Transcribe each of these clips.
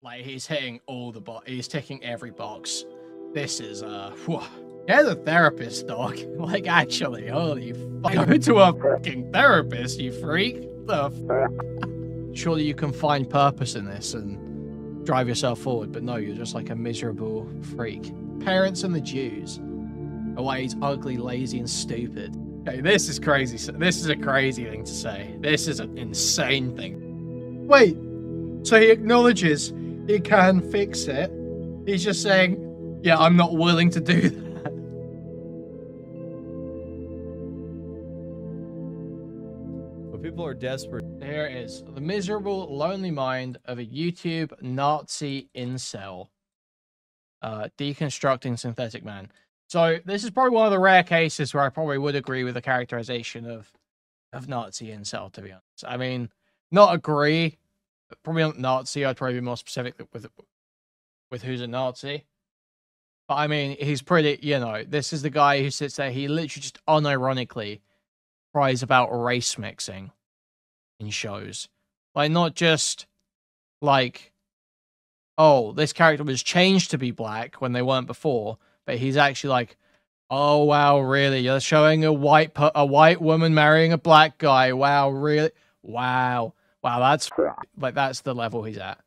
Like, he's hitting all the he's ticking every box. This is, whew. You're the therapist, dog. Like, actually, holy fuck. Go to a fucking therapist, you freak. The fuck? Surely you can find purpose in this and drive yourself forward, but no, you're just like a miserable freak. Parents and the Jews. Oh, why he's ugly, lazy, and stupid. Okay, this is crazy. This is a crazy thing to say. This is an insane thing. Wait, so he acknowledges he can fix it. He's just saying, yeah, I'm not willing to do that. But people are desperate. Here it is. The miserable, lonely mind of a YouTube Nazi incel. Deconstructing synthetic man. So this is probably one of the rare cases where I probably would agree with the characterization of Nazi incel, to be honest. I mean, not agree. Probably not Nazi. I'd probably be more specific with who's a Nazi. But I mean, he's pretty, you know, this is the guy who sits there. He literally just unironically cries about race mixing in shows. Like, not just like, oh, this character was changed to be black when they weren't before, but he's actually like, oh wow, really? You're showing a white woman marrying a black guy? Wow, really? Wow, that's like, that's the level he's at.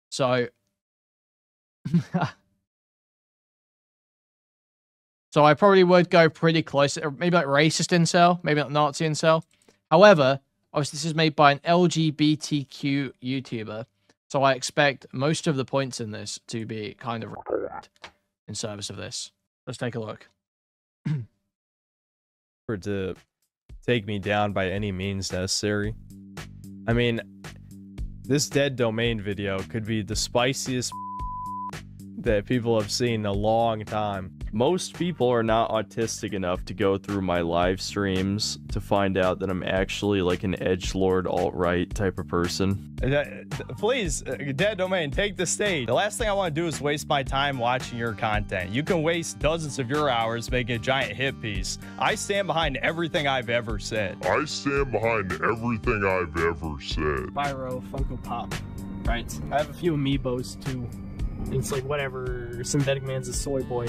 So, so I probably would go pretty close, maybe like racist incel, maybe not Nazi incel. However, obviously this is made by an LGBTQ YouTuber, so I expect most of the points in this to be kind of in service of this. Let's take a look. For to take me down by any means necessary. I mean, this dead domain video could be the spiciest that people have seen in a long time. Most people are not autistic enough to go through my live streams to find out that I'm actually like an edgelord alt-right type of person. Please, dead domain, take the stage. The last thing I want to do is waste my time watching your content. You can waste dozens of your hours making a giant hit piece. I stand behind everything I've ever said. I stand behind everything I've ever said. Pyro, Funko Pop, right? I have a few amiibos too. It's like whatever, Synthetic Man's a soy boy.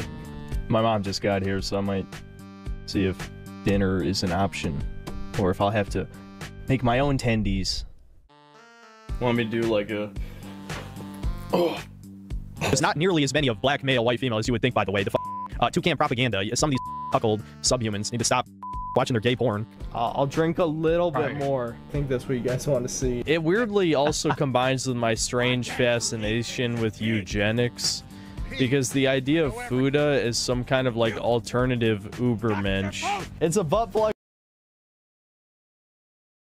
My mom just got here, so I might see if dinner is an option, or if I'll have to make my own tendies. Want me to do like a... Oh. There's not nearly as many of black male, white female as you would think, by the way. The toucan propaganda. Some of these cuckold subhumans need to stop watching their gay porn. I'll drink a little bit more. I think that's what you guys want to see. It weirdly also combines with my strange fascination with eugenics, because the idea of Fuda is some kind of like alternative Ubermensch. It's a butt plug.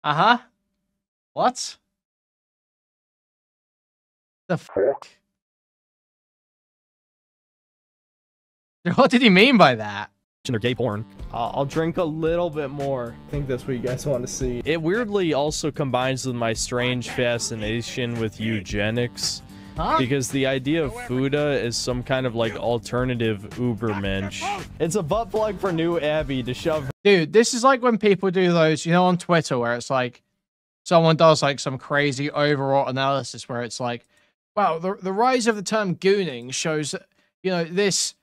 Uh-huh. What? The fuck? What did he mean by that? Their gay porn. I'll drink a little bit more. I think that's what you guys want to see. It weirdly also combines with my strange fascination with eugenics, because the idea of Fuda is some kind of like alternative Ubermensch. It's a butt plug for new Abby to shove. Dude, this is like when people do those, you know, on Twitter, where it's like someone does like some crazy overall analysis where it's like, wow, the rise of the term gooning shows, you know, this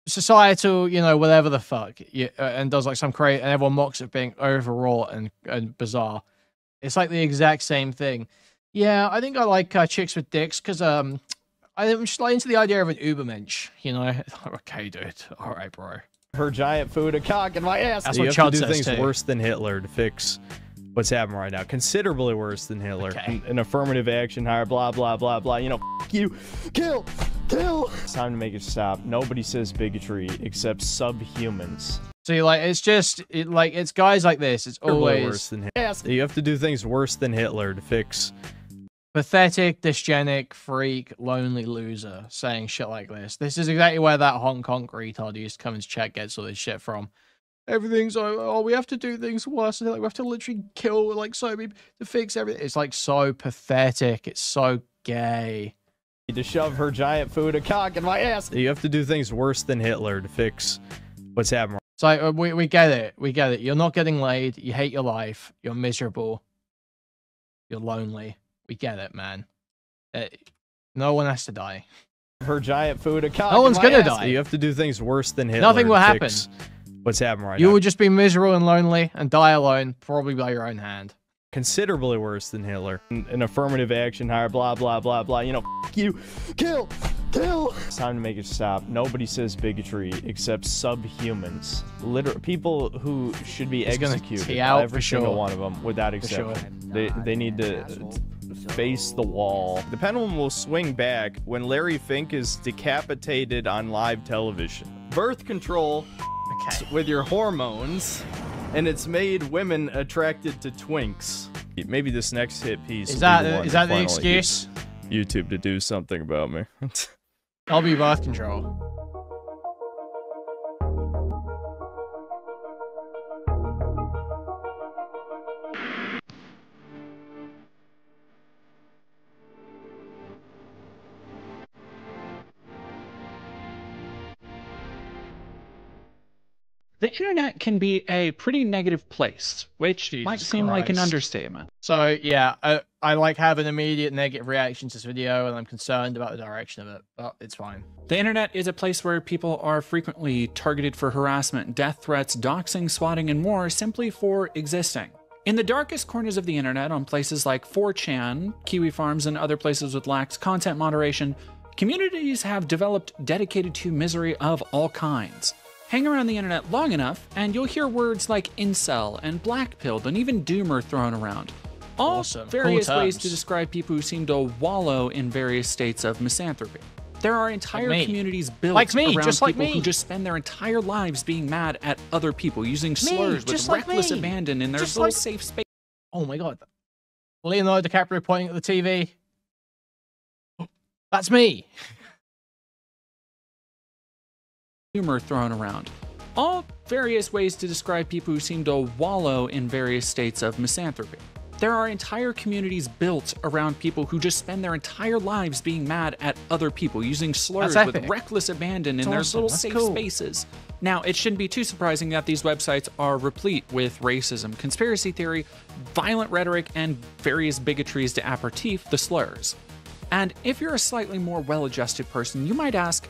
societal, you know, whatever the fuck, and does like some crazy, and everyone mocks it being overwrought and bizarre. It's like the exact same thing. Yeah, I think I like chicks with dicks because I'm just like into the idea of an Ubermensch, you know. Okay, dude. All right, bro. Her giant food, a cock in my ass. That's you what have to Chud do says things too. worse than Hitler to fix what's happening right now. Considerably worse than Hitler. Okay. An affirmative action hire, blah, blah, blah, blah. You know, f you. Kill. Kill. It's time to make it stop. Nobody says bigotry except subhumans. See, like, it's just, like, it's guys like this. It's always worse than Hitler. You have to do things worse than Hitler to fix... pathetic, dysgenic, freak, lonely loser saying shit like this. This is exactly where that Hong Kong retard who used to come into chat gets all this shit from. Everything's, oh, we have to do things worse. Like, we have to literally kill, like, so many to fix everything. It's, like, so pathetic. It's so gay. To shove her giant food, a cock in my ass. You have to do things worse than Hitler to fix what's happening. It's like, we get it. We get it. You're not getting laid. You hate your life. You're miserable. You're lonely. We get it, man. No one has to die. Her giant food account. No one's gonna die. You have to do things worse than Hitler. Nothing will to happen. fix what's happening right You now. will just be miserable and lonely and die alone, probably by your own hand. Considerably worse than Hitler. An affirmative action hire, blah, blah, blah, blah. You know, f you. Kill. Kill. It's time to make it stop. Nobody says bigotry except subhumans. Literally, people who should be executed. Every single one of them, without exception. They need to face the wall. The pendulum will swing back when Larry Fink is decapitated on live television. Birth control with your hormones, and it's made women attracted to twinks. Maybe this next hit piece is that the excuse? YouTube to do something about me. I'll be birth control. The internet can be a pretty negative place, which might seem like an understatement. So yeah, I like have an immediate negative reaction to this video, and I'm concerned about the direction of it, but it's fine. The internet is a place where people are frequently targeted for harassment, death threats, doxing, swatting, and more simply for existing. In the darkest corners of the internet, on places like 4chan, Kiwi Farms, and other places with lax content moderation, communities have developed dedicated to misery of all kinds. Hang around the internet long enough, and you'll hear words like incel and blackpilled and even doomer thrown around. All various ways to describe people who seem to wallow in various states of misanthropy. There are entire communities built around people who just spend their entire lives being mad at other people, using slurs with reckless abandon in their little safe space. Oh my god. Leonardo DiCaprio pointing at the TV. That's me. Humor thrown around. All various ways to describe people who seem to wallow in various states of misanthropy. There are entire communities built around people who just spend their entire lives being mad at other people, using slurs with reckless abandon in their little safe spaces. Now, it shouldn't be too surprising that these websites are replete with racism, conspiracy theory, violent rhetoric, and various bigotries to aperitif, the slurs. And if you're a slightly more well-adjusted person, you might ask,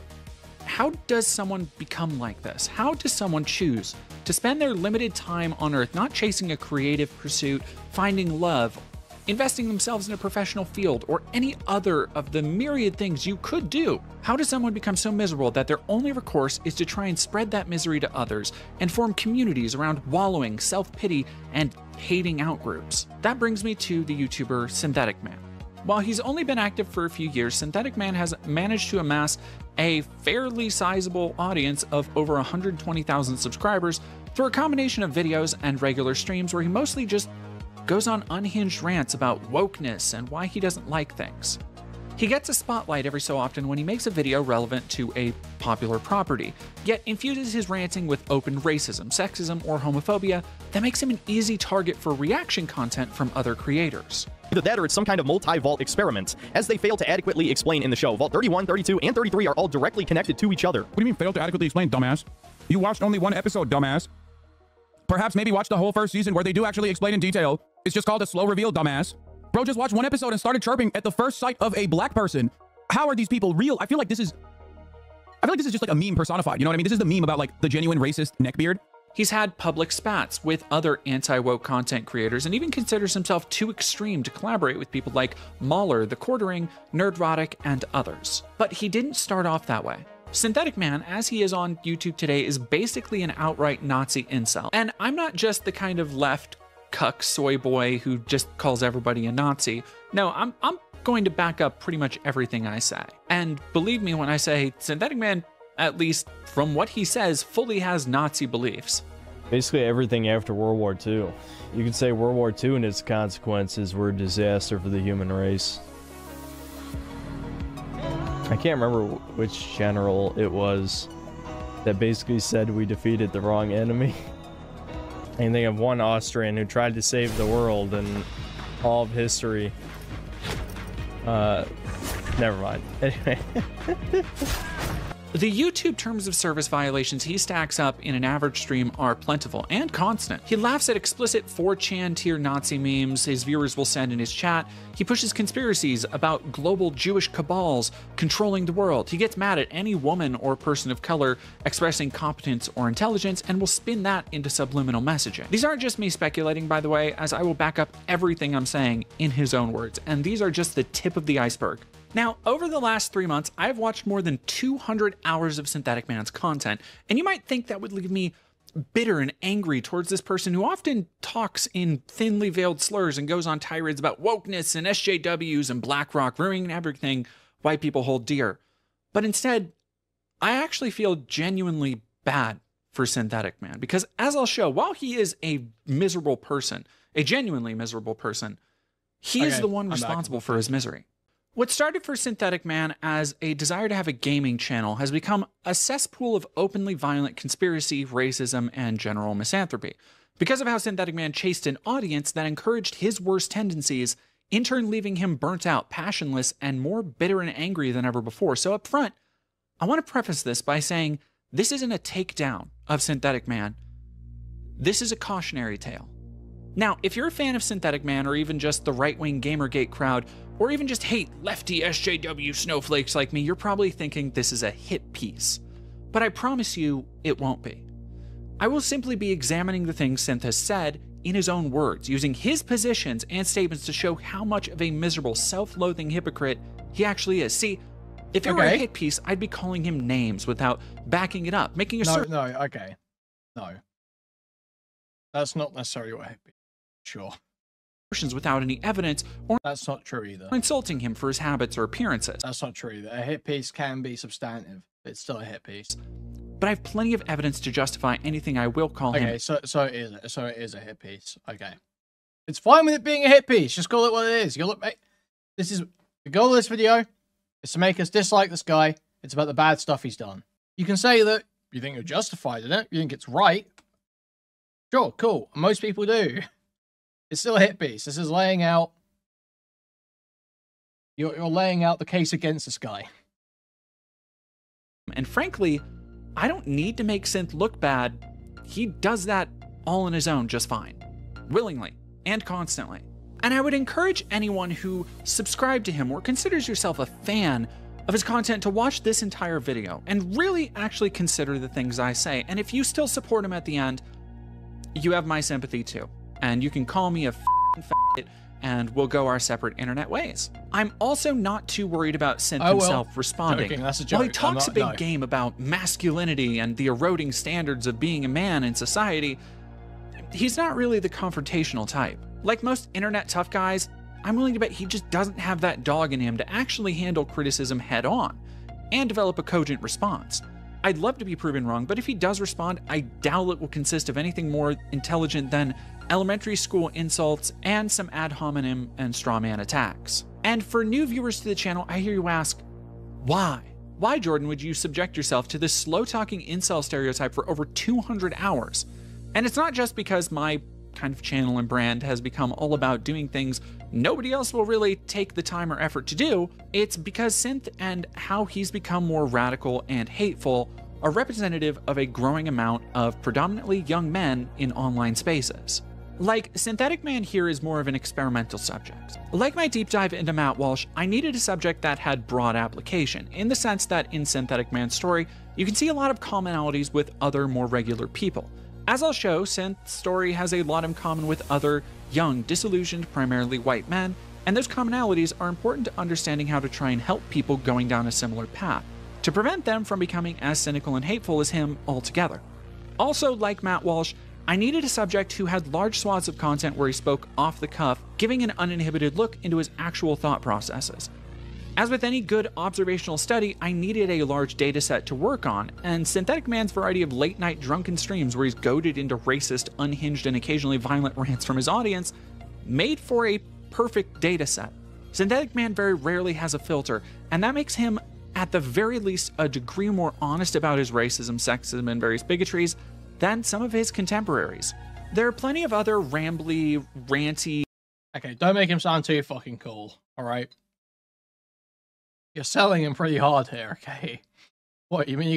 how does someone become like this? How does someone choose to spend their limited time on Earth not chasing a creative pursuit, finding love, investing themselves in a professional field, or any other of the myriad things you could do? How does someone become so miserable that their only recourse is to try and spread that misery to others and form communities around wallowing, self-pity, and hating out groups? That brings me to the YouTuber Synthetic Man. While he's only been active for a few years, Synthetic Man has managed to amass a fairly sizable audience of over 120,000 subscribers through a combination of videos and regular streams where he mostly just goes on unhinged rants about wokeness and why he doesn't like things. He gets a spotlight every so often when he makes a video relevant to a popular property, yet infuses his ranting with open racism, sexism, or homophobia that makes him an easy target for reaction content from other creators. Either that or it's some kind of multi-vault experiment, as they fail to adequately explain in the show. Vault 31, 32, and 33 are all directly connected to each other. What do you mean failed to adequately explain, dumbass? You watched only one episode, dumbass. Perhaps maybe watch the whole first season where they do actually explain in detail. It's just called a slow reveal, dumbass. Bro just watched one episode and started chirping at the first sight of a black person. How are these people real? I feel like this is just like a meme personified, you know what I mean? This is the meme about like the genuine racist neckbeard. He's had public spats with other anti-woke content creators and even considers himself too extreme to collaborate with people like Mahler, The Quartering, Nerdrotic, and others. But he didn't start off that way. Synthetic Man, as he is on YouTube today, is basically an outright Nazi incel. And I'm not just the kind of left cuck soy boy who just calls everybody a Nazi. No, I'm going to back up pretty much everything I say. And believe me when I say Synthetic Man, at least from what he says, fully has Nazi beliefs. Basically everything after World War II. You could say World War II and its consequences were a disaster for the human race. I can't remember which general it was that basically said we defeated the wrong enemy. I can think of one Austrian who tried to save the world in all of history. Never mind. Anyway. The YouTube terms of service violations he stacks up in an average stream are plentiful and constant. He laughs at explicit 4chan tier Nazi memes his viewers will send in his chat. He pushes conspiracies about global Jewish cabals controlling the world. He gets mad at any woman or person of color expressing competence or intelligence and will spin that into subliminal messaging. These aren't just me speculating, by the way, as I will back up everything I'm saying in his own words, and these are just the tip of the iceberg. Now, over the last 3 months, I've watched more than 200 hours of Synthetic Man's content, and you might think that would leave me bitter and angry towards this person who often talks in thinly veiled slurs and goes on tirades about wokeness and SJWs and BlackRock, ruining everything white people hold dear. But instead, I actually feel genuinely bad for Synthetic Man, because as I'll show, while he is a miserable person, a genuinely miserable person, he is the one responsible for his misery. What started for Synthetic Man as a desire to have a gaming channel has become a cesspool of openly violent conspiracy, racism, and general misanthropy. Because of how Synthetic Man chased an audience that encouraged his worst tendencies, in turn leaving him burnt out, passionless, and more bitter and angry than ever before. So up front, I want to preface this by saying this isn't a takedown of Synthetic Man. This is a cautionary tale. Now, if you're a fan of Synthetic Man, or even just the right-wing Gamergate crowd, or even just hate lefty SJW snowflakes like me, you're probably thinking this is a hit piece. But I promise you, it won't be. I will simply be examining the things Synth has said in his own words, using his positions and statements to show how much of a miserable, self-loathing hypocrite he actually is. See, if it were a hit piece, I'd be calling him names without backing it up, making a certain... No. That's not necessarily what a hit piece. Sure. Without any evidence, or that's not true either. Insulting him for his habits or appearances. That's not true either. A hit piece can be substantive. It's still a hit piece. But I have plenty of evidence to justify anything I will call him. Okay, so it is a hit piece. Okay. It's fine with it being a hit piece. Just call it what it is. You look, this is the goal of this video is to make us dislike this guy. It's about the bad stuff he's done. You can say that you think you're justified in it. You think it's right. Sure, cool. Most people do. It's still a hit piece. This is laying out... You're laying out the case against this guy. And frankly, I don't need to make Synth look bad. He does that all on his own just fine. Willingly and constantly. And I would encourage anyone who subscribed to him or considers yourself a fan of his content to watch this entire video and really actually consider the things I say. And if you still support him at the end, you have my sympathy too. And you can call me a f***ing and we'll go our separate internet ways. I'm also not too worried about Synth himself responding. Joking, that's a joke. While he talks a big game about masculinity and the eroding standards of being a man in society, he's not really the confrontational type. Like most internet tough guys, I'm willing to bet he just doesn't have that dog in him to actually handle criticism head on and develop a cogent response. I'd love to be proven wrong, but if he does respond, I doubt it will consist of anything more intelligent than elementary school insults and some ad hominem and strawman attacks. And for new viewers to the channel, I hear you ask, why? Why, Jordan, would you subject yourself to this slow-talking incel stereotype for over 200 hours? And it's not just because my kind of channel and brand has become all about doing things nobody else will really take the time or effort to do. It's because Synth and how he's become more radical and hateful are representative of a growing amount of predominantly young men in online spaces. Like, Synthetic Man here is more of an experimental subject. Like my deep dive into Matt Walsh, I needed a subject that had broad application, in the sense that in Synthetic Man's story, you can see a lot of commonalities with other more regular people. As I'll show, Synth's story has a lot in common with other young, disillusioned, primarily white men, and those commonalities are important to understanding how to try and help people going down a similar path, to prevent them from becoming as cynical and hateful as him altogether. Also, like Matt Walsh, I needed a subject who had large swaths of content where he spoke off the cuff, giving an uninhibited look into his actual thought processes. As with any good observational study, I needed a large data set to work on, and Synthetic Man's variety of late-night drunken streams where he's goaded into racist, unhinged, and occasionally violent rants from his audience made for a perfect data set. Synthetic Man very rarely has a filter, and that makes him, at the very least, a degree more honest about his racism, sexism, and various bigotries than some of his contemporaries. There are plenty of other rambly, ranty... Okay, don't make him sound too fucking cool, alright? You're selling him pretty hard here, okay? What, you mean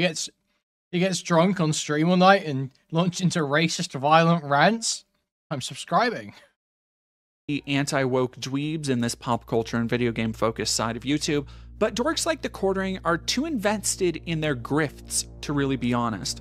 he gets drunk on stream all night and launches into racist, violent rants? I'm subscribing. The anti-woke dweebs in this pop culture and video game focused side of YouTube, but dorks like the Quartering are too invested in their grifts to really be honest.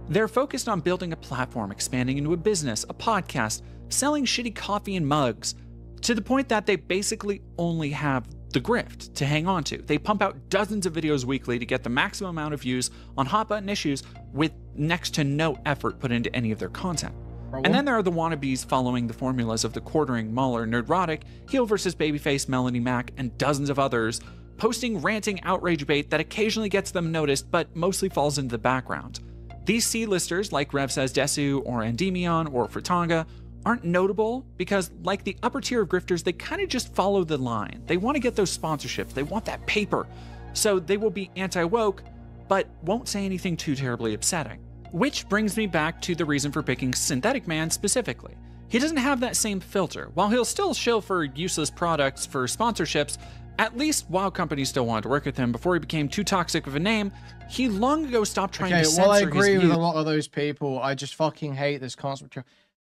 They're focused on building a platform, expanding into a business, a podcast, selling shitty coffee and mugs, to the point that they basically only have the grift to hang on to. They pump out dozens of videos weekly to get the maximum amount of views on hot button issues with next to no effort put into any of their content. And then there are the wannabes following the formulas of the Quartering, Mauler, Nerdrotic, Heel vs. Babyface, Melanie Mac, and dozens of others, posting ranting outrage bait that occasionally gets them noticed but mostly falls into the background. These C-listers like Rev Says Desu or Endymion or Furtanga aren't notable because, like the upper tier of grifters, they kind of just follow the line. They want to get those sponsorships, they want that paper, so they will be anti-woke, but won't say anything too terribly upsetting. Which brings me back to the reason for picking Synthetic Man specifically. He doesn't have that same filter. While he'll still shill for useless products for sponsorships, at least while companies still wanted to work with him before he became too toxic of a name, he long ago stopped trying to censor his views. Well, I agree with a lot of those people. I just fucking hate this concept.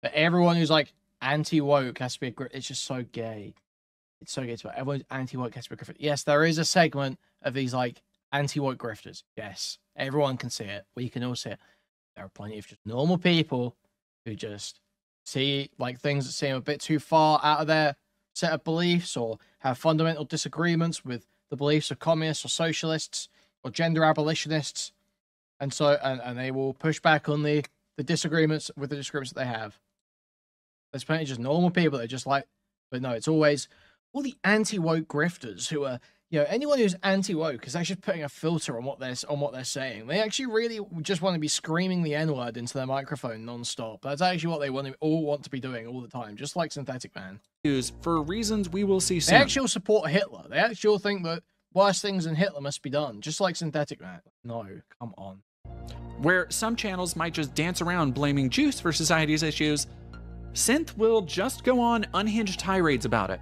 But everyone who's like anti-woke has to be it's just so gay. It's so gay. Everyone's anti-woke has to be a grifter. Yes, there is a segment of these like anti-woke grifters. Yes, everyone can see it. We can all see it. There are plenty of just normal people who just see like things that seem a bit too far out of their set of beliefs or have fundamental disagreements with the beliefs of communists or socialists or gender abolitionists. And so, and they will push back on the disagreements with the disagreements that they have. There's plenty of just normal people that are just like, but no, it's always all the anti-woke grifters who are, you know, anyone who's anti-woke is actually putting a filter on what they're saying. They actually really just want to be screaming the N-word into their microphone non-stop. That's actually what they all want to be doing all the time, just like Synthetic Man. For reasons we will see soon. They actually support Hitler. They actually think that worse things than Hitler must be done, just like Synthetic Man. No, come on. Where some channels might just dance around blaming Juice for society's issues, Synth will just go on unhinged tirades about it.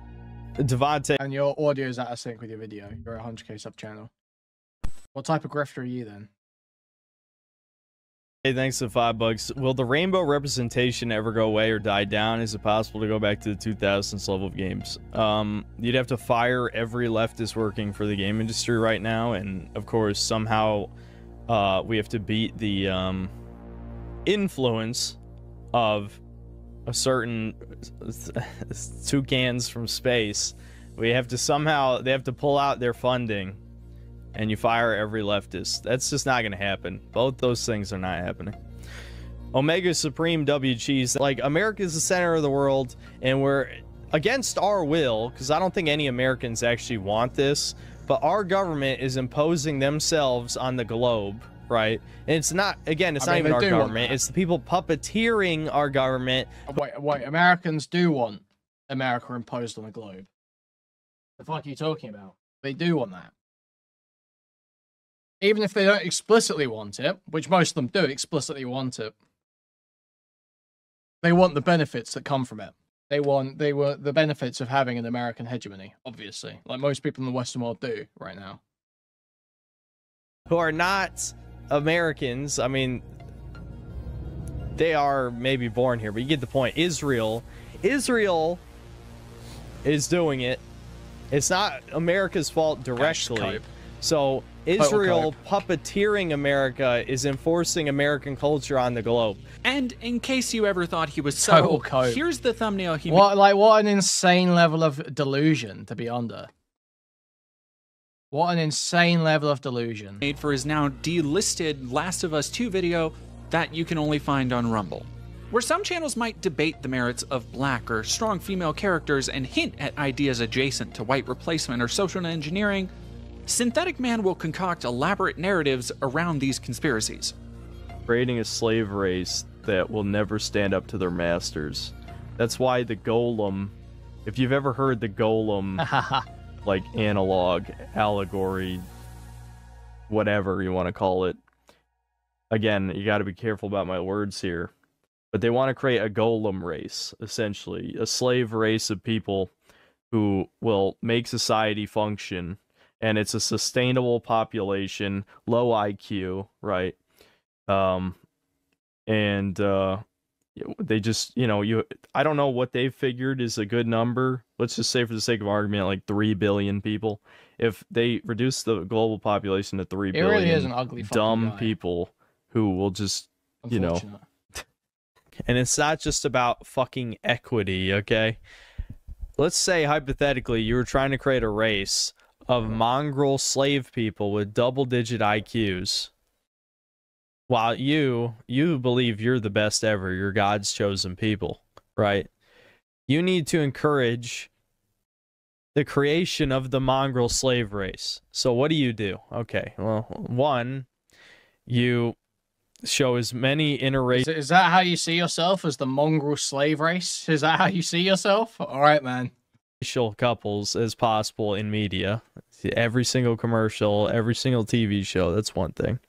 Devontae. And your audio is out of sync with your video. You're a 100k sub channel. What type of grifter are you then? Hey, thanks for $5. Will the rainbow representation ever go away or die down? Is it possible to go back to the 2000s level of games? You'd have to fire every leftist working for the game industry right now, and of course somehow we have to beat the influence of a certain toucans from space. We have to somehow, they have to pull out their funding and you fire every leftist. That's just not gonna happen. Both those things are not happening. Omega Supreme W Cheese, like, America's the center of the world and we're against our will, because I don't think any Americans actually want this, but our government is imposing themselves on the globe, right? And it's not, again, it's not even our government, it's the people puppeteering our government. Wait, Americans do want America imposed on the globe. The fuck are you talking about? They do want that. Even if they don't explicitly want it, which most of them do explicitly want it, they want the benefits that come from it. They want the benefits of having an American hegemony, obviously, like most people in the Western world do right now. Who are not Americans. I mean, they are maybe born here, but you get the point. Israel is doing it. It's not America's fault directly. So Israel puppeteering America is enforcing American culture on the globe. And in case you ever thought he was subtle, here's the thumbnail he made. What an insane level of delusion to be under. What an insane level of delusion. Made for his now delisted Last of Us 2 video that you can only find on Rumble. Where some channels might debate the merits of black or strong female characters and hint at ideas adjacent to white replacement or social engineering, Synthetic Man will concoct elaborate narratives around these conspiracies. Creating a slave race that will never stand up to their masters. That's why the golem, if you've ever heard the golem like analog, allegory, whatever you want to call it. Again, you got to be careful about my words here. But they want to create a golem race, essentially. A slave race of people who will make society function and it's a sustainable population, low IQ, right? And they just, I don't know what they've figured is a good number. Let's just say, for the sake of argument, like 3 billion people. If they reduce the global population to 3 billion, really is an ugly dumb guy. people who will just, Unfortunate. and it's not just about fucking equity, okay? Let's say, hypothetically, you were trying to create a race of mongrel slave people with double-digit IQs. While you believe you're the best ever, you're God's chosen people, right? You need to encourage the creation of the mongrel slave race. So what do? Okay, well, one, you show as many interracial... Is that how you see yourself, as the mongrel slave race? Is that how you see yourself? All right, man. Couples as possible in media. Every single commercial, every single TV show, that's one thing.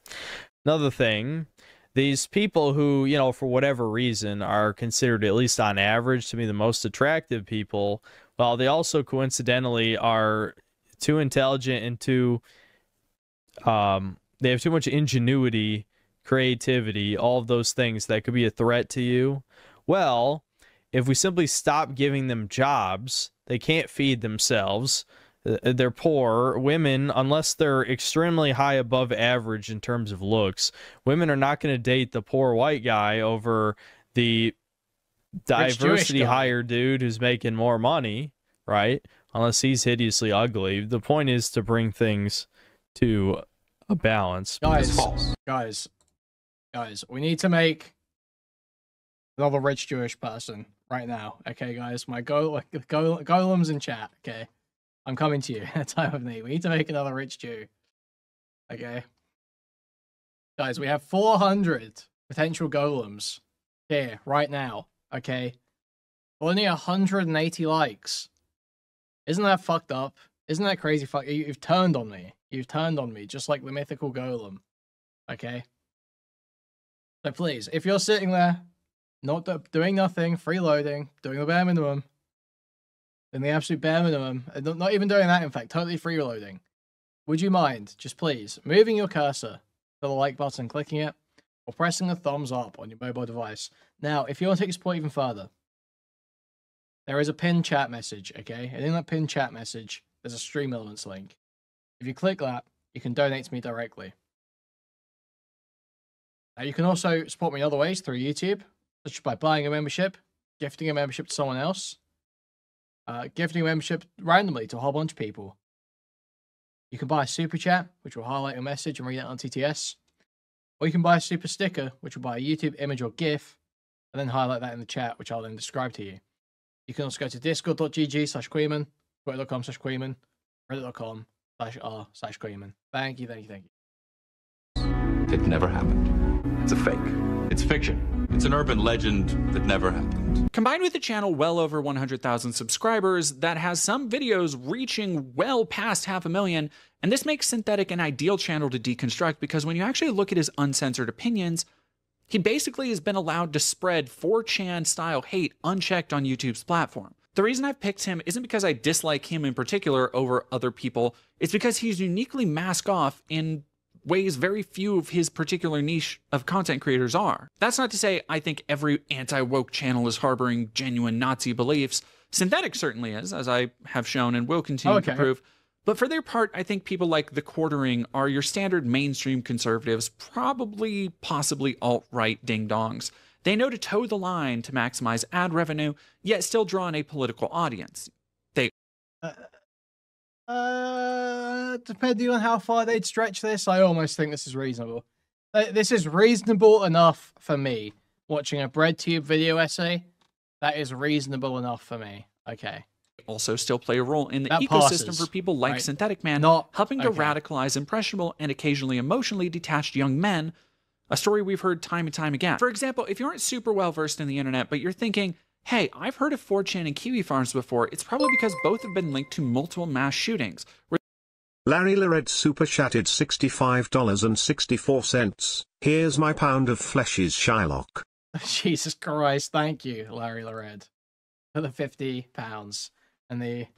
Another thing, these people who, for whatever reason are considered, at least on average, to be the most attractive people, well, they also coincidentally are too intelligent and they have too much ingenuity, creativity, all of those things that could be a threat to you. Well, if we simply stop giving them jobs, they can't feed themselves. They're poor. Women, unless they're extremely high above average in terms of looks, women are not going to date the poor white guy over the diversity higher dude who's making more money, right? Unless he's hideously ugly. The point is to bring things to a balance. Guys, we need to make another rich Jewish person right now. Okay, guys, my golems in chat. Okay. I'm coming to you at a time of need. We need to make another rich Jew. Okay. Guys, we have 400 potential golems here right now. Okay. Only 180 likes. Isn't that fucked up? Isn't that crazy? You've turned on me. You've turned on me, just like the mythical golem. Okay. So please, if you're sitting there, not doing nothing, freeloading, doing the bare minimum, in the absolute bare minimum, and not even doing that, in fact, totally freeloading, would you mind, just please, moving your cursor to the like button, clicking it, or pressing the thumbs up on your mobile device? Now, if you want to take this point even further, there is a pinned chat message, okay? And in that pinned chat message, there's a Stream Elements link. If you click that, you can donate to me directly. Now, you can also support me in other ways through YouTube, such as by buying a membership, gifting a membership to someone else, gifting a membership randomly to a whole bunch of people. You can buy a super chat, which will highlight your message and read it on TTS. Or you can buy a super sticker, which will buy a YouTube image or GIF, and then highlight that in the chat, which I'll then describe to you. You can also go to discord.gg/Kuihman, twitter.com/Kuihman, reddit.com/r/Kuihman. Thank you. It never happened. It's a fake. It's fiction. It's an urban legend that never happened. Combined with a channel well over 100,000 subscribers that has some videos reaching well past 500,000, and this makes Synthetic an ideal channel to deconstruct because when you actually look at his uncensored opinions, he basically has been allowed to spread 4chan style hate unchecked on YouTube's platform. The reason I've picked him isn't because I dislike him in particular over other people, it's because he's uniquely masked off in ways very few of his particular niche of content creators are. That's not to say I think every anti-woke channel is harboring genuine Nazi beliefs. Synthetic certainly is, as I have shown and will continue to prove. But for their part, I think people like The Quartering are your standard mainstream conservatives, probably, possibly alt-right ding-dongs. They know to toe the line to maximize ad revenue, yet still draw in a political audience. They... Depending on how far they'd stretch this, I almost think this is reasonable. This is reasonable enough for me. Watching a BreadTube video essay, that is reasonable enough for me. Okay. Also still play a role in the ecosystem for people like Synthetic Man, helping to radicalize impressionable and occasionally emotionally detached young men, a story we've heard time and time again. For example, if you aren't super well versed in the internet, but you're thinking, hey, I've heard of 4chan and Kiwi Farms before, it's probably because both have been linked to multiple mass shootings. Larry Lared super chatted $65.64. Here's my pound of fleshes, Shylock. Jesus Christ, thank you, Larry Lared, for the £50 and the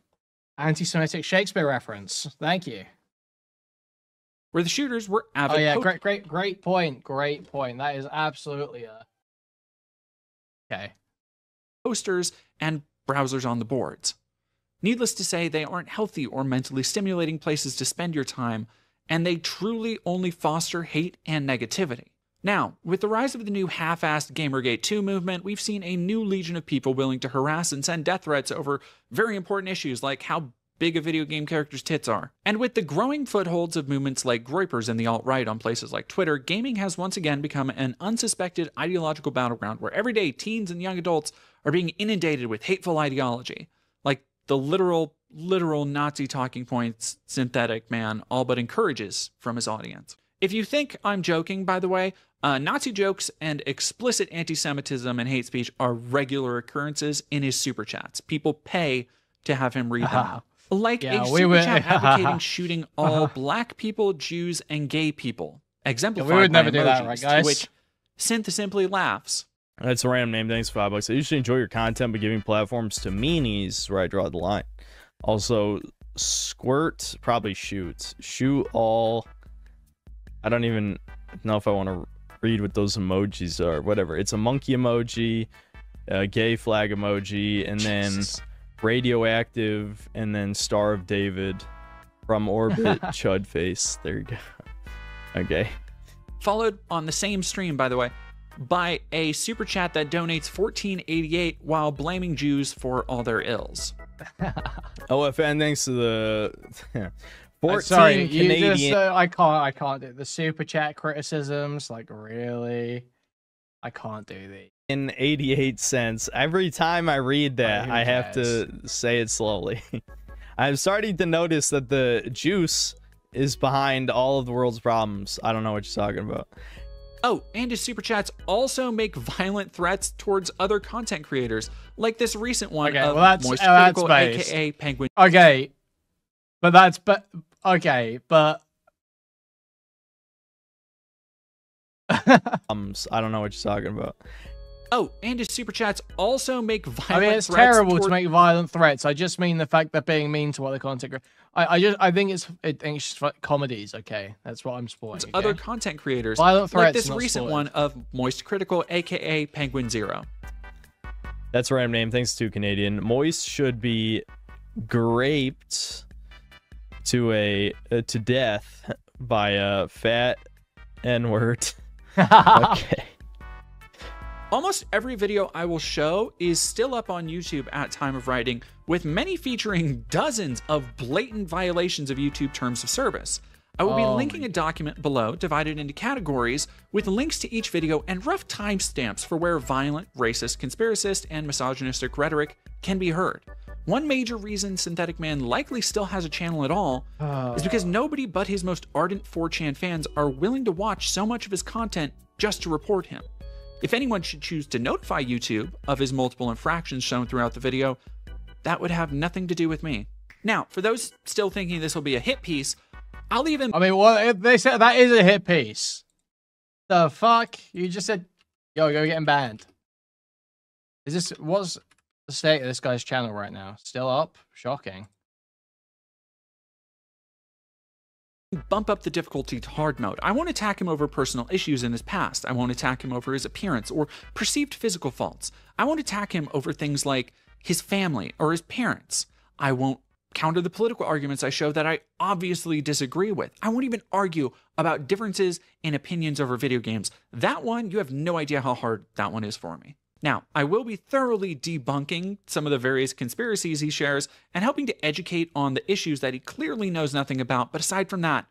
anti-Semitic Shakespeare reference. Thank you. where the shooters were avid Oh yeah, great point. Great point. That is absolutely a okay. posters and browsers on the boards. Needless to say, they aren't healthy or mentally stimulating places to spend your time, and they truly only foster hate and negativity. Now, with the rise of the new half-assed Gamergate 2 movement, we've seen a new legion of people willing to harass and send death threats over very important issues like how big a video game character's tits are. And with the growing footholds of movements like Groypers and the alt-right on places like Twitter, gaming has once again become an unsuspected ideological battleground where everyday teens and young adults are being inundated with hateful ideology, like the literal Nazi talking points Synthetic Man all but encourages from his audience. If you think I'm joking, by the way, Nazi jokes and explicit anti-Semitism and hate speech are regular occurrences in his super chats. People pay to have him read them out. Like a super chat advocating shooting all black people, Jews, and gay people. Exemplified we would never by do that, emojis, right, guys? to which Synth simply laughs. That's a random name. Thanks for $5. I usually enjoy your content, but giving platforms to meanies where I draw the line. Also, squirt probably shoots. Shoot all. I don't even know if I want to read what those emojis are. Whatever. It's a monkey emoji, a gay flag emoji, and then radioactive, and then Star of David from Orbit Chud face. There you go. Okay. Followed on the same stream, by the way, by a super chat that donates $14.88 while blaming Jews for all their ills. OFN, thanks to the 14 sorry, Canadian. You just, I can't do the super chat criticisms. Like, really, I can't do these. In 88 cents. Every time I read that, I have to say it slowly. I'm starting to notice that the juice is behind all of the world's problems. I don't know what you're talking about. Oh, and his super chats also make violent threats towards other content creators, like this recent one of Moist Critical, aka Penguin. Okay, but I don't know what you're talking about. Oh, and his super chats also make violent threats. I mean, it's terrible to make violent threats. I just mean the fact that being mean to other content creators. I think it's just comedies. Okay, that's what I'm spoiling. Other content creators, violent threats, like this recent one of Moist Critical, aka Penguin Zero. That's a random name. Thanks to Canadian. Moist should be graped to death by a fat N-word. Okay. Almost every video I will show is still up on YouTube at time of writing, with many featuring dozens of blatant violations of YouTube terms of service. I will be linking a document below divided into categories with links to each video and rough timestamps for where violent, racist, conspiracist, and misogynistic rhetoric can be heard. One major reason Synthetic Man likely still has a channel at all is because nobody but his most ardent 4chan fans are willing to watch so much of his content just to report him. If anyone should choose to notify YouTube of his multiple infractions shown throughout the video, that would have nothing to do with me. Now, for those still thinking this will be a hit piece, I'll even... I mean, well, they said that is a hit piece. The fuck? You just said, yo, you're getting banned. What's the state of this guy's channel right now? Still up? Shocking. bump up the difficulty to hard mode. I won't attack him over personal issues in his past. I won't attack him over his appearance or perceived physical faults. I won't attack him over things like his family or his parents. I won't counter the political arguments I show that I obviously disagree with. I won't even argue about differences in opinions over video games. That one, you have no idea how hard that one is for me. Now, I will be thoroughly debunking some of the various conspiracies he shares and helping to educate on the issues that he clearly knows nothing about. But aside from that,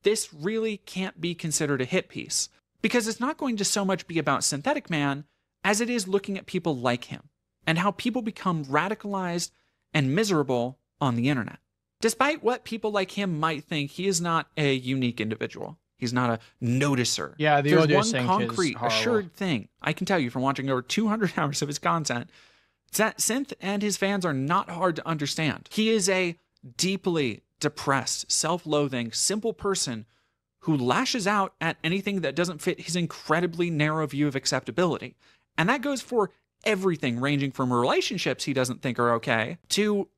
this really can't be considered a hit piece because it's not going to so much be about Synthetic Man as it is looking at people like him and how people become radicalized and miserable on the internet. Despite what people like him might think, he is not a unique individual. He's not a noticer. Yeah, the audio sync one concrete, is horrible. assured thing I can tell you from watching over 200 hours of his content. It's that Synth and his fans are not hard to understand. He is a deeply depressed, self-loathing, simple person who lashes out at anything that doesn't fit his incredibly narrow view of acceptability. And that goes for everything ranging from relationships he doesn't think are okay to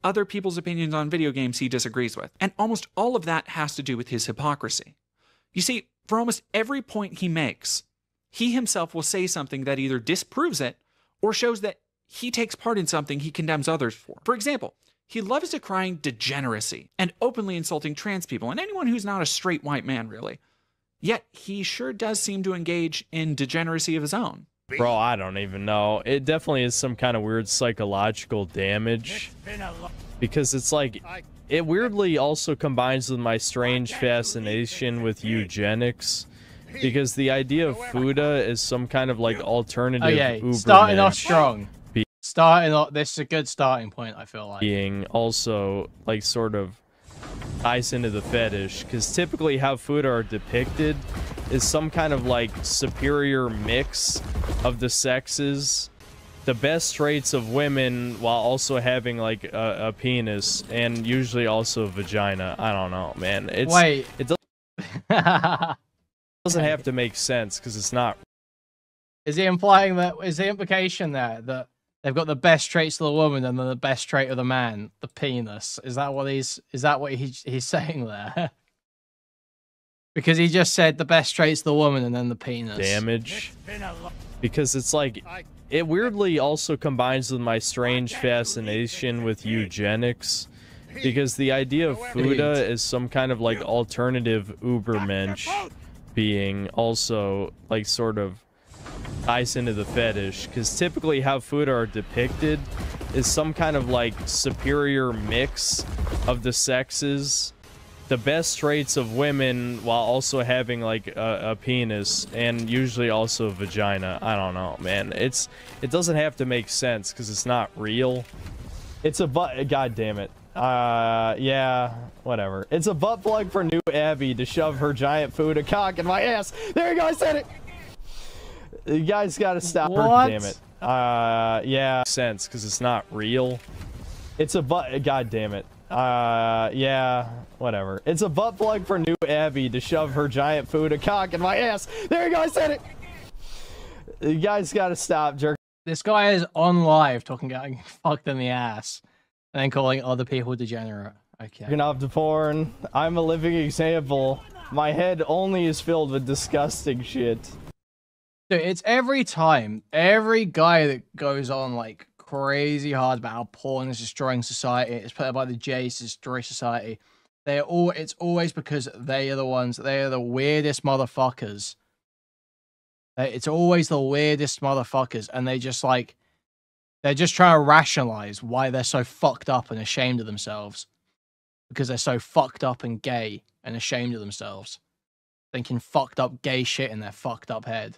other people's opinions on video games he disagrees with. And almost all of that has to do with his hypocrisy. You see, for almost every point he makes, he himself will say something that either disproves it or shows that he takes part in something he condemns others for. For example, he loves decrying degeneracy and openly insulting trans people and anyone who's not a straight white man, really. Yet he sure does seem to engage in degeneracy of his own. Bro, I don't even know. It definitely is some kind of weird psychological damage. Because it's like, it weirdly also combines with my strange fascination with eugenics. Because the idea of Fuda is some kind of like alternative Ubermensch. Starting off strong. This is a good starting point, I feel like. Being also like sort of ties into the fetish, because typically how Fuda are depicted is some kind of like superior mix of the sexes, the best traits of women while also having like a penis and usually also a vagina. I don't know, man. It doesn't have to make sense because it's not. Is he implying that? Is the implication there that they've got the best traits of the woman and then the best trait of the man, the penis? Is that what he's saying there? Because he just said the best traits of the woman and then the penis. Damage. Because it's like, it weirdly also combines with my strange fascination with eugenics. Because the idea of Fuda is some kind of like alternative Ubermensch being also like sort of ties into the fetish, because typically how Fuda are depicted is some kind of like superior mix of the sexes, the best traits of women while also having like a penis and usually also a vagina. I don't know, man. It doesn't have to make sense because it's not real. It's a god damn it. Yeah, whatever. It's a butt plug for new Abby to shove her giant Fuda cock in my ass. There you go, I said it. You guys gotta stop her, damn it. Yeah, sense because it's not real. It's a god damn it. Yeah, whatever. It's a butt plug for new Abby to shove her giant Fuda cock in my ass. There you go, I said it. You guys gotta stop jerking. This guy is on live talking about getting fucked in the ass and then calling other people degenerate. Okay. Jerking off to porn. I'm a living example. My head only is filled with disgusting shit. Dude, it's every time, every guy that goes on like crazy hard about how porn is destroying society, it's put by the Jays to destroy society. It's always because they are the ones, they are the weirdest motherfuckers. It's always the weirdest motherfuckers, and they're just trying to rationalize why they're so fucked up and ashamed of themselves. Because they're so fucked up and gay and ashamed of themselves. Thinking fucked up gay shit in their fucked up head.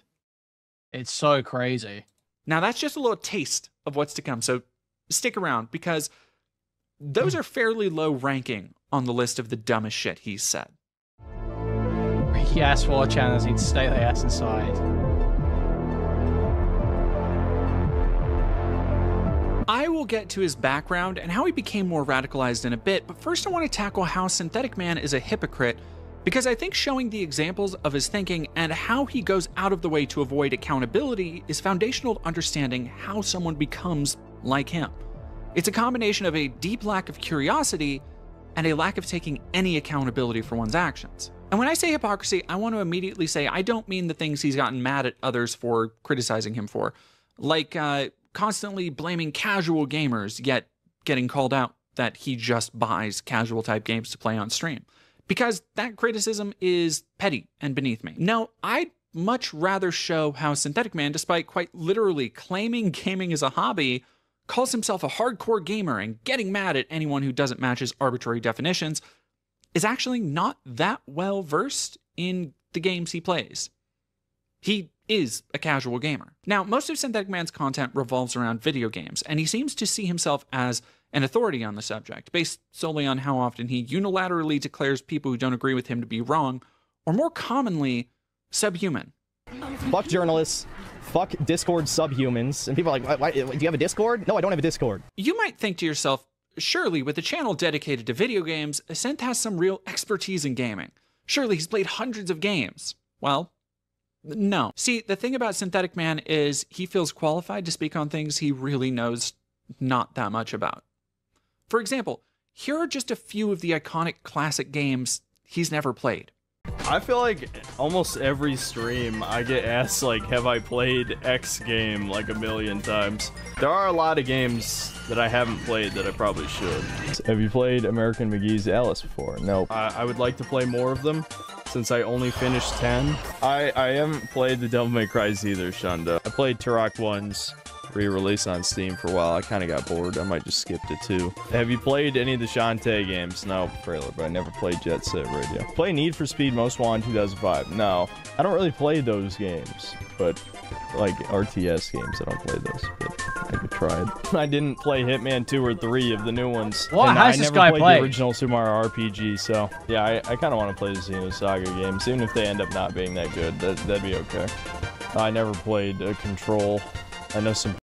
It's so crazy. Now that's just a little taste of what's to come, so stick around, because those are fairly low ranking on the list of the dumbest shit he's said. He asked 4chaners he'd stay their ass inside. I will get to his background and how he became more radicalized in a bit, but first I want to tackle how Synthetic Man is a hypocrite, because I think showing the examples of his thinking and how he goes out of the way to avoid accountability is foundational to understanding how someone becomes like him. It's a combination of a deep lack of curiosity and a lack of taking any accountability for one's actions. And when I say hypocrisy, I want to immediately say I don't mean the things he's gotten mad at others for criticizing him for, like constantly blaming casual gamers, yet getting called out that he just buys casual type games to play on stream. Because that criticism is petty and beneath me. No, I'd much rather show how Synthetic Man, despite quite literally claiming gaming as a hobby, calls himself a hardcore gamer and getting mad at anyone who doesn't match his arbitrary definitions, is actually not that well versed in the games he plays. He is a casual gamer. Now, most of Synthetic Man's content revolves around video games, and he seems to see himself as an authority on the subject, based solely on how often he unilaterally declares people who don't agree with him to be wrong, or more commonly, subhuman. Fuck journalists. Fuck Discord subhumans. And people are like, do you have a Discord? No, I don't have a Discord. You might think to yourself, surely with a channel dedicated to video games, Synth has some real expertise in gaming. Surely he's played hundreds of games. Well, no. See, the thing about Synthetic Man is he feels qualified to speak on things he really knows not that much about. For example, here are just a few of the iconic classic games he's never played. I feel like almost every stream I get asked, like, have I played X game like a million times? There are a lot of games that I haven't played that I probably should. Have you played American McGee's Alice before? No. I would like to play more of them, since I only finished 10. I haven't played the Devil May Cry's either, Shonda. I played Turok 1's re-release on Steam for a while. I kind of got bored. I might just skip it too. Have you played any of the Shantae games? No, trailer, but I never played Jet Set Radio. Play Need for Speed Most Wanted 2005. No, I don't really play those games, but like RTS games, I don't play those, but I could try it. I didn't play Hitman 2 or 3 of the new ones. What has this guy played played? The original Super Mario RPG, so yeah, I kind of want to play the Xenosaga Saga games, even if they end up not being that good. That'd be okay. I never played Control. I know some.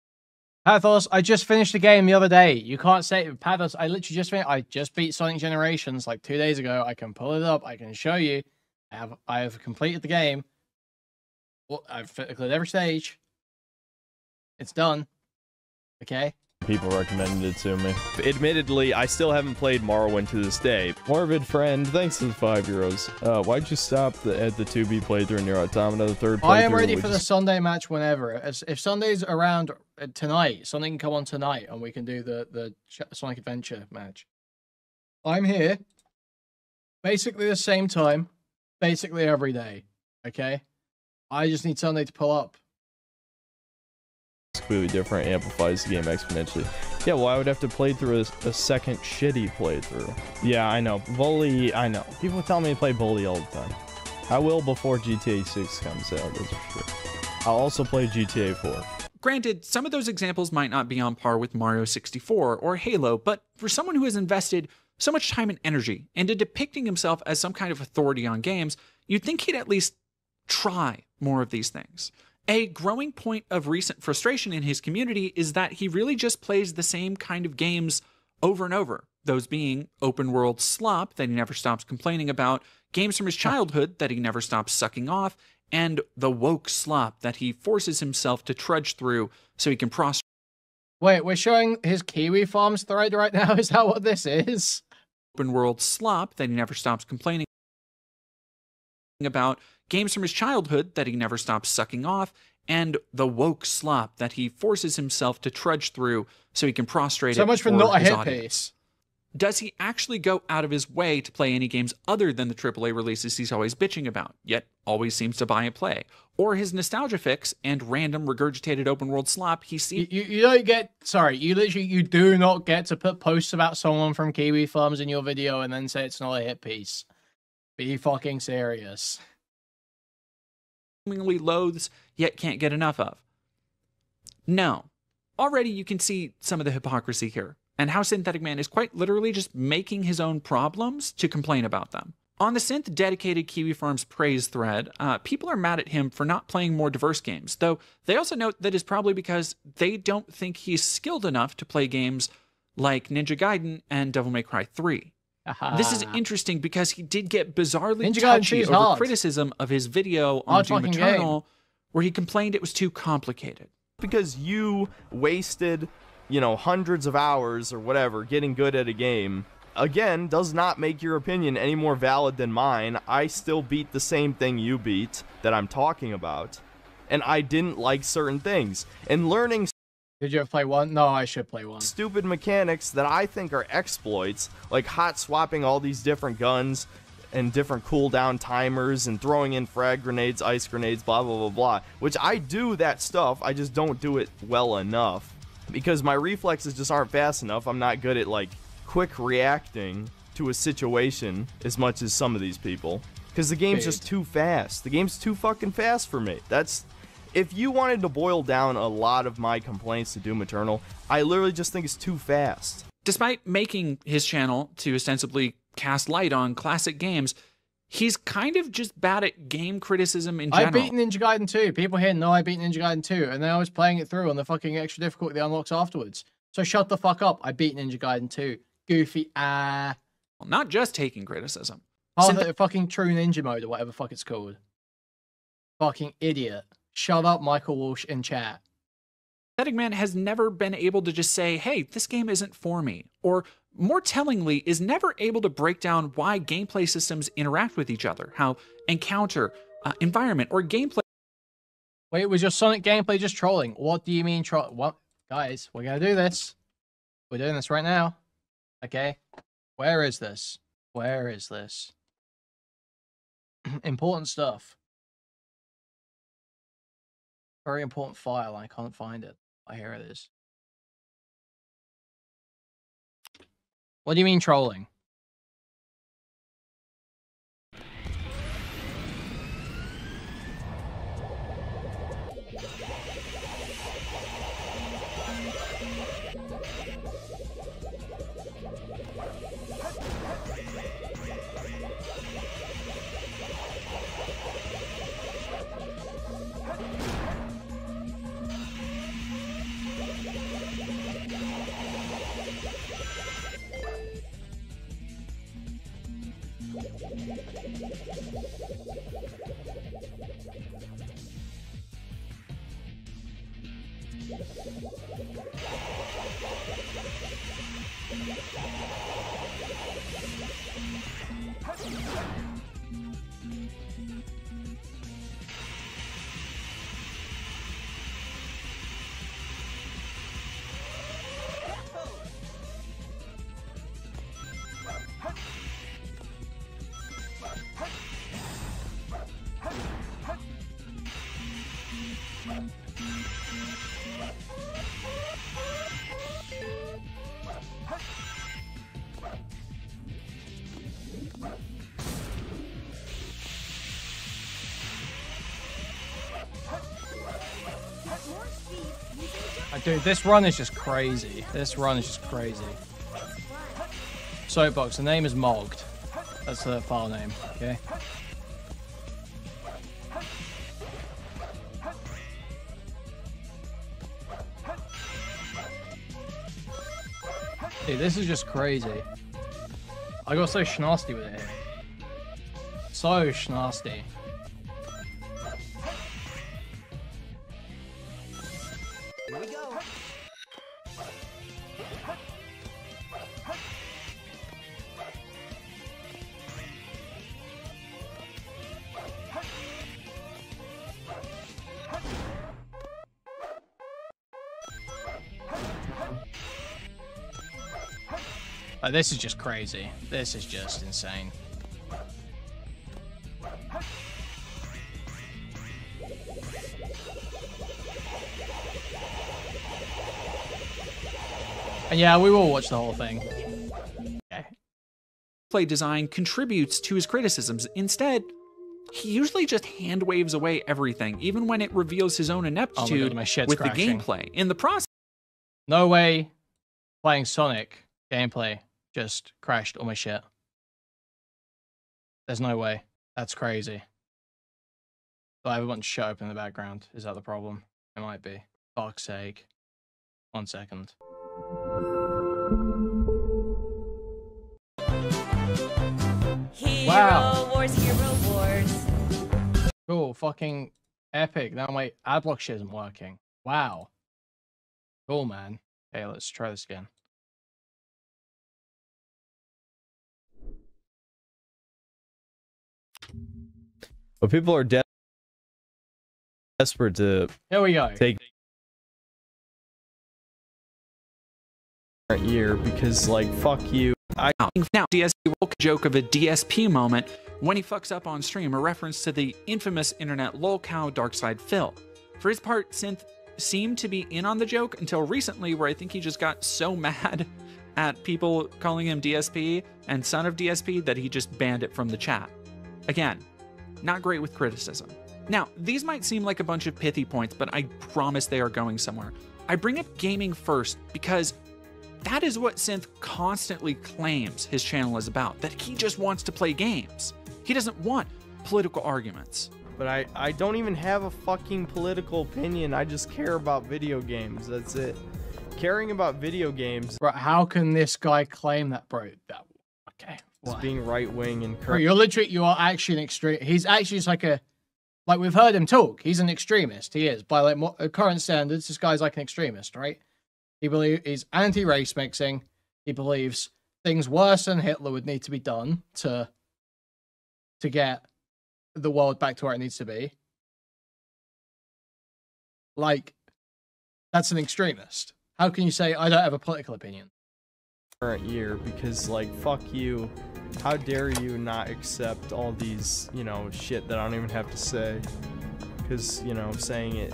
Pathos, I just finished the game the other day. You can't say Pathos. I literally just finished. I just beat Sonic Generations like 2 days ago. I can pull it up. I can show you. I have completed the game. Well, I've cleared every stage. It's done. Okay. People recommended it to me. Admittedly, I still haven't played Morrowind to this day. Morbid friend, thanks to the €5. Why'd you stop at the 2B playthrough in Nier Automata, the third playthrough? I am ready for the Sunday match whenever. If Sunday's around tonight, something can come on tonight and we can do the Sonic Adventure match. I'm here. Basically the same time. Basically every day. Okay? I just need Sunday to pull up. Completely different, amplifies the game exponentially. Yeah, well, I would have to play through a second shitty playthrough. Yeah, I know. Bully, I know. People tell me to play Bully all the time. I will before GTA 6 comes out, that's for sure. I'll also play GTA 4. Granted, some of those examples might not be on par with Mario 64 or Halo, but for someone who has invested so much time and energy into depicting himself as some kind of authority on games, you'd think he'd at least try more of these things. A growing point of recent frustration in his community is that he really just plays the same kind of games over and over, those being open world slop that he never stops complaining about, games from his childhood that he never stops sucking off, and the woke slop that he forces himself to trudge through so he can prostrate. Wait, we're showing his Kiwi Farms thread right now? Is that what this is? Open world slop that he never stops complaining about, games from his childhood that he never stops sucking off, and the woke slop that he forces himself to trudge through so he can prostrate so it much for not a his hit audience. piece. Does he actually go out of his way to play any games other than the AAA releases he's always bitching about, yet always seems to buy and play? Or his nostalgia fix and random regurgitated open world slop he sees? You don't get, sorry, you do not get to put posts about someone from Kiwi Farms in your video and then say it's not a hit piece. Be fucking serious. Seemingly loathes, yet can't get enough of. No. Already you can see some of the hypocrisy here, and how Synthetic Man is quite literally just making his own problems to complain about them. On the Synth dedicated Kiwi Farms praise thread, people are mad at him for not playing more diverse games, though they also note that it's probably because they don't think he's skilled enough to play games like Ninja Gaiden and Devil May Cry 3. This is interesting because he did get bizarrely touchy over criticism of his video on Doom Eternal, where he complained it was too complicated. Because you wasted, hundreds of hours or whatever getting good at a game, again, does not make your opinion any more valid than mine. I still beat the same thing you beat that I'm talking about, and I didn't like certain things. And learning... Did you ever play one? No, I should play one. Stupid mechanics that I think are exploits, like hot swapping all these different guns and different cooldown timers and throwing in frag grenades, ice grenades, blah, blah, blah, blah, which I do that stuff, I just don't do it well enough because my reflexes just aren't fast enough. I'm not good at, quick reacting to a situation as much as some of these people because the game's just too fast. The game's too fucking fast for me. If you wanted to boil down a lot of my complaints to Doom Eternal, I literally just think it's too fast. Despite making his channel to ostensibly cast light on classic games, he's kind of just bad at game criticism in general. I beat Ninja Gaiden 2. People here know I beat Ninja Gaiden 2, and then I was playing it through on the fucking extra difficulty that unlocks afterwards. So shut the fuck up. I beat Ninja Gaiden 2. Goofy, Not just taking criticism. Oh, the fucking True Ninja Mode or whatever the fuck it's called. Fucking idiot. Shut up, Michael Walsh in chat. Synthetic Man has never been able to just say, hey, this game isn't for me, or more tellingly, is never able to break down why gameplay systems interact with each other, how encounter, environment, or gameplay. Wait, was your Sonic gameplay just trolling? What do you mean troll? What? Guys, we're gonna do this. We're doing this right now. Okay. Where is this? Where is this? Important stuff. Very important file. I can't find it. Oh, here it is. What do you mean trolling? Dude, this run is just crazy. This run is just crazy. Soapbox, the name is Mogged. That's the file name, okay? Dude, this is just crazy. I got so schnasty with it here. So schnasty. This is just crazy. This is just insane. And yeah, we will watch the whole thing. Okay. Play design contributes to his criticisms. Instead, he usually just hand waves away everything, even when it reveals his own ineptitude with the gameplay. In the process, no way playing Sonic gameplay just crashed all my shit. There's no way. That's crazy. Do I have a bunch of shit open in the background? Is that the problem? It might be. Fuck's sake. 1 second. Wow. Hero Wars. Cool. Fucking epic. Now my adblock shit isn't working. Wow. Cool, man. Okay, let's try this again. But people are desperate to Here we go. Take year because, like, fuck you. Now, DSP woke joke of a DSP moment when he fucks up on stream, a reference to the infamous internet lolcow Darkside Phil. For his part, Synth seemed to be in on the joke until recently, where I think he just got so mad at people calling him DSP and son of DSP that he just banned it from the chat. Again, not great with criticism. Now, these might seem like a bunch of pithy points, but I promise they are going somewhere. I bring up gaming first because that is what Synth constantly claims his channel is about, that he just wants to play games. He doesn't want political arguments. But I don't even have a fucking political opinion. I just care about video games. That's it. Caring about video games. Right, how can this guy claim that, bro? Okay. It's being right-wing and correct. You are actually an extreme. He's actually just like we've heard him talk. He's an extremist. He is. By like current standards, this guy's like an extremist, right? He believes he's anti-race mixing. He believes things worse than Hitler would need to be done to get the world back to where it needs to be. Like, that's an extremist. How can you say I don't have a political opinion? Current year, because like, fuck you. How dare you not accept all these, you know, shit that I don't even have to say. Because, you know, saying it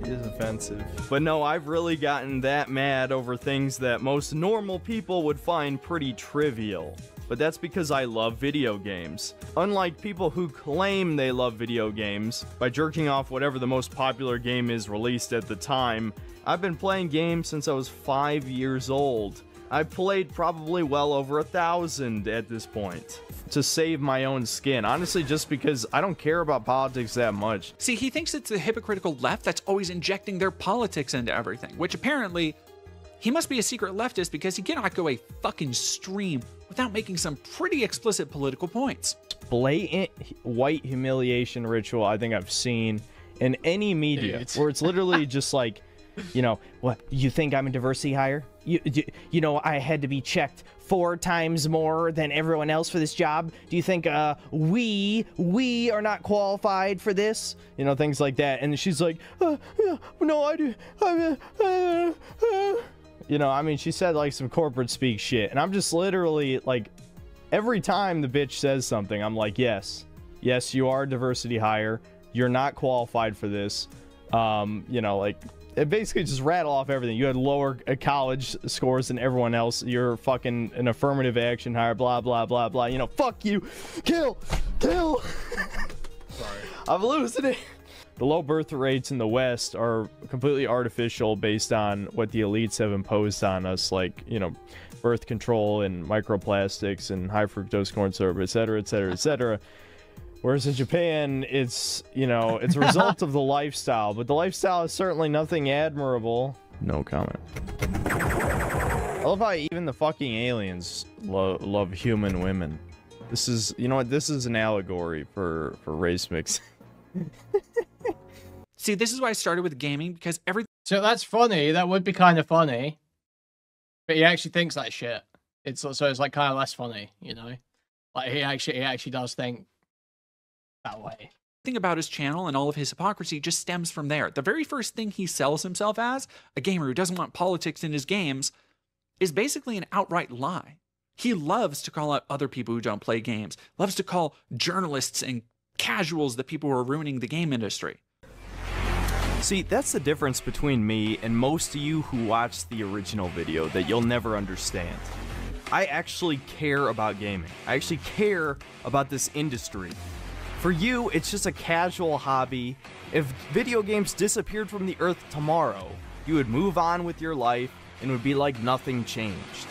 is offensive. But no, I've really gotten that mad over things that most normal people would find pretty trivial. But that's because I love video games. Unlike people who claim they love video games by jerking off whatever the most popular game is released at the time, I've been playing games since I was 5 years old. I've played probably well over 1,000 at this point. To save my own skin. Honestly, just because I don't care about politics that much. See, he thinks it's the hypocritical left that's always injecting their politics into everything, which apparently he must be a secret leftist because he cannot go a fucking stream without making some pretty explicit political points. Blatant white humiliation ritual I think I've seen in any media, where it's literally just like, you know, what, you think I'm a diversity hire? You know, I had to be checked 4 times more than everyone else for this job. Do you think we are not qualified for this? You know, things like that. And she's like, no, I do. You know, I mean, she said like some corporate speak shit, and I'm just literally like, every time the bitch says something, I'm like, yes, you are a diversity hire. You're not qualified for this. You know, like, it basically just rattle off everything. You had lower college scores than everyone else. You're fucking an affirmative action hire, blah, blah, blah, blah. You know, fuck you. Kill. Sorry. I'm losing it. The low birth rates in the West are completely artificial based on what the elites have imposed on us, like, you know, birth control and microplastics and high fructose corn syrup, etc., etc., etc. Whereas in Japan, it's, you know, it's a result of the lifestyle, but the lifestyle is certainly nothing admirable. No comment. I love how even the fucking aliens love human women. This is, you know what, this is an allegory for race mixing. See, this is why I started with gaming, because everything... So that's funny, that would be kind of funny. But he actually thinks that shit. So it's like kind of less funny, you know? Like he actually does think that way. Thing about his channel and all of his hypocrisy just stems from there. The very first thing he sells himself as, a gamer who doesn't want politics in his games, is basically an outright lie. He loves to call out other people who don't play games, loves to call journalists and casuals the people who are ruining the game industry. See, that's the difference between me and most of you who watched the original video that you'll never understand. I actually care about gaming. I actually care about this industry. For you, it's just a casual hobby. If video games disappeared from the earth tomorrow, you would move on with your life and would be like nothing changed.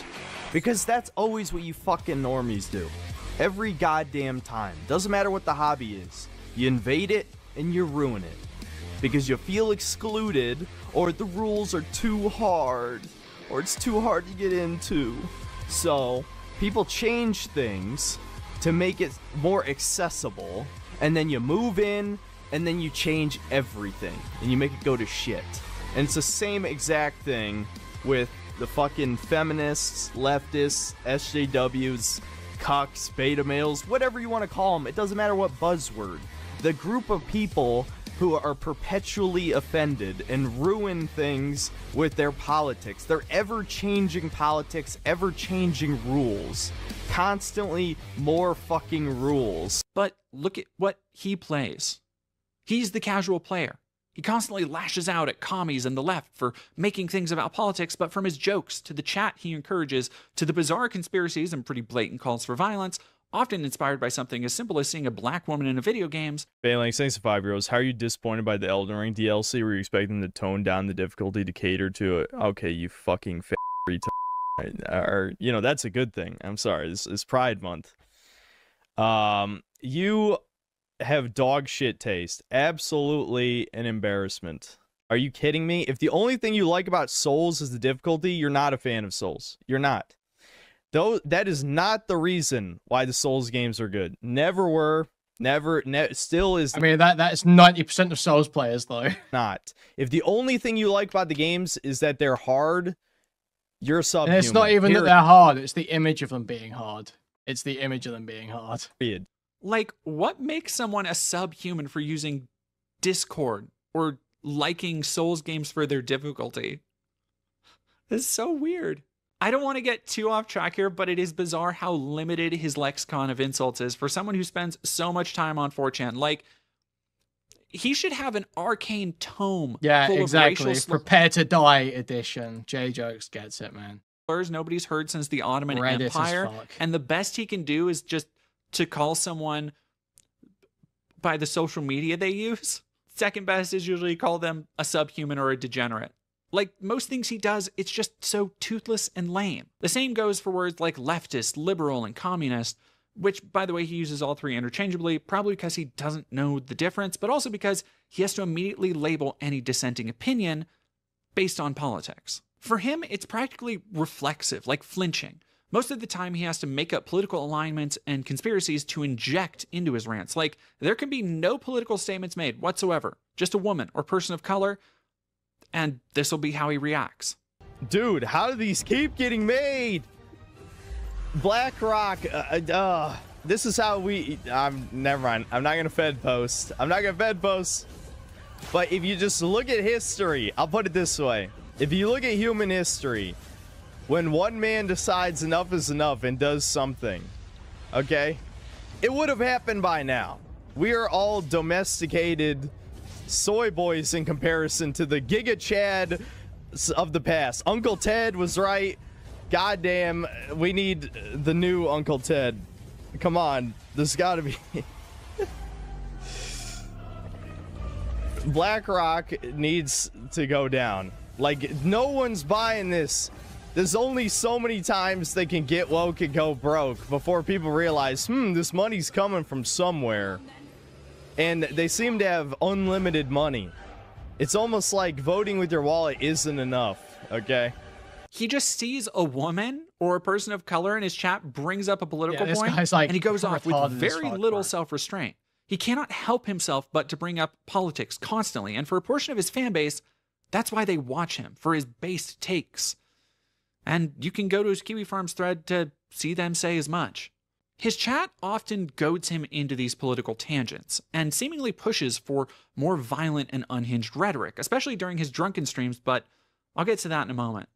Because that's always what you fucking normies do. Every goddamn time. Doesn't matter what the hobby is. You invade it and you ruin it. Because you feel excluded, or the rules are too hard, or it's too hard to get into. So, people change things to make it more accessible, and then you move in, and then you change everything, and you make it go to shit. And it's the same exact thing with the fucking feminists, leftists, SJWs, cucks, beta males, whatever you want to call them. It doesn't matter what buzzword. The group of people who are perpetually offended and ruin things with their politics. Their ever-changing politics, ever-changing rules. Constantly more fucking rules. But look at what he plays. He's the casual player. He constantly lashes out at commies and the left for making things about politics, but from his jokes to the chat he encourages to the bizarre conspiracies and pretty blatant calls for violence, often inspired by something as simple as seeing a black woman in a video games. Phalanx, thanks to 5 euros. How are you disappointed by the Elden Ring DLC? Were you expecting to tone down the difficulty to cater to it? Okay, you fucking retard. Or, you know, that's a good thing. I'm sorry. This is Pride Month. You have dog shit taste. Absolutely an embarrassment. Are you kidding me? If the only thing you like about Souls is the difficulty, you're not a fan of Souls. You're not. Though that is not the reason why the Souls games are good. Never were, still is. I mean, that's 90% of Souls players, though. Not. If the only thing you like about the games is that they're hard, You're subhuman. And it's not even that Period. they're hard, it's the image of them being hard. It's the image of them being hard. Period. Like, what makes someone a subhuman for using Discord or liking Souls games for their difficulty? This is so weird. I don't want to get too off track here, but it is bizarre how limited his lexicon of insults is for someone who spends so much time on 4chan. Like, he should have an arcane tome Yeah, full exactly. of racial Prepare to die edition. J-Jokes gets it, man. slurs nobody's heard since the Ottoman Reddit as Empire. fuck. And the best he can do is just to call someone by the social media they use. Second best is usually call them a subhuman or a degenerate. Like most things he does, it's just so toothless and lame. The same goes for words like leftist, liberal, and communist, which, by the way, he uses all three interchangeably, probably because he doesn't know the difference, but also because he has to immediately label any dissenting opinion based on politics. For him, it's practically reflexive, like flinching. Most of the time, he has to make up political alignments and conspiracies to inject into his rants. Like, there can be no political statements made whatsoever, just a woman or person of color, and this will be how he reacts. Dude, how do these keep getting made? BlackRock, this is how we, never mind. I'm not gonna Fed post. But if you just look at history, I'll put it this way. If you look at human history, when one man decides enough is enough and does something, okay, it would have happened by now. We are all domesticated soy boys in comparison to the Giga Chad of the past. Uncle Ted was right. Goddamn, we need the new Uncle Ted. Come on, there's gotta be. BlackRock needs to go down. Like, no one's buying this. There's only so many times they can get woke and go broke before people realize, this money's coming from somewhere. And they seem to have unlimited money. It's almost like voting with your wallet isn't enough, okay? He just sees a woman or a person of color in his chat, brings up a political this point, guy's, like, and he goes off with retarded as very fuck, little bro. self-restraint. He cannot help himself but to bring up politics constantly, and for a portion of his fan base, that's why they watch him, for his based takes. And you can go to his Kiwi Farms thread to see them say as much. His chat often goads him into these political tangents, and seemingly pushes for more violent and unhinged rhetoric, especially during his drunken streams, but I'll get to that in a moment.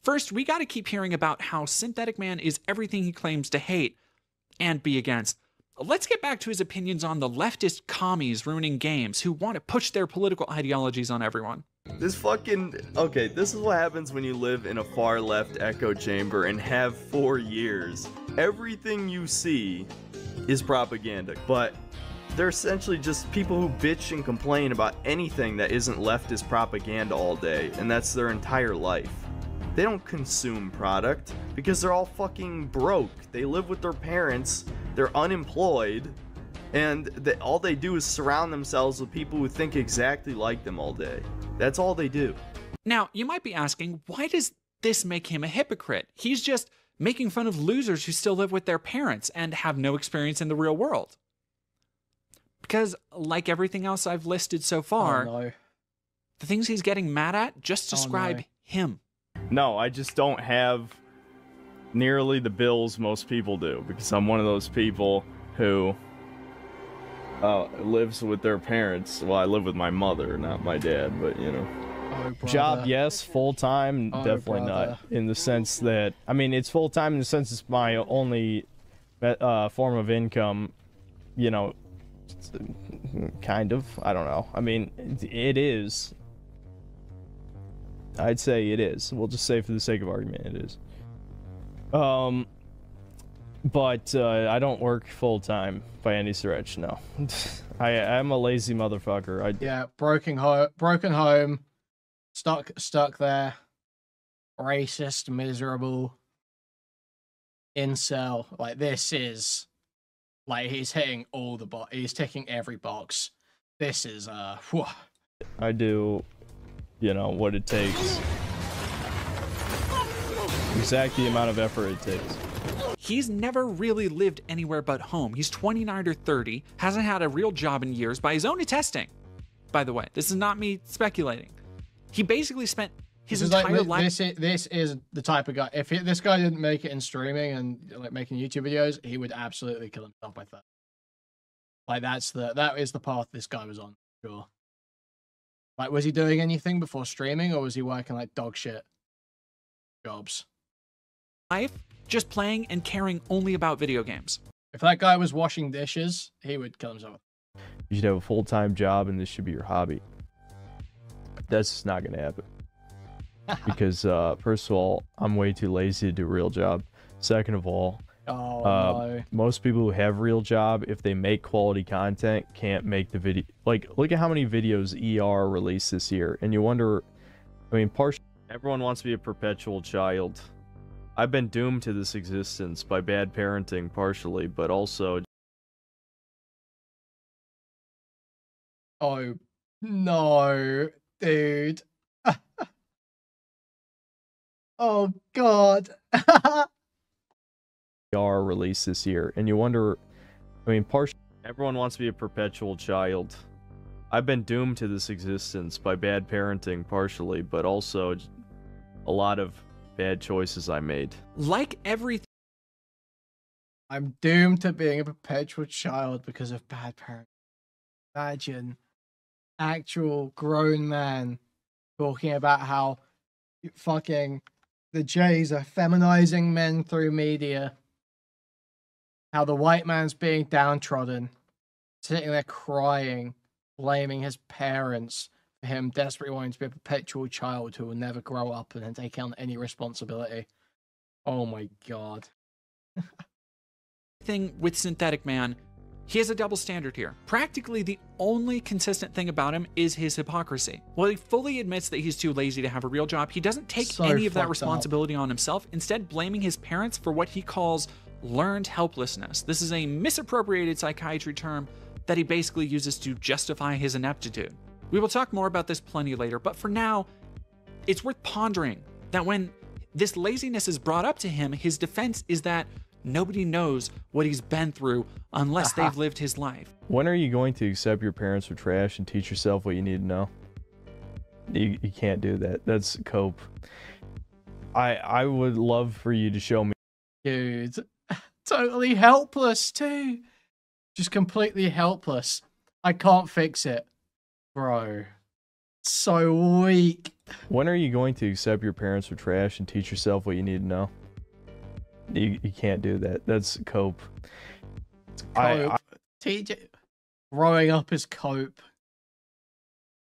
First, we gotta keep hearing about how Synthetic Man is everything he claims to hate and be against. Let's get back to his opinions on the leftist commies ruining games who want to push their political ideologies on everyone. This is what happens when you live in a far left echo chamber and have 4 years. Everything you see is propaganda, but they're essentially just people who bitch and complain about anything that isn't leftist propaganda all day, and that's their entire life. They don't consume product because they're all fucking broke. They live with their parents, they're unemployed, and all they do is surround themselves with people who think exactly like them all day. That's all they do. Now, you might be asking, why does this make him a hypocrite? He's just making fun of losers who still live with their parents and have no experience in the real world. Because, like everything else I've listed so far, Oh, no. the things he's getting mad at just describe no. him. No, I just don't have nearly the bills most people do, because I'm one of those people who lives with their parents. Well, I live with my mother, not my dad, but you know. Oh, brother. Job, yes. Full-time, Oh, definitely brother. not. In the sense that, I mean, it's full-time in the sense it's my only form of income, you know, kind of. I don't know. I mean, it is. I'd say it is. We'll just say for the sake of argument, it is. But I don't work full-time by any stretch, no. I'm a lazy motherfucker. Yeah, broken home, stuck there, racist, miserable, incel. Like, this is, like, he's hitting all the he's ticking every box. This is whew. I do, you know, what it takes. Exact the amount of effort it takes. He's never really lived anywhere but home. He's 29 or 30, hasn't had a real job in years by his own attesting. By the way, this is not me speculating. He basically spent his This is entire like, life. this is the type of guy. If this guy didn't make it in streaming and like making YouTube videos, he would absolutely kill himself by that. Like that is the path this guy was on. Sure. Like, was he doing anything before streaming, or was he working like dog shit jobs? Life just playing and caring only about video games. If that guy was washing dishes, he would kill himself. You should have a full-time job and this should be your hobby. That's just not gonna happen. Because first of all, I'm way too lazy to do a real job. Second of all, no. most people who have real job, if they make quality content, can't make the video. Like, look at how many videos ER released this year, and you wonder. I mean, everyone wants to be a perpetual child. I've been doomed to this existence by bad parenting, partially, but also. Oh no, dude. Oh god. ER released this year, and you wonder. I mean, everyone wants to be a perpetual child. I've been doomed to this existence by bad parenting, partially, but also a lot of bad choices I made. Like everything. I'm doomed to being a perpetual child because of bad parenting. Imagine actual grown man talking about how fucking the Jays are feminizing men through media. How the white man's being downtrodden. Sitting there crying, blaming his parents for him desperately wanting to be a perpetual child who will never grow up and then take on any responsibility. Oh my god. Thing with Synthetic Man, he has a double standard here. Practically the only consistent thing about him is his hypocrisy. While he fully admits that he's too lazy to have a real job, he doesn't take any of that responsibility on himself, instead blaming his parents for what he calls learned helplessness. This is a misappropriated psychiatry term that he basically uses to justify his ineptitude. We will talk more about this plenty later, but for now, it's worth pondering that when this laziness is brought up to him, his defense is that nobody knows what he's been through unless they've lived his life. When are you going to accept your parents are trash and teach yourself what you need to know? You can't do that. That's cope. I would love for you to show me. Dude, totally helpless too. Just completely helpless. I can't fix it. Bro. So weak. When are you going to accept your parents are trash and teach yourself what you need to know? You can't do that. That's cope. TJ, growing up is cope.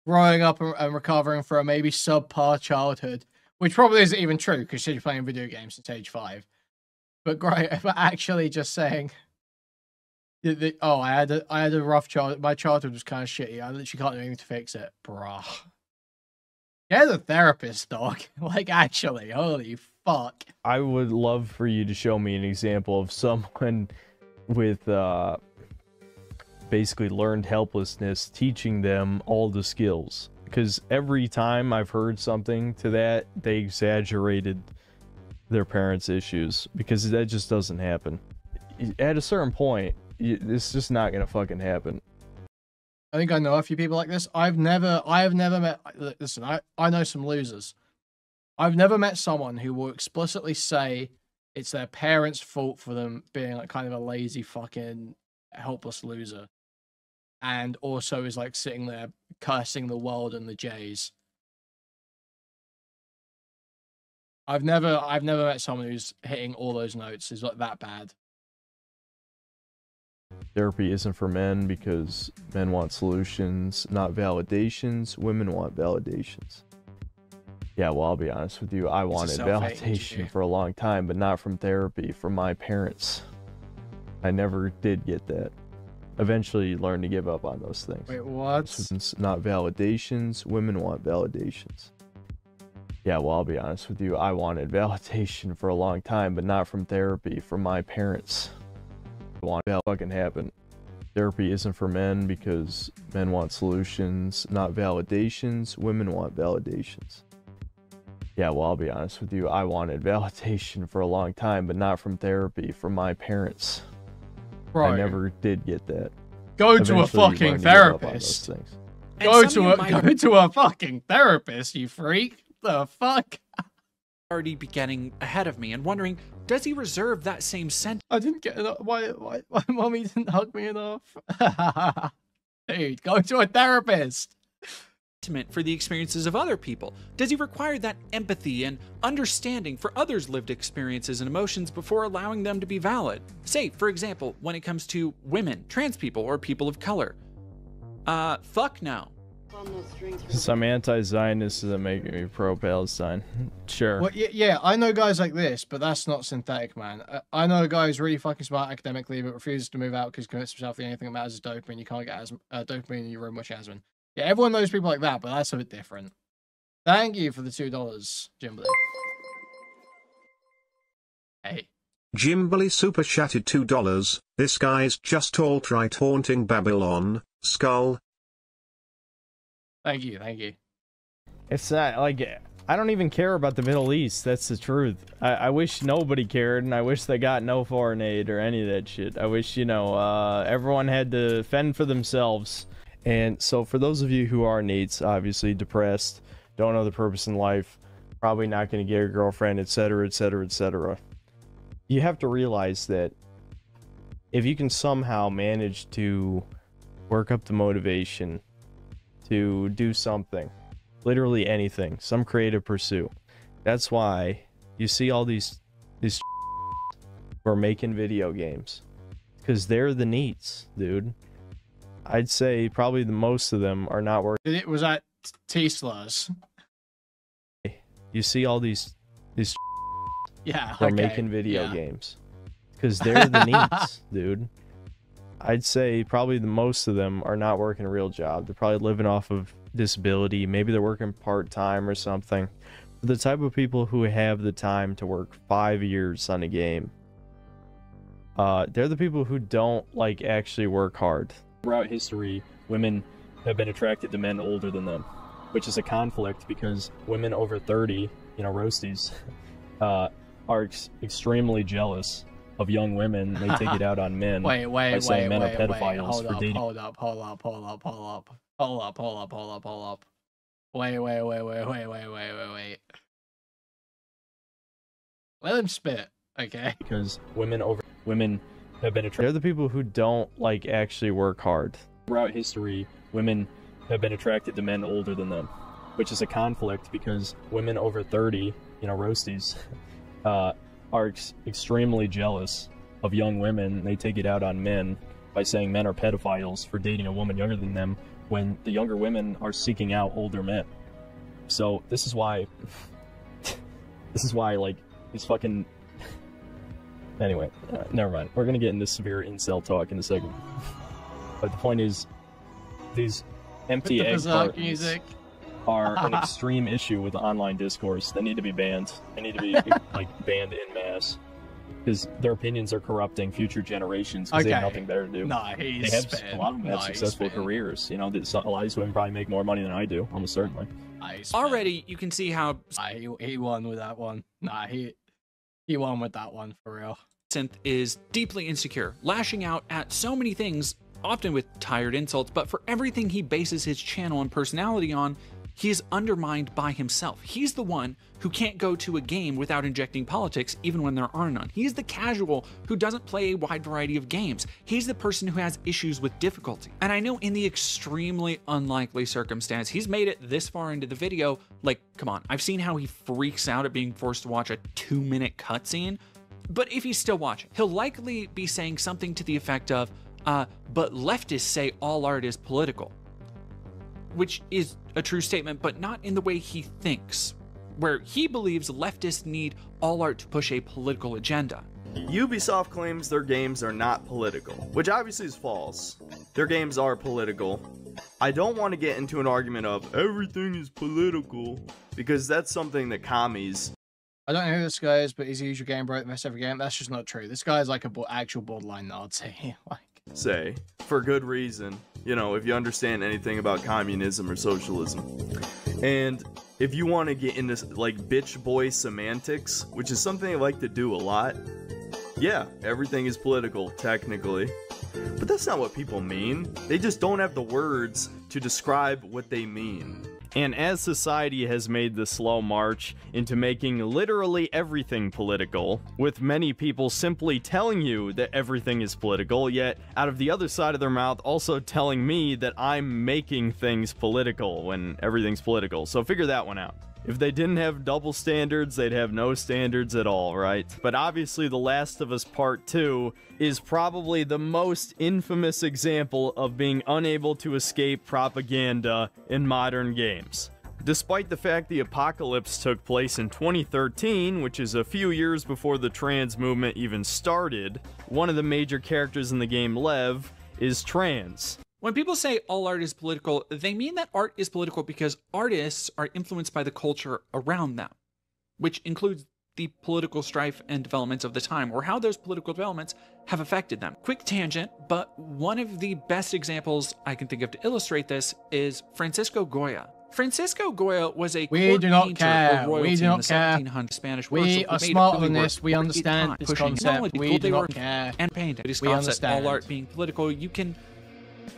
Growing up and recovering from a maybe subpar childhood, which probably isn't even true because you're playing video games since age 5. But actually just saying, oh, I had a rough childhood. My childhood was kind of shitty. I literally can't do anything to fix it, bruh. Yeah, the therapist, dog. Like, actually, holy fuck. I would love for you to show me an example of someone with basically learned helplessness teaching them all the skills. Because every time I've heard something to that, they exaggerated their parents' issues. Because that just doesn't happen. At a certain point, it's just not gonna fucking happen. I think I know a few people like this. I have never met. Listen, I know some losers. I've never met someone who will explicitly say it's their parents' fault for them being like kind of a lazy fucking helpless loser, and also is like sitting there cursing the world and the Jays. I've never met someone who's hitting all those notes is like that bad. Therapy isn't for men because men want solutions, not validations. Women want validations. Yeah, well, I'll be honest with you. I wanted validation for a long time, but not from therapy, from my parents. I never did get that. Eventually, you learn to give up on those things. Wait, what? It's not validations. Women want validations. Yeah, well, I'll be honest with you. I wanted validation for a long time, but not from therapy, from my parents. Want to fucking happen. Therapy isn't for men because men want solutions, not validations. Women want validations. Yeah, well, I'll be honest with you. I wanted validation for a long time, but not from therapy, from my parents. Bro, I never did get that. Go to a fucking therapist. Go to a fucking therapist, you freak. the fuck? Already be getting ahead of me and wondering, does he reserve that same sentiment I didn't get enough. Why mommy didn't hug me enough? Dude, go to a therapist. for the experiences of other people? Does he require that empathy and understanding for others' lived experiences and emotions before allowing them to be valid? Say, for example, when it comes to women, trans people, or people of color. Fuck no. Some anti-Zionists that make me pro-Palestine. Sure. Well, yeah, I know guys like this, but that's not synthetic, man. I know a guy who's really fucking smart academically, but refuses to move out because he convinced himself the only thing that matters is dopamine. You can't get dopamine in your room, much asthma. Yeah, everyone knows people like that, but that's a bit different. Thank you for the $2, Jimbley. Hey. Jimbley super chatted $2. This guy's just alt-right haunting Babylon, skull. Thank you, thank you. It's not like I don't even care about the Middle East. That's the truth. I wish nobody cared, and I wish they got no foreign aid or any of that shit. I wish, you know, everyone had to fend for themselves. And so for those of you who are NEETs, obviously depressed, don't know the purpose in life, probably not going to get a girlfriend, etc., etc., etc., you have to realize that if you can somehow manage to work up the motivation to do something, literally anything, some creative pursuit, that's why you see all these who are making video games, because they're the NEETs, dude. I'd say probably the most of them are not working. It was at Tesla's. You see all these yeah, who are making video games, because they're the NEETs, dude. I'd say probably the most of them are not working a real job. They're probably living off of disability. Maybe they're working part-time or something. For the type of people who have the time to work 5 years on a game, they're the people who don't like actually work hard. Throughout history, women have been attracted to men older than them, which is a conflict because women over 30, you know, roasties, are extremely jealous of young women. They take it out on men by saying men are pedophiles for dating. Hold up. Wait. Let him spit, okay? Because women have been attracted. They're the people who don't like actually work hard. Throughout history, women have been attracted to men older than them, which is a conflict because women over 30, you know, roasties, are extremely jealous of young women. They take it out on men by saying men are pedophiles for dating a woman younger than them when the younger women are seeking out older men. So this is why like these fucking anyway, never mind. We're gonna get into severe incel talk in a second. But the point is, these empty egg cartons are an extreme issue with online discourse. They need to be banned. They need to be like banned en masse because their opinions are corrupting future generations because they have nothing better to do. Nah, they have a lot of them have successful careers. You know, a lot of these women probably make more money than I do, almost certainly. Already, you can see how he won with that one. Nah, he won with that one for real. Synth is deeply insecure, lashing out at so many things, often with tired insults, but for everything he bases his channel and personality on, he is undermined by himself. He's the one who can't go to a game without injecting politics even when there are none. He's the casual who doesn't play a wide variety of games. He's the person who has issues with difficulty. And I know in the extremely unlikely circumstance he's made it this far into the video, like, come on, I've seen how he freaks out at being forced to watch a 2-minute cutscene, but if he's still watching, he'll likely be saying something to the effect of, but leftists say all art is political. Which is a true statement, but not in the way he thinks, where he believes leftists need all art to push a political agenda. Ubisoft claims their games are not political, which obviously is false. Their games are political. I don't want to get into an argument of everything is political, because that's something that commies... I don't know who this guy is, but he's a usual game bro that mess every game. That's just not true. This guy is like a actual borderline Nazi. Say, for good reason, you know, if you understand anything about communism or socialism. And if you want to get into like bitch boy semantics, which is something I like to do a lot, yeah, everything is political, technically. But that's not what people mean. They just don't have the words to describe what they mean. And as society has made the slow march into making literally everything political, with many people simply telling you that everything is political, yet out of the other side of their mouth also telling me that I'm making things political when everything's political. So figure that one out. If they didn't have double standards, they'd have no standards at all, right? But obviously The Last of Us Part 2 is probably the most infamous example of being unable to escape propaganda in modern games. Despite the fact the apocalypse took place in 2013, which is a few years before the trans movement even started, one of the major characters in the game, Lev, is trans. When people say all art is political, they mean that art is political because artists are influenced by the culture around them, which includes the political strife and developments of the time, or how those political developments have affected them. Quick tangent, but one of the best examples I can think of to illustrate this is Francisco Goya. Francisco Goya was a court painter of royalty in the 1700s Spanish works. We are smarter than this. We understand this concept. We do not care. And painting. It is concept all art being political. You can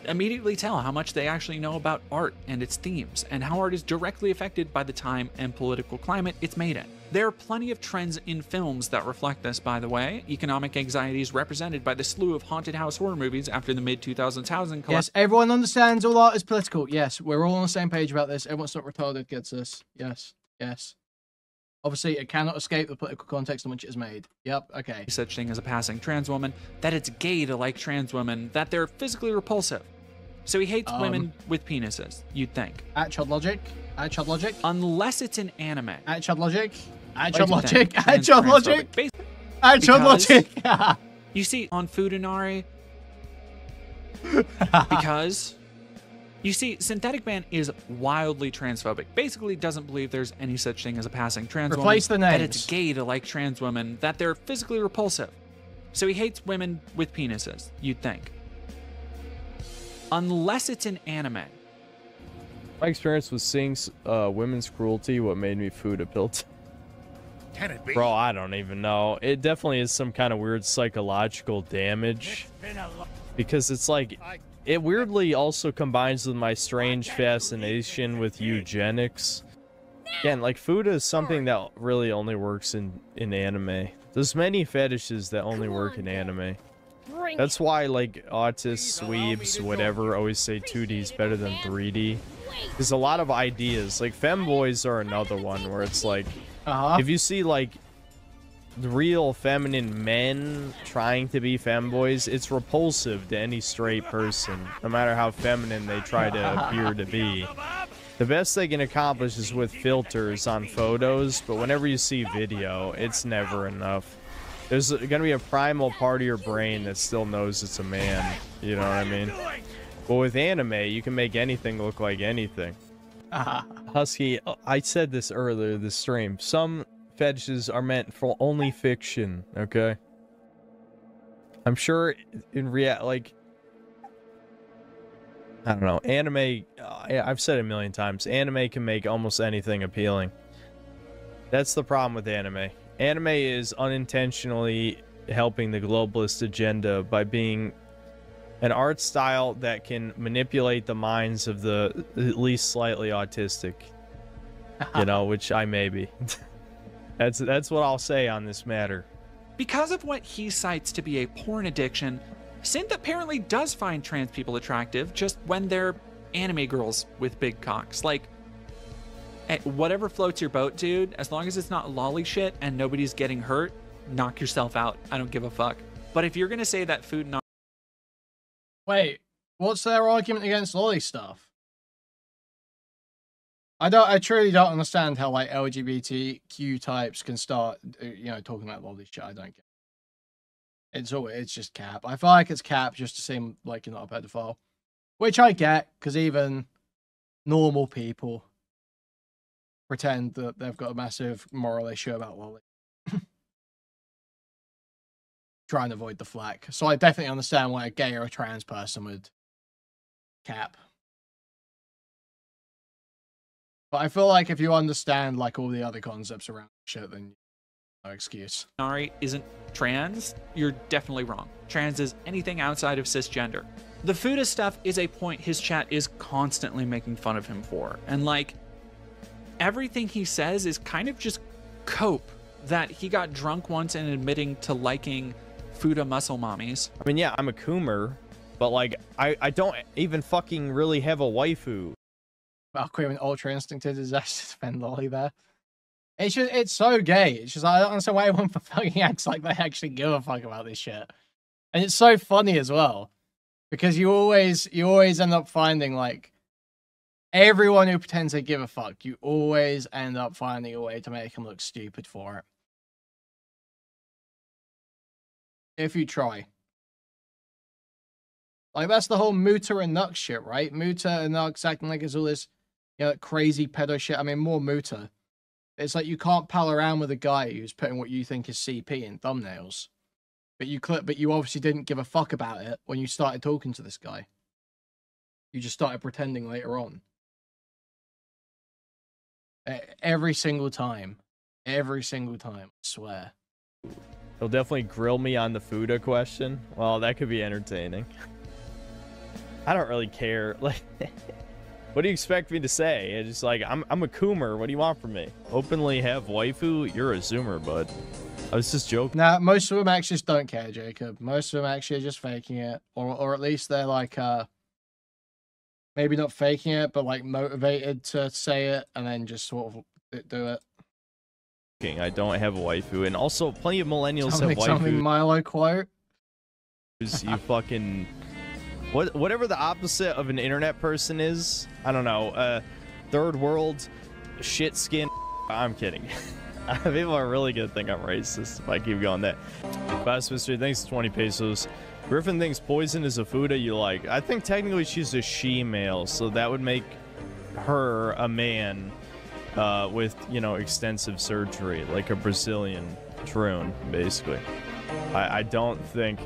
immediately tell how much they actually know about art and its themes, and how art is directly affected by the time and political climate it's made in. There are plenty of trends in films that reflect this, by the way. Economic anxiety is represented by the slew of haunted house horror movies after the mid-2000s housing collapse. Yes, everyone understands all art is political. Yes, we're all on the same page about this. Everyone's not retarded gets this. Yes, yes. Obviously, it cannot escape the political context in which it is made. Yep, okay. Such thing as a passing trans woman, that it's gay to like trans women, that they're physically repulsive. So he hates women with penises, you'd think. At Chud Logic? At Chud Logic? Unless it's an anime. At Chud Logic? At Chud Logic? At Chud Logic? At Chud Logic? You see, on Fudanari, because... You see, Synthetic Man is wildly transphobic. Basically doesn't believe there's any such thing as a passing trans woman. Replace the names. That it's gay to like trans women, that they're physically repulsive. So he hates women with penises, you'd think. Unless it's an anime. My experience with seeing women's cruelty, what made me food a pilt. Can it be? Bro, I don't even know. It definitely is some kind of weird psychological damage. Because it's like... It weirdly also combines with my strange fascination with eugenics. Again, like, food is something that really only works in anime. There's many fetishes that only work in anime. That's why, like, autists, weebs, whatever, always say 2D is better than 3D. There's a lot of ideas. Like, femboys are another one where it's like, if you see, like, the real feminine men trying to be femboys, it's repulsive to any straight person, no matter how feminine they try to appear to be. The best they can accomplish is with filters on photos, but whenever you see video, it's never enough. There's gonna be a primal part of your brain that still knows it's a man, you know what I mean? But with anime, you can make anything look like anything. Husky, I said this earlier this stream, some fetishes are meant for only fiction, okay? I'm sure in like, I don't know, anime, I've said it a million times, anime can make almost anything appealing. That's the problem with anime. Anime is unintentionally helping the globalist agenda by being an art style that can manipulate the minds of the at least slightly autistic, you know, which I may be. That's what I'll say on this matter. Because of what he cites to be a porn addiction, Synth apparently does find trans people attractive just when they're anime girls with big cocks. Like, whatever floats your boat, dude, as long as it's not lolly shit and nobody's getting hurt, knock yourself out. I don't give a fuck. But if you're gonna say that food not... Wait, what's their argument against lolly stuff? I truly don't understand how, like, LGBTQ types can start, you know, talking about lolly shit. I don't get it. It's just cap. I feel like it's cap just to seem like you're not a pedophile. Which I get, because even normal people pretend that they've got a massive moral issue about lolly. Try and avoid the flack. So I definitely understand why a gay or a trans person would cap. But I feel like if you understand, like, all the other concepts around shit, then no excuse. Nari isn't trans, you're definitely wrong. Trans is anything outside of cisgender. The Fuda stuff is a point his chat is constantly making fun of him for. And, like, everything he says is kind of just cope that he got drunk once and admitting to liking Fuda muscle mommies. I mean, yeah, I'm a Coomer, but like, I don't even fucking really have a waifu. Well, Kuihman ultra instincted is actually defend Lolly there. It's so gay. It's just, I don't understand why everyone fucking acts like they actually give a fuck about this shit. And it's so funny as well. Because you always end up finding, like, everyone who pretends they give a fuck, you always end up finding a way to make them look stupid for it. If you try. Like, that's the whole Muta and Nux shit, right? Muta and Nux acting like it's all this, you know, crazy pedo shit. I mean, more Muta. It's like you can't pal around with a guy who's putting what you think is CP in thumbnails. But you obviously didn't give a fuck about it when you started talking to this guy. You just started pretending later on. Every single time. Every single time, I swear. He'll definitely grill me on the Fuda question. Well, that could be entertaining. I don't really care. Like, what do you expect me to say? It's just like, I'm a Coomer. What do you want from me? Openly have waifu? You're a Zoomer, bud. I was just joking. Nah, most of them actually just don't care, Jacob. Most of them actually are just faking it. Or at least they're like, maybe not faking it, but like motivated to say it and then just sort of do it. I don't have a waifu. And also, plenty of millennials have waifu. Something Milo quote. You fucking... Whatever the opposite of an internet person is, I don't know, third world, shit skin, I'm kidding. People are really gonna think I'm racist if I keep going that. Fast Mystery, thanks 20 pesos. Griffin thinks Poison is a Fuda you like. I think technically she's a she-male, so that would make her a man with, you know, extensive surgery, like a Brazilian troon, basically. I don't think...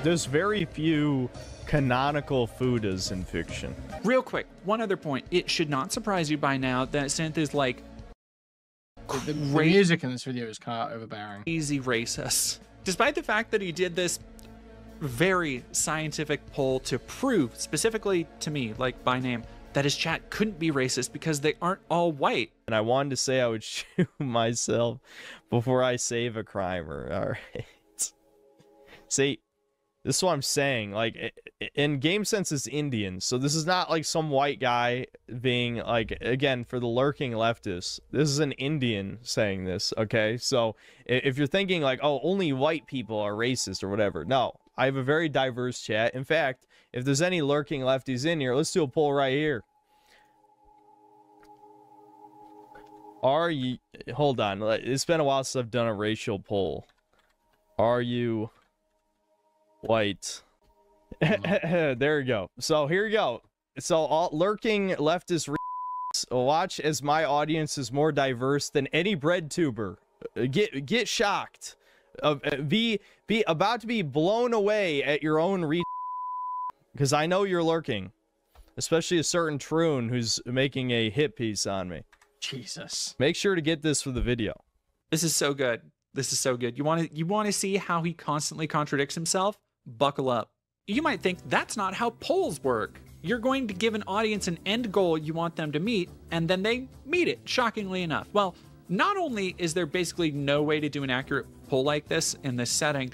There's very few canonical Fudas in fiction. Real quick, one other point. It should not surprise you by now that Synth is like... The music in this video is kind of overbearing. Easy racist. Despite the fact that he did this very scientific poll to prove, specifically to me, like by name, that his chat couldn't be racist because they aren't all white. And I wanted to say I would shoot myself before I save a crimer. All right. See... This is what I'm saying. Like, in game sense, it's Indian. So this is not like some white guy being like, again, for the lurking leftists. This is an Indian saying this, okay? So if you're thinking like, oh, only white people are racist or whatever. No, I have a very diverse chat. In fact, if there's any lurking lefties in here, let's do a poll right here. Are you... Hold on. It's been a while since I've done a racial poll. Are you... white? There we go. So here you go. So all lurking leftist watch as my audience is more diverse than any BREADTUBER. Get shocked. Be about to be blown away at your own because I know you're lurking, especially a certain troon who's making a hit piece on me. Jesus. Make sure to get this for the video. This is so good. This is so good. You want to see how he constantly contradicts himself? Buckle up. You might think that's not how polls work. You're going to give an audience an end goal you want them to meet, and then they meet it, shockingly enough. Well, not only is there basically no way to do an accurate poll like this in this setting,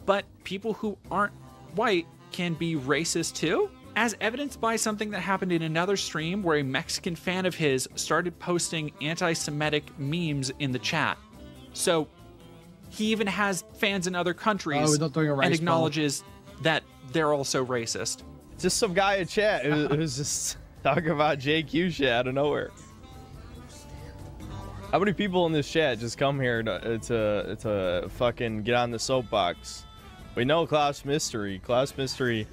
but people who aren't white can be racist too, as evidenced by something that happened in another stream where a Mexican fan of his started posting anti-Semitic memes in the chat. So he even has fans in other countries and acknowledges that they're also racist. Just some guy in chat who's just talking about JQ shit out of nowhere. How many people in this chat just come here to fucking get on the soapbox? We know Klaus Mystery. Klaus Mystery.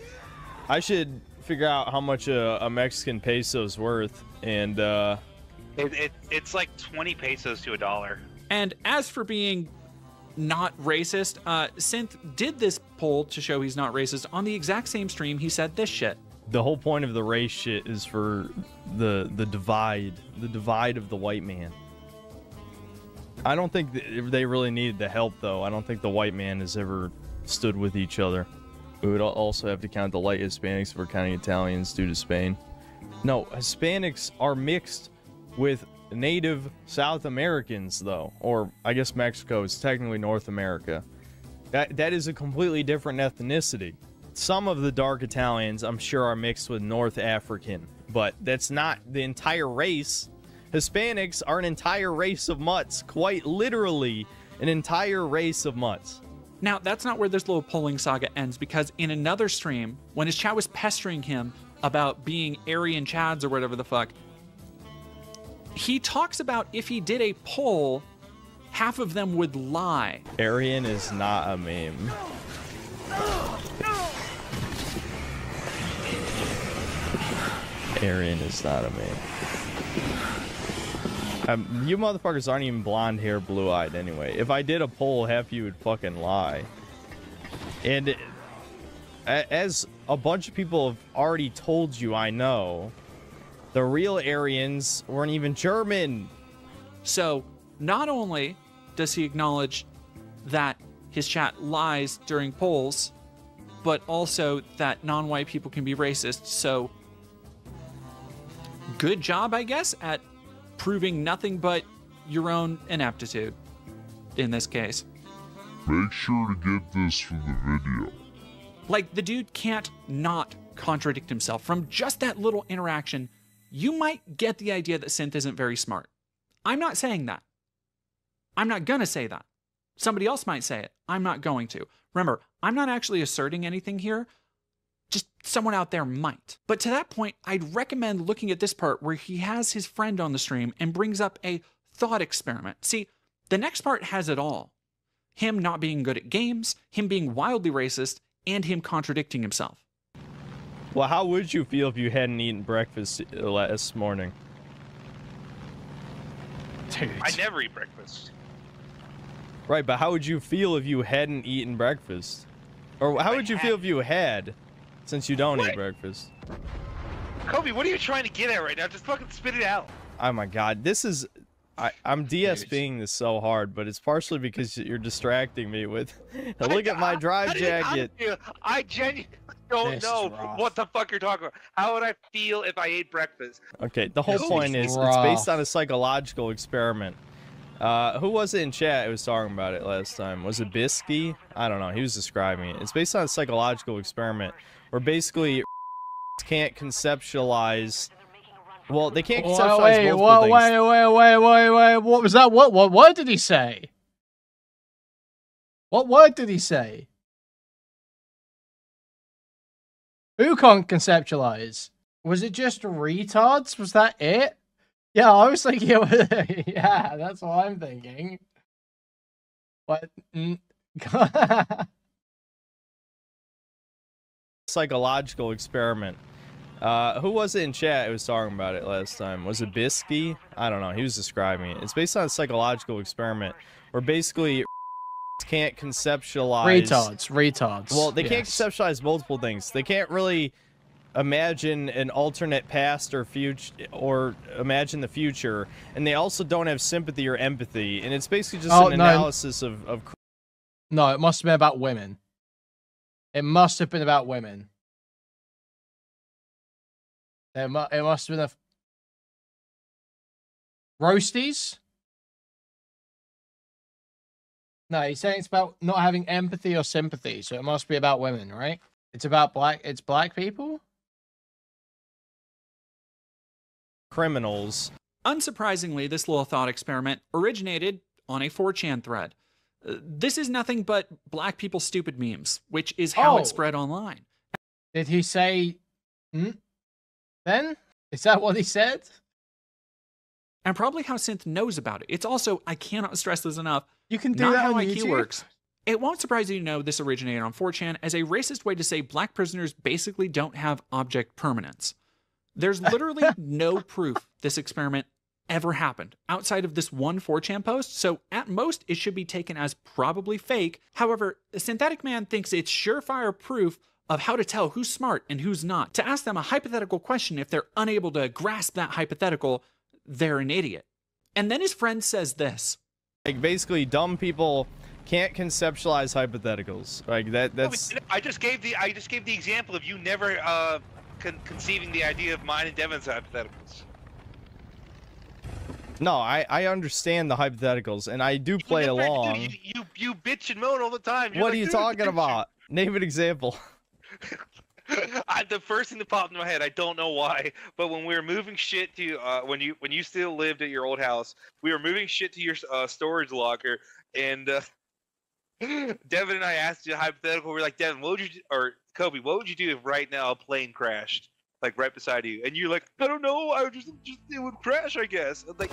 I should figure out how much a Mexican peso is worth, and it's like 20 pesos to $1. And as for being not racist, Synth did this poll to show he's not racist. On the exact same stream, he said this shit. The whole point of the race shit is for the divide of the white man. I don't think they really needed the help, though. I don't think the white man has ever stood with each other. We would also have to count the light Hispanics if we're counting Italians due to Spain. No, Hispanics are mixed with native South Americans, though. Or, I guess Mexico is technically North America. That is a completely different ethnicity. Some of the dark Italians, I'm sure, are mixed with North African. But that's not the entire race. Hispanics are an entire race of mutts. Quite literally, an entire race of mutts. Now, that's not where this little polling saga ends, because in another stream, when his chat was pestering him about being Aryan Chads or whatever the fuck, he talks about if he did a poll, half of them would lie. Aryan is not a meme. Aryan is not a meme. You motherfuckers aren't even blonde hair, blue-eyed anyway. If I did a poll, half you would fucking lie. And as a bunch of people have already told you, I know, the real Aryans weren't even German. So, not only does he acknowledge that his chat lies during polls, but also that non-white people can be racist. So, good job, I guess, at proving nothing but your own ineptitude in this case. Make sure to get this for the video. Like, the dude can't not contradict himself. From just that little interaction, you might get the idea that Synth isn't very smart. I'm not saying that. I'm not gonna say that. Somebody else might say it. I'm not going to. Remember, I'm not actually asserting anything here. Just someone out there might. But to that point, I'd recommend looking at this part where he has his friend on the stream and brings up a thought experiment. See, the next part has it all. Him not being good at games, him being wildly racist, and him contradicting himself. Well, how would you feel if you hadn't eaten breakfast this morning? Dude. I never eat breakfast. Right, but how would you feel if you hadn't eaten breakfast? Or how would you feel if you had, since you don't eat breakfast? Kobe, what are you trying to get at right now? Just fucking spit it out. Oh my god, this is... I'm DSPing this so hard, but it's partially because you're distracting me with... Look at my drive jacket. I genuinely don't know what the fuck you're talking about. How would I feel if I ate breakfast? Okay, the whole point is it's based on a psychological experiment. Who was it in chat who was talking about it last time? Was it Bisky? I don't know. He was describing it. It's based on a psychological experiment where basically can't conceptualize... Well, they can't conceptualize multiple things. Wait. What was that? What word did he say? What word did he say? Who can't conceptualize? Was it just retards? Was that it? Yeah, I was thinking it was, yeah, that's what I'm thinking. What? Psychological experiment. Who was it in chat who was talking about it last time? Was it Bisky? I don't know. He was describing it. It's based on a psychological experiment where basically can't conceptualize... Retards. Well, they can't conceptualize multiple things. They can't really imagine an alternate past or future, or imagine the future, and they also don't have sympathy or empathy, and it's basically just an analysis of... No, it must have been about women. It must have been about women. It must have been a... Roasties? No, he's saying it's about not having empathy or sympathy, so it must be about women, right? It's about black people? Criminals. Unsurprisingly, this little thought experiment originated on a 4chan thread. This is nothing but black people stupid memes, which is how it spread online. Did he say... Then? Is that what he said? And probably how Synth knows about it. It's also, I cannot stress this enough, you can do not that how on IQ YouTube? works. It won't surprise you to know this originated on 4chan as a racist way to say black prisoners basically don't have object permanence. There's literally no proof this experiment ever happened outside of this one 4chan post, so at most it should be taken as probably fake. However, the Synthetic Man thinks it's surefire proof of how to tell who's smart and who's not. To ask them a hypothetical question, if they're unable to grasp that hypothetical, they're an idiot. And then his friend says this. Like, basically, dumb people can't conceptualize hypotheticals. Like, that's... I just gave the example of you never conceiving the idea of mine and Devin's hypotheticals. No, I understand the hypotheticals, and I do play along. Dude, you bitch and moan all the time. You're What like, are you dude, talking about? Name an example. The first thing that popped in my head, I don't know why, but when we were moving shit to when you still lived at your old house, we were moving shit to your storage locker, and Devin and I asked you a hypothetical. We're like, Devin, what would you do, or Kobe, what would you do if right now a plane crashed, like right beside you? And you're like, I don't know, I would just it would crash, I guess. I'm like,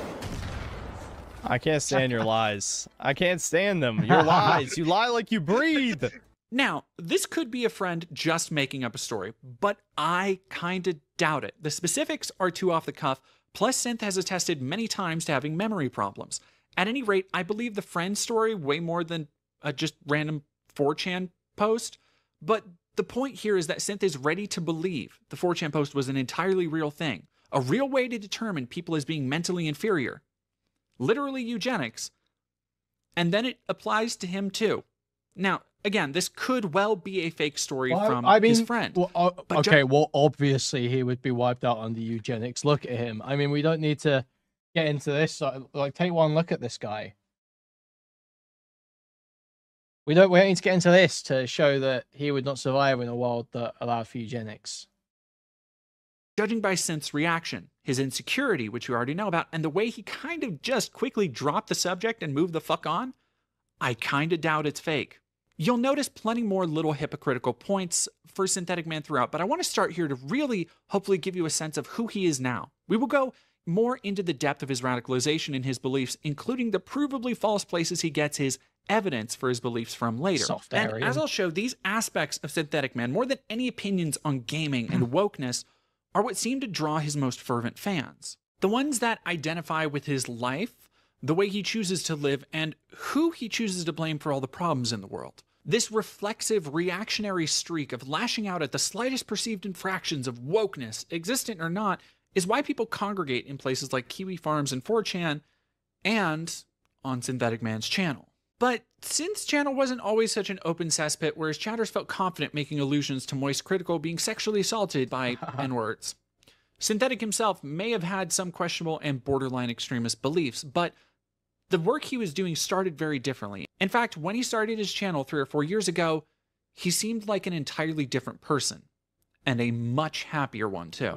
I can't stand your lies. I can't stand them. Your lies. You lie like you breathe. Now, this could be a friend just making up a story, but I kinda doubt it. The specifics are too off the cuff, plus Synth has attested many times to having memory problems. At any rate, I believe the friend story way more than a just random 4chan post, but the point here is that Synth is ready to believe the 4chan post was an entirely real thing, a real way to determine people as being mentally inferior, literally eugenics, and then it applies to him too. Now, again, this could well be a fake story from his friend. Well, okay, well, obviously he would be wiped out on the eugenics. Look at him. I mean, we don't need to get into this. Like, take one look at this guy. We don't need to get into this to show that he would not survive in a world that allowed for eugenics. Judging by Synth's reaction, his insecurity, which we already know about, and the way he kind of just quickly dropped the subject and moved the fuck on, I kind of doubt it's fake. You'll notice plenty more little hypocritical points for Synthetic Man throughout, but I want to start here to really hopefully give you a sense of who he is now. We will go more into the depth of his radicalization and his beliefs, including the provably false places he gets his evidence for his beliefs from later. And as I'll show, these aspects of Synthetic Man, more than any opinions on gaming and wokeness, are what seem to draw his most fervent fans. The ones that identify with his life, the way he chooses to live, and who he chooses to blame for all the problems in the world. This reflexive, reactionary streak of lashing out at the slightest perceived infractions of wokeness, existent or not, is why people congregate in places like Kiwi Farms and 4chan, and on Synthetic Man's channel. But Synth's channel wasn't always such an open cesspit where his chatters felt confident making allusions to Moist Critical being sexually assaulted by N-words. Synthetic himself may have had some questionable and borderline extremist beliefs, but the work he was doing started very differently. In fact, when he started his channel 3 or 4 years ago, he seemed like an entirely different person, and a much happier one too.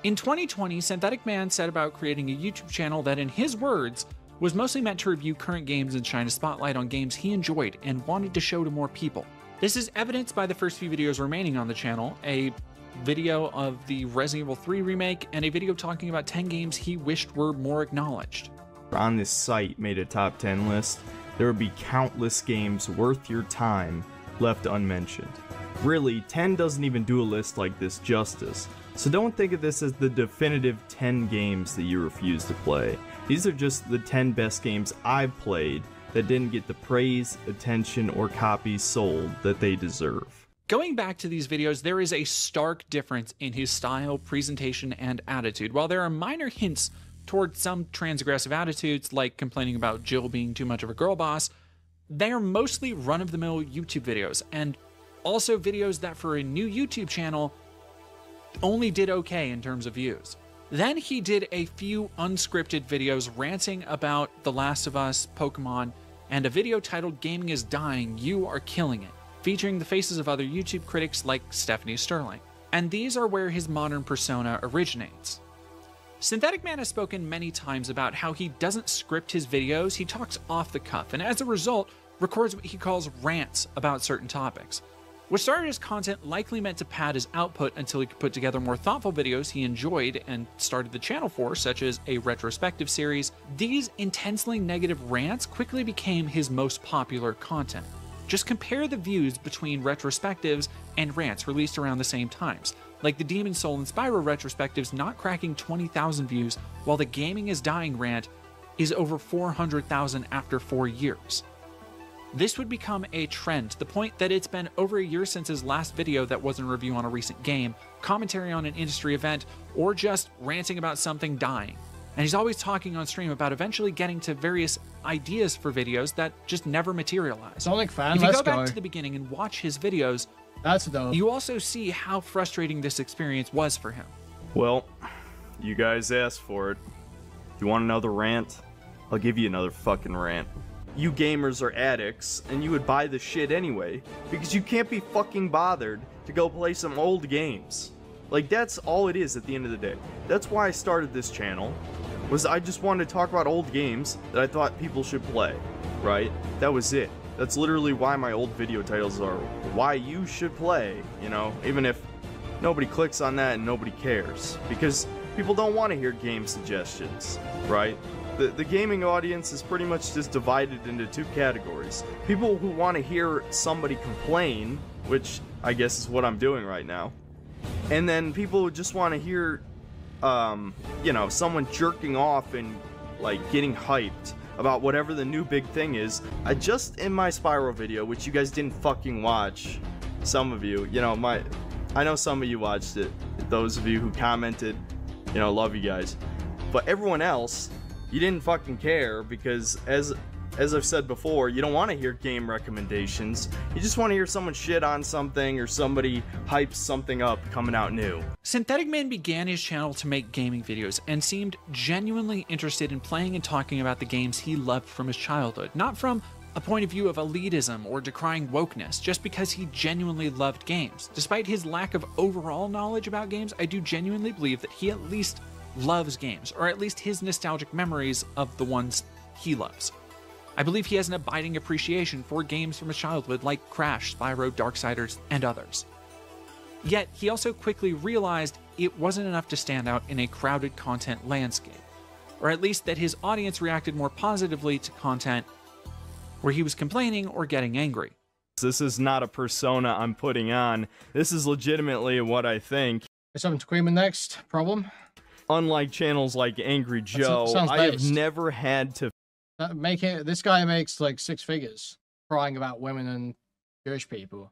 In 2020, Synthetic Man set about creating a YouTube channel that, in his words, was mostly meant to review current games and shine a spotlight on games he enjoyed and wanted to show to more people. This is evidenced by the first few videos remaining on the channel, a video of the Resident Evil 3 remake and a video talking about 10 games he wished were more acknowledged. On this site made a top 10 list, there would be countless games worth your time left unmentioned. Really, 10 doesn't even do a list like this justice, so don't think of this as the definitive 10 games that you refuse to play. These are just the 10 best games I've played that didn't get the praise, attention, or copies sold that they deserve. Going back to these videos, there is a stark difference in his style, presentation, and attitude. While there are minor hints towards some transgressive attitudes, like complaining about Jill being too much of a girl boss, they are mostly run-of-the-mill YouTube videos, and also videos that for a new YouTube channel only did okay in terms of views. Then he did a few unscripted videos ranting about The Last of Us, Pokemon, and a video titled Gaming is Dying, You Are Killing It, featuring the faces of other YouTube critics like Stephanie Sterling. And these are where his modern persona originates. Synthetic Man has spoken many times about how he doesn't script his videos, he talks off the cuff, and as a result, records what he calls rants about certain topics. What started as content likely meant to pad his output until he could put together more thoughtful videos he enjoyed and started the channel for, such as a retrospective series. These intensely negative rants quickly became his most popular content. Just compare the views between retrospectives and rants released around the same times, like the Demon Soul and Spyro retrospectives not cracking 20,000 views, while the Gaming is Dying rant is over 400,000 after 4 years. This would become a trend to the point that it's been over a year since his last video that wasn't a review on a recent game, commentary on an industry event, or just ranting about something dying. And he's always talking on stream about eventually getting to various ideas for videos that just never materialize. Sonic fan, if you let's go back go. to the beginning and watch his videos, that's dope. You also see how frustrating this experience was for him. Well, you guys asked for it. You want another rant? I'll give you another fucking rant. You gamers are addicts, and you would buy the shit anyway, because you can't be fucking bothered to go play some old games. Like, that's all it is at the end of the day. That's why I started this channel, was I just wanted to talk about old games that I thought people should play, right? That was it. That's literally why my old video titles are why you should play, you know, even if nobody clicks on that and nobody cares, because people don't want to hear game suggestions, right? The gaming audience is pretty much just divided into two categories. People who want to hear somebody complain, which I guess is what I'm doing right now, and then people who just want to hear, you know, someone jerking off and, like, getting hyped about whatever the new big thing is. I just, in my Spiral video, which you guys didn't fucking watch, some of you, you know, I know some of you watched it, those of you who commented, you know, love you guys, but everyone else, you didn't fucking care, because as I've said before, you don't want to hear game recommendations. You just want to hear someone shit on something or somebody hype something up coming out new. Synthetic Man began his channel to make gaming videos and seemed genuinely interested in playing and talking about the games he loved from his childhood, not from a point of view of elitism or decrying wokeness, just because he genuinely loved games. Despite his lack of overall knowledge about games, I do genuinely believe that he at least loves games, or at least his nostalgic memories of the ones he loves. I believe he has an abiding appreciation for games from his childhood like Crash, Spyro, Darksiders, and others. Yet, he also quickly realized it wasn't enough to stand out in a crowded content landscape, or at least that his audience reacted more positively to content where he was complaining or getting angry. This is not a persona I'm putting on. This is legitimately what I think. Let's have to Kuihman next. Problem? Unlike channels like Angry Joe, I have never had to this guy makes like 6 figures crying about women and Jewish people.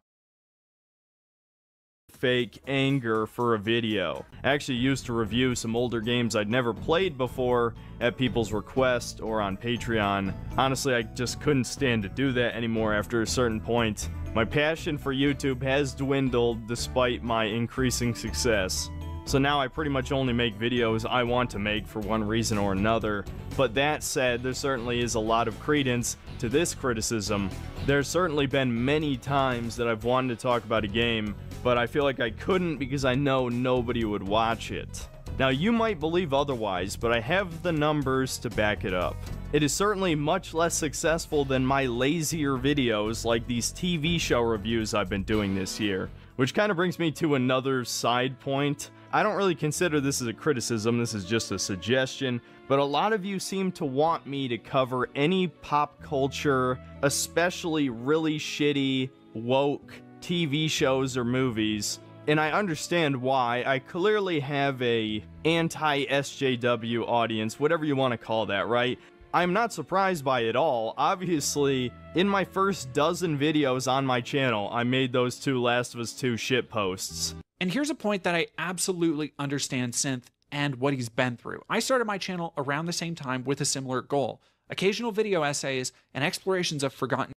Fake anger for a video. I actually used to review some older games I'd never played before at people's request or on Patreon. Honestly, I just couldn't stand to do that anymore after a certain point. My passion for YouTube has dwindled despite my increasing success. So now I pretty much only make videos I want to make for one reason or another. But that said, there certainly is a lot of credence to this criticism. There's certainly been many times that I've wanted to talk about a game, but I feel like I couldn't because I know nobody would watch it. Now, you might believe otherwise, but I have the numbers to back it up. It is certainly much less successful than my lazier videos like these TV show reviews I've been doing this year. Which kind of brings me to another side point. I don't really consider this as a criticism, this is just a suggestion, but a lot of you seem to want me to cover any pop culture, especially really shitty, woke TV shows or movies, and I understand why. I clearly have a anti-SJW audience, whatever you want to call that, right? I'm not surprised by it all. Obviously, in my first dozen videos on my channel, I made those 2 Last of Us 2 shit posts. And here's a point that I absolutely understand Synth and what he's been through. I started my channel around the same time with a similar goal. Occasional video essays and explorations of forgotten...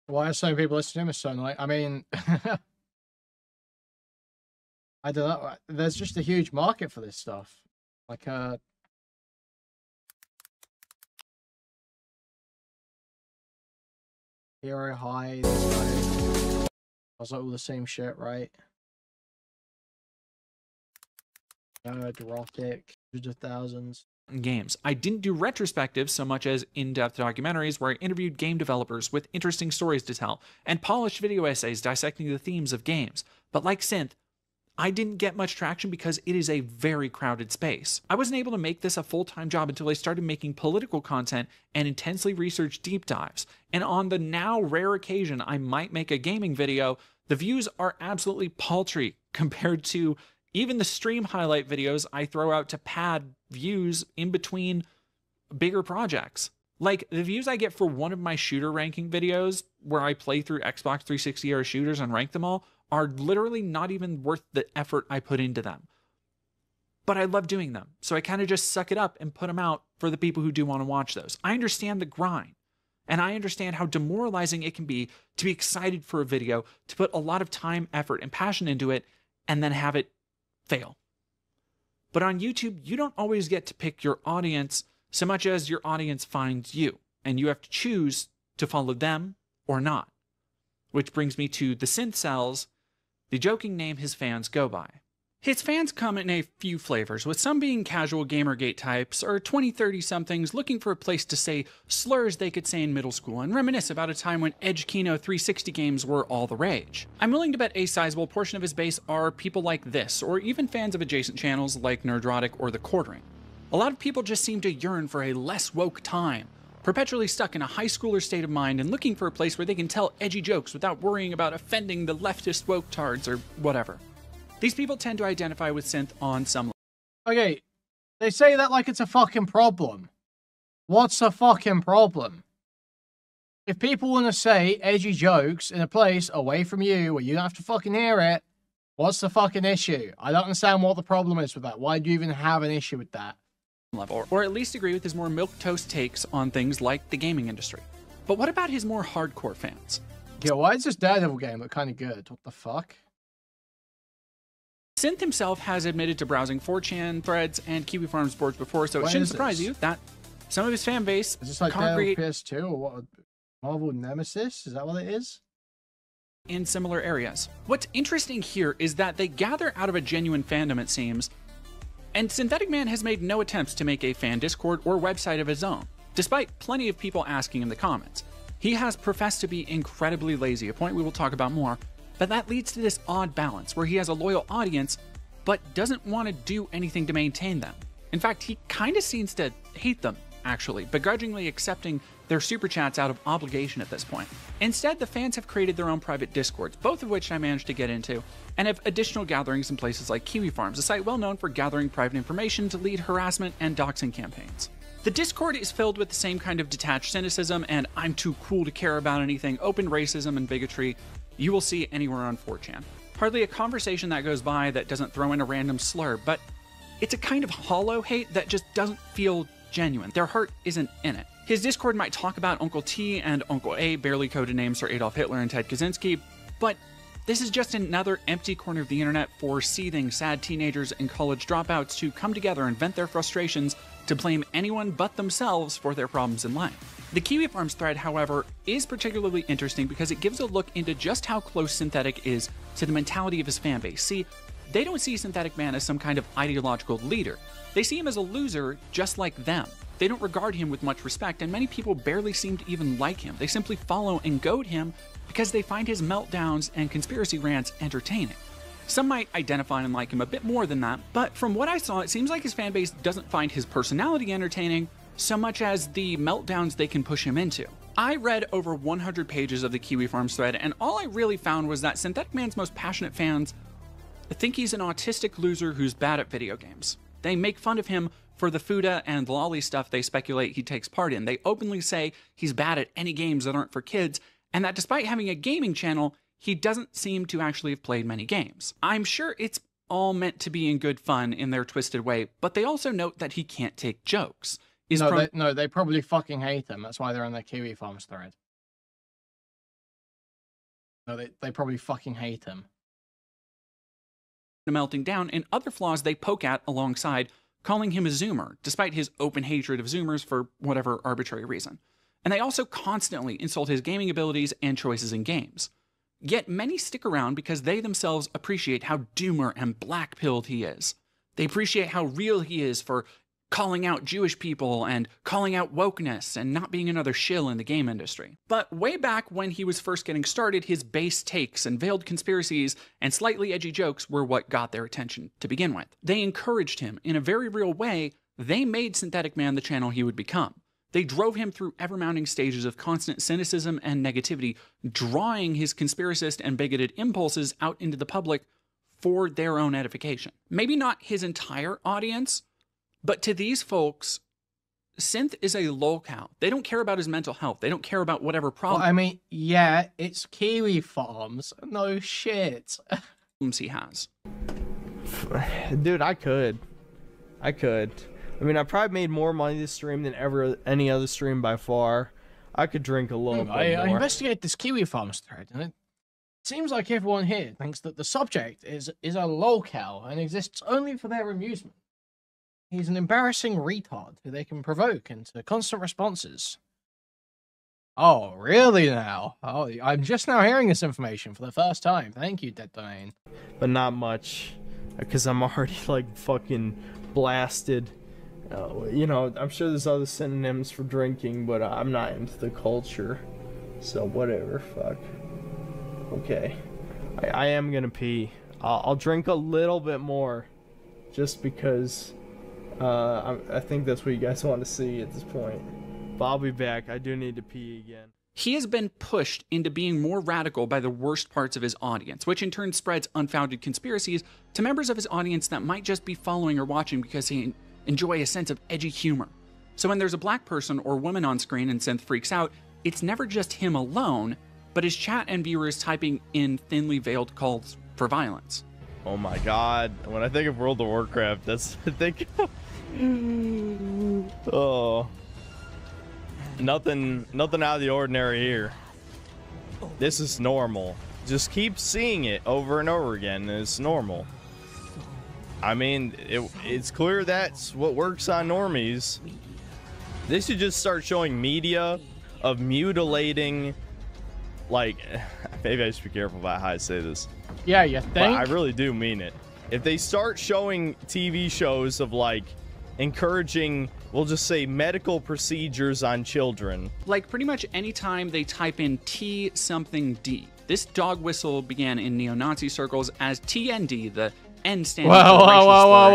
Why are so many people listening to him so like, I mean... I don't know. There's just a huge market for this stuff. Like, Hero High, this guy. I was like all the same shit, right? Erotic, hundreds of thousands. Games. I didn't do retrospectives so much as in-depth documentaries where I interviewed game developers with interesting stories to tell, and polished video essays dissecting the themes of games. But like Synth, I didn't get much traction because it is a very crowded space. I wasn't able to make this a full-time job until I started making political content and intensely researched deep dives. And on the now rare occasion I might make a gaming video, the views are absolutely paltry compared to even the stream highlight videos I throw out to pad views in between bigger projects. Like, the views I get for one of my shooter ranking videos, where I play through Xbox 360 era shooters and rank them all, are literally not even worth the effort I put into them. but I love doing them. So I kind of just suck it up and put them out for the people who do want to watch those. I understand the grind, and I understand how demoralizing it can be to be excited for a video, to put a lot of time, effort, and passion into it, and then have it fail. But on YouTube, you don't always get to pick your audience so much as your audience finds you, and you have to choose to follow them or not. Which brings me to the Synth Cells, the joking name his fans go by. His fans come in a few flavors, with some being casual Gamergate types, or 20-30-somethings looking for a place to say slurs they could say in middle school and reminisce about a time when Edge Kino 360 games were all the rage. I'm willing to bet a sizable portion of his base are people like this, or even fans of adjacent channels like Nerdrotic or The Quartering. A lot of people just seem to yearn for a less woke time, perpetually stuck in a high schooler state of mind and looking for a place where they can tell edgy jokes without worrying about offending the leftist woke tards or whatever. These people tend to identify with synth on some level. Okay, they say that like it's a fucking problem. What's the fucking problem? If people want to say edgy jokes in a place away from you where you don't have to fucking hear it, what's the fucking issue? I don't understand what the problem is with that. Why do you even have an issue with that? Level, or at least agree with his more milquetoast takes on things like the gaming industry. But what about his more hardcore fans? Yeah, why is this Daredevil game look kind of good? What the fuck? Synth himself has admitted to browsing 4chan threads and Kiwi Farms boards before, so it shouldn't surprise you that some of his fan base is this like Daredevil PS2 or what? Marvel Nemesis? Is that what it is? In similar areas. What's interesting here is that they gather out of a genuine fandom, it seems, and Synthetic Man has made no attempts to make a fan Discord or website of his own, despite plenty of people asking in the comments. He has professed to be incredibly lazy, a point we will talk about more, but that leads to this odd balance where he has a loyal audience, but doesn't want to do anything to maintain them. In fact, he kind of seems to hate them, actually, begrudgingly accepting their super chats out of obligation at this point. Instead, the fans have created their own private discords, both of which I managed to get into, and have additional gatherings in places like Kiwi Farms, a site well known for gathering private information to lead harassment and doxing campaigns. The Discord is filled with the same kind of detached cynicism and I'm too cool to care about anything, open racism and bigotry you will see anywhere on 4chan. Hardly a conversation that goes by that doesn't throw in a random slur, but it's a kind of hollow hate that just doesn't feel genuine. Their heart isn't in it. His Discord might talk about Uncle T and Uncle A, barely coded names for Adolf Hitler and Ted Kaczynski, but this is just another empty corner of the internet for seething, sad teenagers and college dropouts to come together and vent their frustrations to blame anyone but themselves for their problems in life. The Kiwi Farms thread, however, is particularly interesting because it gives a look into just how close Synthetic is to the mentality of his fanbase. See, they don't see Synthetic Man as some kind of ideological leader. They see him as a loser just like them. They don't regard him with much respect, and many people barely seem to even like him. They simply follow and goad him because they find his meltdowns and conspiracy rants entertaining. Some might identify and like him a bit more than that, but from what I saw, it seems like his fanbase doesn't find his personality entertaining so much as the meltdowns they can push him into. I read over 100 pages of the Kiwi Farms thread, and all I really found was that Synthetic Man's most passionate fans think he's an autistic loser who's bad at video games. They make fun of him for the Fuda and lolly stuff they speculate he takes part in. They openly say he's bad at any games that aren't for kids, and that despite having a gaming channel, he doesn't seem to actually have played many games. I'm sure it's all meant to be in good fun in their twisted way, but they also note that he can't take jokes. No, they probably fucking hate him. That's why they're on their Kiwi Farms thread. No, they probably fucking hate him. Melting down, and other flaws they poke at alongside, calling him a Zoomer, despite his open hatred of Zoomers for whatever arbitrary reason. And they also constantly insult his gaming abilities and choices in games. Yet many stick around because they themselves appreciate how doomer and black-pilled he is. They appreciate how real he is for calling out Jewish people and calling out wokeness and not being another shill in the game industry. But way back when he was first getting started, his base takes and veiled conspiracies and slightly edgy jokes were what got their attention to begin with. They encouraged him in a very real way. They made Synthetic Man the channel he would become. They drove him through ever-mounting stages of constant cynicism and negativity, drawing his conspiracist and bigoted impulses out into the public for their own edification. Maybe not his entire audience, but to these folks, Synth is a lolcow. They don't care about his mental health. They don't care about whatever problem. Well, I mean, yeah, it's Kiwi Farms. No shit. He has. Dude, I could. I could. I mean, I probably made more money this stream than any other stream by far. I could drink a little bit more. I investigated this Kiwi Farms thread, and it seems like everyone here thinks that the subject is a lolcow and exists only for their amusement. He's an embarrassing retard who they can provoke into constant responses. Oh, really now? Oh, I'm just now hearing this information for the first time. Thank you, Dead Domain. But not much, because I'm already, like, fucking blasted. You know, I'm sure there's other synonyms for drinking, but I'm not into the culture. So, whatever, fuck. Okay. I am gonna pee. I'll drink a little bit more, just because I think that's what you guys want to see at this point. But I'll be back. I do need to pee again. He has been pushed into being more radical by the worst parts of his audience, which in turn spreads unfounded conspiracies to members of his audience that might just be following or watching because they enjoy a sense of edgy humor. So when there's a black person or woman on screen and Synth freaks out, it's never just him alone, but his chat and viewers typing in thinly veiled calls for violence. Oh my god, when I think of World of Warcraft, that's what I think of. Oh. Nothing out of the ordinary here. This is normal. Just keep seeing it over and over again, and it's normal. I mean, it's clear that's what works on normies. They should just start showing media of mutilating, like, maybe I should be careful about how I say this. Yeah, you think? But I really do mean it. If they start showing TV shows of, like, encouraging, we'll just say, medical procedures on children. Like pretty much any time they type in T something D. This dog whistle began in neo-Nazi circles as TND, the N standing for racial slur.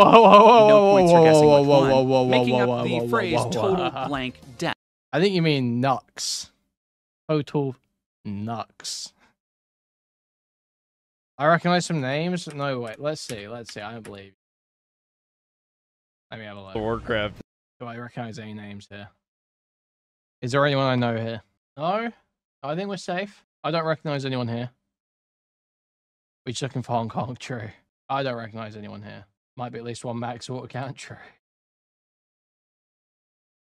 No points for guessing which one, making up the phrase total blank death. I think you mean Nux. Total Nux. I recognize some names. No, wait. Let's see. I don't believe. Let me have a look. Warcraft. Do I recognize any names here? Is there anyone I know here? No? I think we're safe. I don't recognize anyone here. We're just looking for Hong Kong. True. I don't recognize anyone here. Might be at least one Max Water account. True.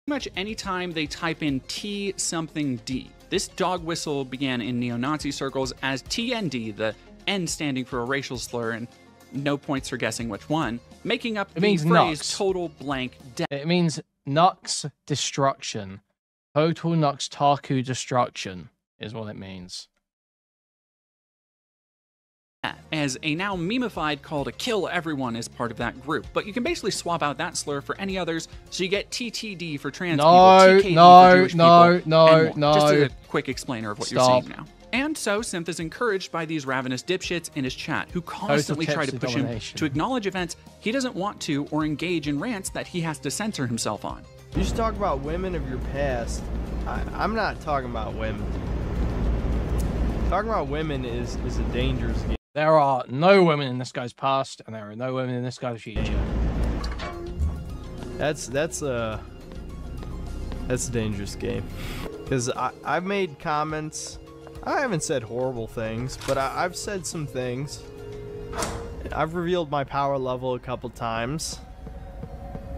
Pretty much any time they type in T something D. This dog whistle began in neo-Nazi circles as TND, the N standing for a racial slur, and no points for guessing which one, making up the phrase Nux. total blank death. It means Nux destruction. Total Nux Taku destruction is what it means. As a now memeified call to kill everyone is part of that group, but you can basically swap out that slur for any others, so you get TTD for trans people, TKD for Jewish people, and more. Just as a quick explainer of what you're seeing now. And so, Synth is encouraged by these ravenous dipshits in his chat who constantly try to push him to acknowledge events he doesn't want to or engage in rants that he has to censor himself on. You should talk about women of your past. I'm not talking about women. Talking about women is a dangerous game. There are no women in this guy's past, and there are no women in this guy's future. That's a dangerous game. Because I've made comments. I haven't said horrible things, but I've said some things. I've revealed my power level a couple times.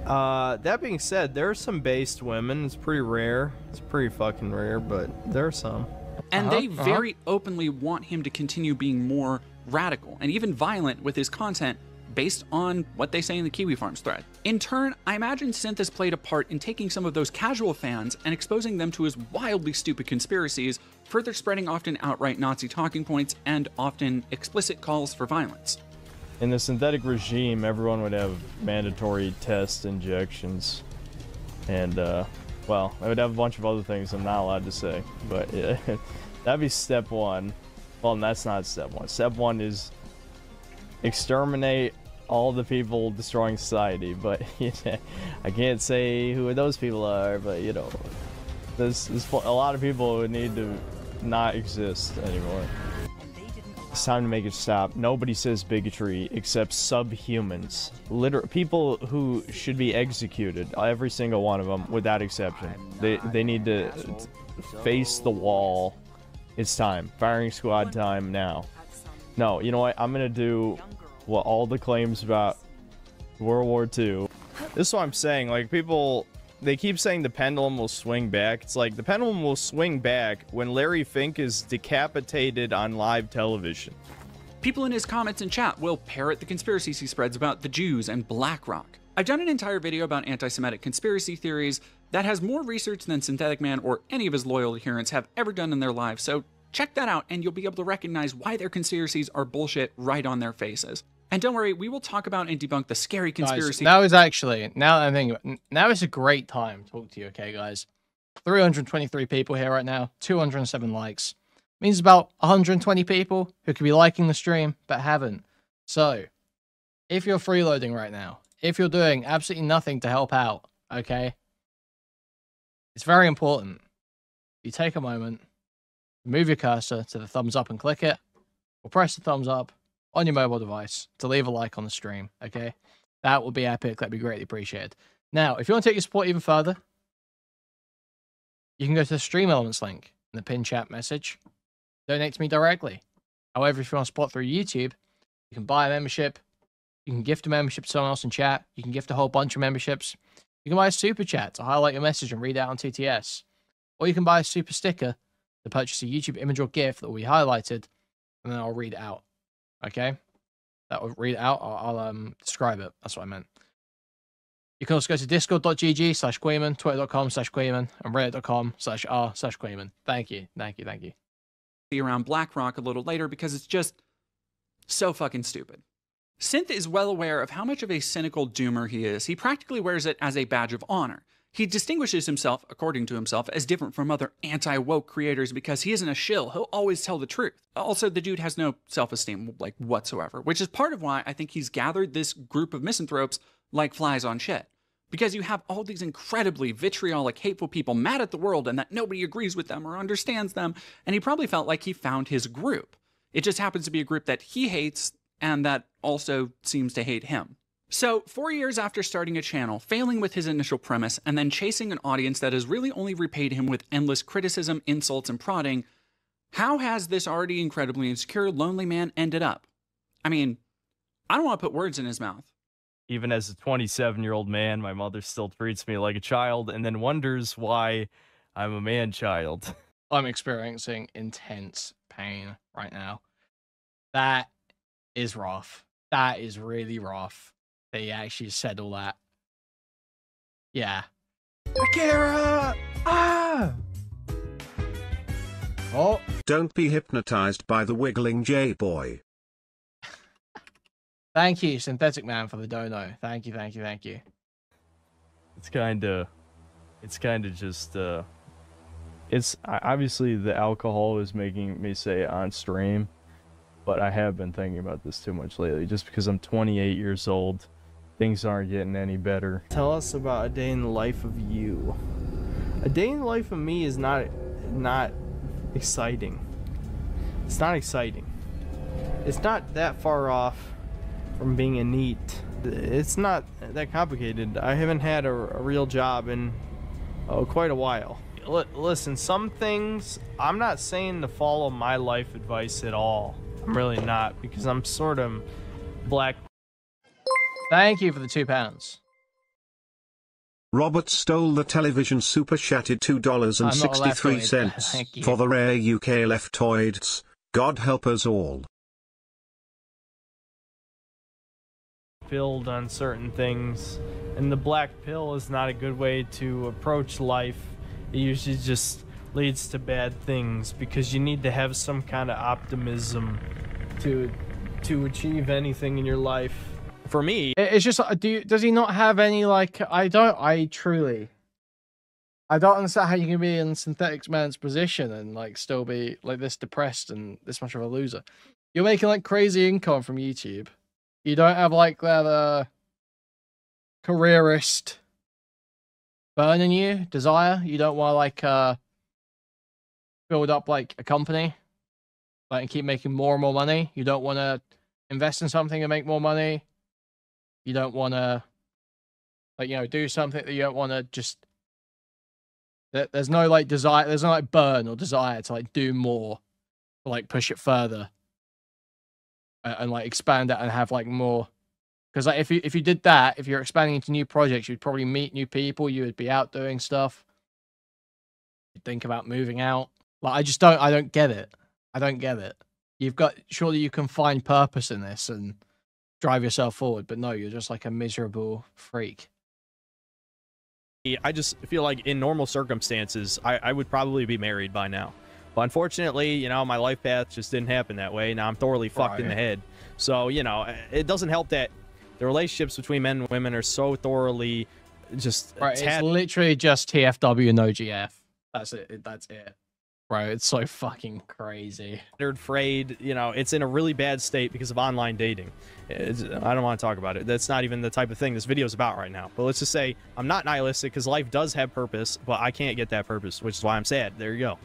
That being said, there are some based women. It's pretty rare. It's pretty fucking rare, but there are some. And they very openly want him to continue being more radical and even violent with his content based on what they say in the Kiwi Farms thread. In turn, I imagine Synth has played a part in taking some of those casual fans and exposing them to his wildly stupid conspiracies, further spreading often outright Nazi talking points and often explicit calls for violence. In the synthetic regime, everyone would have mandatory test injections. And, well, I would have a bunch of other things I'm not allowed to say. But yeah, that'd be step one. Well, that's not step one. Step one is exterminate all the people destroying society. But I can't say who those people are, but you know, there's a lot of people who need to not exist anymore. It's time to make it stop. Nobody says bigotry except subhumans. People who should be executed, every single one of them, without exception. They need to face the wall. It's time. Firing squad time now. No, you know what? I'm gonna do what all the claims about World War II. This is what I'm saying. Like, people, they keep saying the pendulum will swing back. It's like the pendulum will swing back when Larry Fink is decapitated on live television. People in his comments and chat will parrot the conspiracies he spreads about the Jews and BlackRock. I've done an entire video about anti-Semitic conspiracy theories that has more research than Synthetic Man or any of his loyal adherents have ever done in their lives, so check that out and you'll be able to recognize why their conspiracies are bullshit right on their faces. And don't worry, we will talk about and debunk the scary conspiracy. Guys, now is actually, now that I'm thinking about it, now is a great time to talk to you, okay, guys? 323 people here right now, 207 likes. Means about 120 people who could be liking the stream, but haven't. So, if you're freeloading right now, if you're doing absolutely nothing to help out, okay? It's very important. You take a moment, move your cursor to the thumbs up and click it, or press the thumbs up on your mobile device to leave a like on the stream, okay? That would be epic. That'd be greatly appreciated. Now, if you want to take your support even further, you can go to the Stream Elements link in the pinned chat message. Donate to me directly. However, if you want to support through YouTube, you can buy a membership. You can gift a membership to someone else in chat. You can gift a whole bunch of memberships. You can buy a super chat to highlight your message and read out on TTS. Or you can buy a super sticker to purchase a YouTube image or GIF that will be highlighted, and then I'll read it out. Okay? That will read it out. I'll describe it. That's what I meant. You can also go to discord.gg/Kuihman, twitter.com/Kuihman, and reddit.com/r/Kuihman. Thank you. Thank you. Thank you. Around BlackRock a little later because it's just so fucking stupid. Synth is well aware of how much of a cynical doomer he is. He practically wears it as a badge of honor. He distinguishes himself, according to himself, as different from other anti-woke creators because he isn't a shill. He'll always tell the truth. Also, the dude has no self-esteem, like, whatsoever, which is part of why I think he's gathered this group of misanthropes like flies on shit. Because you have all these incredibly vitriolic, hateful people mad at the world and that nobody agrees with them or understands them, and he probably felt like he found his group. It just happens to be a group that he hates and that also seems to hate him. So, 4 years after starting a channel, failing with his initial premise, and then chasing an audience that has really only repaid him with endless criticism, insults, and prodding, how has this already incredibly insecure, lonely man ended up? I mean, I don't want to put words in his mouth. Even as a 27-year-old man, my mother still treats me like a child and then wonders why I'm a man-child. I'm experiencing intense pain right now. That is rough. That is really rough. That he actually said all that. Yeah. Akira! Ah! Oh. Don't be hypnotized by the wiggling J-boy. Thank you, Synthetic Man, for the dono. Thank you, thank you, thank you. It's kind of just, it's obviously the alcohol is making me say it on stream, but I have been thinking about this too much lately. Just because I'm 28 years old, things aren't getting any better. Tell us about a day in the life of you. A day in the life of me is not exciting. It's not exciting. It's not that far off from being a NEET. It's not that complicated. I haven't had a real job in quite a while. Listen, some things, I'm not saying to follow my life advice at all. I'm really not, because I'm sort of black. Thank you for the £2. Robert stole the television super chatted $2.63 for the rare UK leftoids. God help us all. Filled on certain things, and the black pill is not a good way to approach life. It usually just leads to bad things because you need to have some kind of optimism to achieve anything in your life. For me, it's just, does he not have any, like, I don't understand how you can be in Synthetic Man's position and, like, still be, like, this depressed and this much of a loser. You're making, like, crazy income from YouTube. You don't have, like, that, careerist burn in you, desire. You don't want to, like, build up, like, a company, like, and keep making more and more money. You don't want to invest in something and make more money. You don't want to, like, you know, do something that you don't want to just... There's no, like, desire, there's no, like, burn or desire to, like, do more, or, like, push it further. And like expand it and have like more Because like if you did that, if you're expanding into new projects, you'd probably meet new people. You would be out doing stuff. You'd think about moving out. Like I don't get it. I don't get it. Surely you can find purpose in this and drive yourself forward, but no, you're just like a miserable freak. I just feel like in normal circumstances, I would probably be married by now. But unfortunately, you know, my life path just didn't happen that way. Now I'm thoroughly fucked in the head. So, you know, it doesn't help that the relationships between men and women are so thoroughly just... It's literally just TFW, no GF. That's it. That's it. Bro, it's so fucking crazy. Frayed, you know, it's in a really bad state because of online dating. I don't want to talk about it. That's not even the type of thing this video is about right now. But let's just say I'm not nihilistic because life does have purpose, but I can't get that purpose, which is why I'm sad. There you go.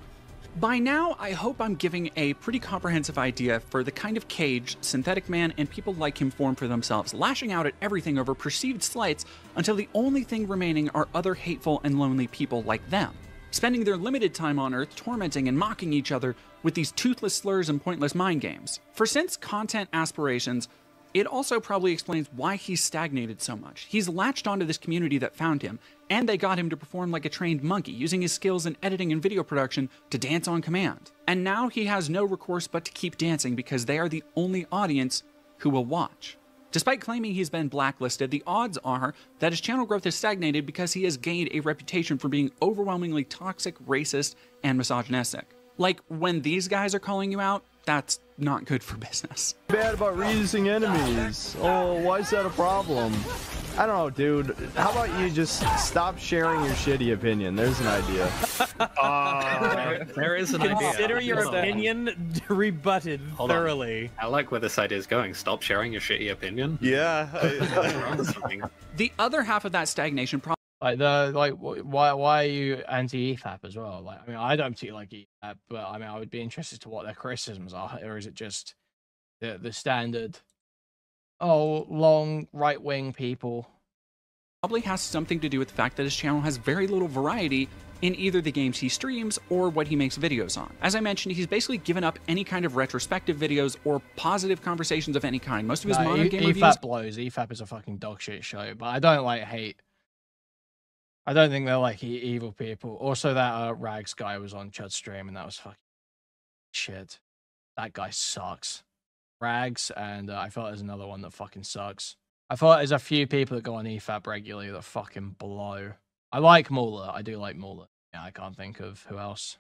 By now, I hope I'm giving a pretty comprehensive idea for the kind of cage Synthetic Man and people like him form for themselves, lashing out at everything over perceived slights until the only thing remaining are other hateful and lonely people like them, spending their limited time on Earth tormenting and mocking each other with these toothless slurs and pointless mind games. For Synth's content aspirations, it also probably explains why he's stagnated so much. He's latched onto this community that found him, and they got him to perform like a trained monkey, using his skills in editing and video production to dance on command. And now he has no recourse but to keep dancing because they are the only audience who will watch. Despite claiming he's been blacklisted, the odds are that his channel growth has stagnated because he has gained a reputation for being overwhelmingly toxic, racist, and misogynistic. Like, when these guys are calling you out, that's not good for business. Bad about reusing enemies. Oh, why is that a problem? I don't know, dude. How about you just stop sharing your shitty opinion? There's an idea. There is an idea. Consider your opinion rebutted thoroughly. I like where this idea is going. Stop sharing your shitty opinion. Yeah. The other half of that stagnation problem. Why are you anti-EFAP as well? Like, I mean, I don't particularly like EFAP, but I mean, I would be interested to what their criticisms are, or is it just the standard, long right-wing people? Probably has something to do with the fact that his channel has very little variety in either the games he streams or what he makes videos on. As I mentioned, he's basically given up any kind of retrospective videos or positive conversations of any kind. Most of his modern game reviews... EFAP blows. EFAP is a fucking dog shit show, but I don't hate. I don't think they're like evil people. Also, that Rags guy was on Chud's stream, and that was fucking shit. That guy sucks. Rags, and I feel like there's another one that fucking sucks. I feel like there's a few people that go on EFAP regularly that fucking blow. I like Mauler. I do like Mauler. Yeah, I can't think of who else.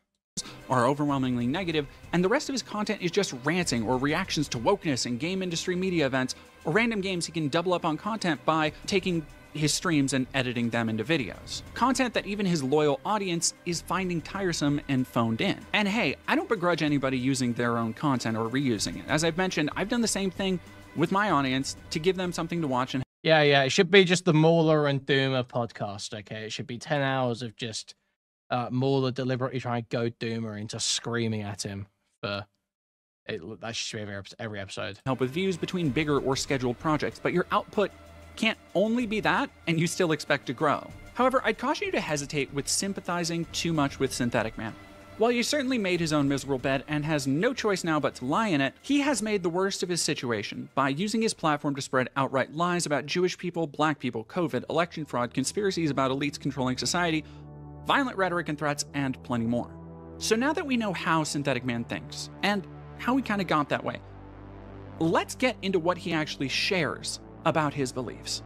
Are overwhelmingly negative, and the rest of his content is just ranting or reactions to wokeness and game industry media events, or random games he can double up on content by taking his streams and editing them into videos. Content that even his loyal audience is finding tiresome and phoned in. And hey, I don't begrudge anybody using their own content or reusing it. As I've mentioned, I've done the same thing with my audience to give them something to watch. And yeah, it should be just the Mauler and Doomer podcast, okay? It should be 10 hours of just Mauler deliberately trying to goad Doomer into screaming at him for it. That should be every episode. Help with views between bigger or scheduled projects, but your output can't only be that, and you still expect to grow. However, I'd caution you to hesitate with sympathizing too much with Synthetic Man. While he certainly made his own miserable bed and has no choice now but to lie in it, he has made the worst of his situation by using his platform to spread outright lies about Jewish people, black people, COVID, election fraud, conspiracies about elites controlling society, violent rhetoric and threats, and plenty more. So now that we know how Synthetic Man thinks, and how he kind of got that way, let's get into what he actually shares about his beliefs.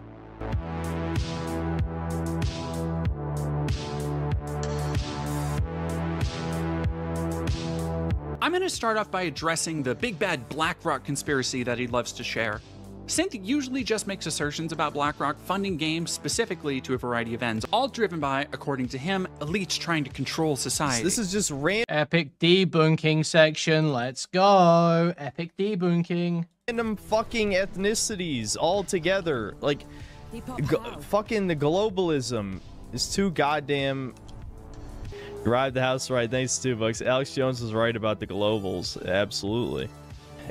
I'm going to start off by addressing the big bad BlackRock conspiracy that he loves to share. Synth usually just makes assertions about BlackRock funding games specifically to a variety of ends, all driven by, according to him, elites trying to control society. This is just random. Epic debunking section. Let's go. Epic debunking. Random fucking ethnicities all together. Like, fucking the globalism is too goddamn... Arrived the house right. Thanks, $2. Alex Jones was right about the globals. Absolutely.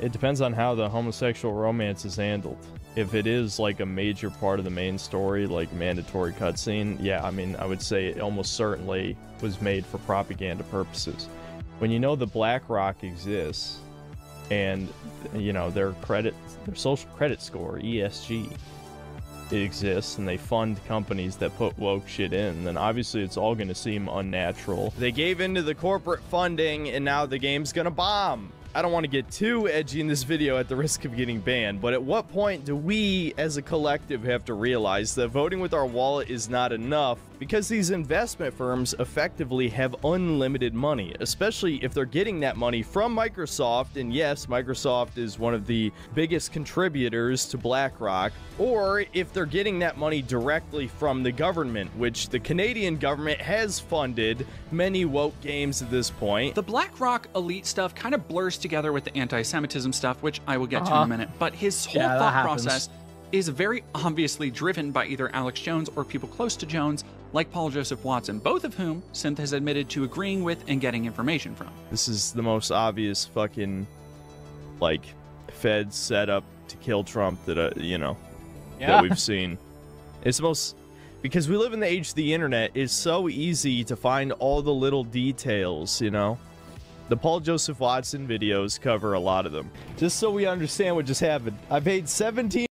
It depends on how the homosexual romance is handled. If it is like a major part of the main story, like mandatory cutscene, yeah, I mean, I would say it almost certainly was made for propaganda purposes. When you know the BlackRock exists, and you know their social credit score, ESG, exists and they fund companies that put woke shit in, then obviously it's all gonna seem unnatural. They gave into the corporate funding and now the game's gonna bomb. I don't want to get too edgy in this video at the risk of getting banned, but at what point do we as a collective have to realize that voting with our wallet is not enough, because these investment firms effectively have unlimited money, especially if they're getting that money from Microsoft, and yes, Microsoft is one of the biggest contributors to BlackRock, or if they're getting that money directly from the government, which the Canadian government has funded many woke games at this point. The BlackRock elite stuff kind of blurs together with the anti-Semitism stuff, which I will get to in a minute, but his whole thought process is very obviously driven by either Alex Jones or people close to Jones, like Paul Joseph Watson, both of whom Synth has admitted to agreeing with and getting information from. This is the most obvious fucking, like, Fed setup to kill Trump that, you know, that we've seen. It's the most, because we live in the age of the internet, it's so easy to find all the little details, you know? The Paul Joseph Watson videos cover a lot of them. Just so we understand what just happened, I paid $17.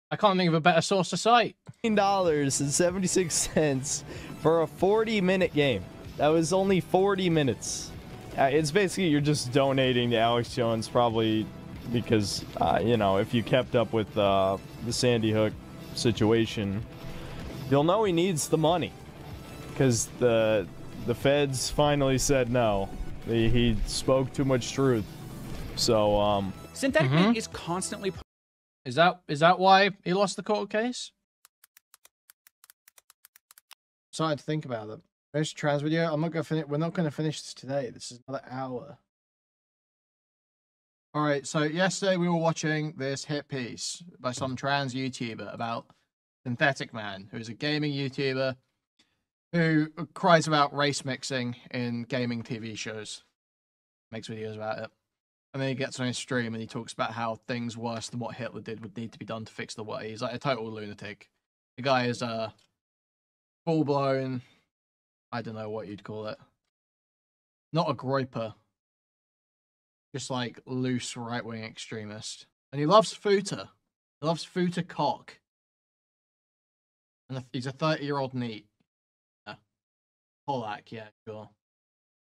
I can't think of a better source to cite. $17.76 for a 40-minute game. That was only 40 minutes. It's basically you're just donating to Alex Jones, probably because, you know, if you kept up with the Sandy Hook situation, you'll know he needs the money. Because the feds finally said no. He spoke too much truth. So, Synthetic Man is constantly... Is that why he lost the court case? Started to think about it. There's a trans video. I'm not gonna finish. We're not gonna finish this today. This is another hour. All right. So yesterday we were watching this hit piece by some trans YouTuber about Synthetic Man, who is a gaming YouTuber who cries about race mixing in gaming TV shows. Makes videos about it. And then he gets on his stream and he talks about how things worse than what Hitler did would need to be done to fix the world. He's like a total lunatic. The guy is full-blown, I don't know what you'd call it. Not a groiper. Just like loose right-wing extremist. And he loves Futa. He loves Futa cock. And he's a 30-year-old neat. Yeah. Polak, yeah, sure.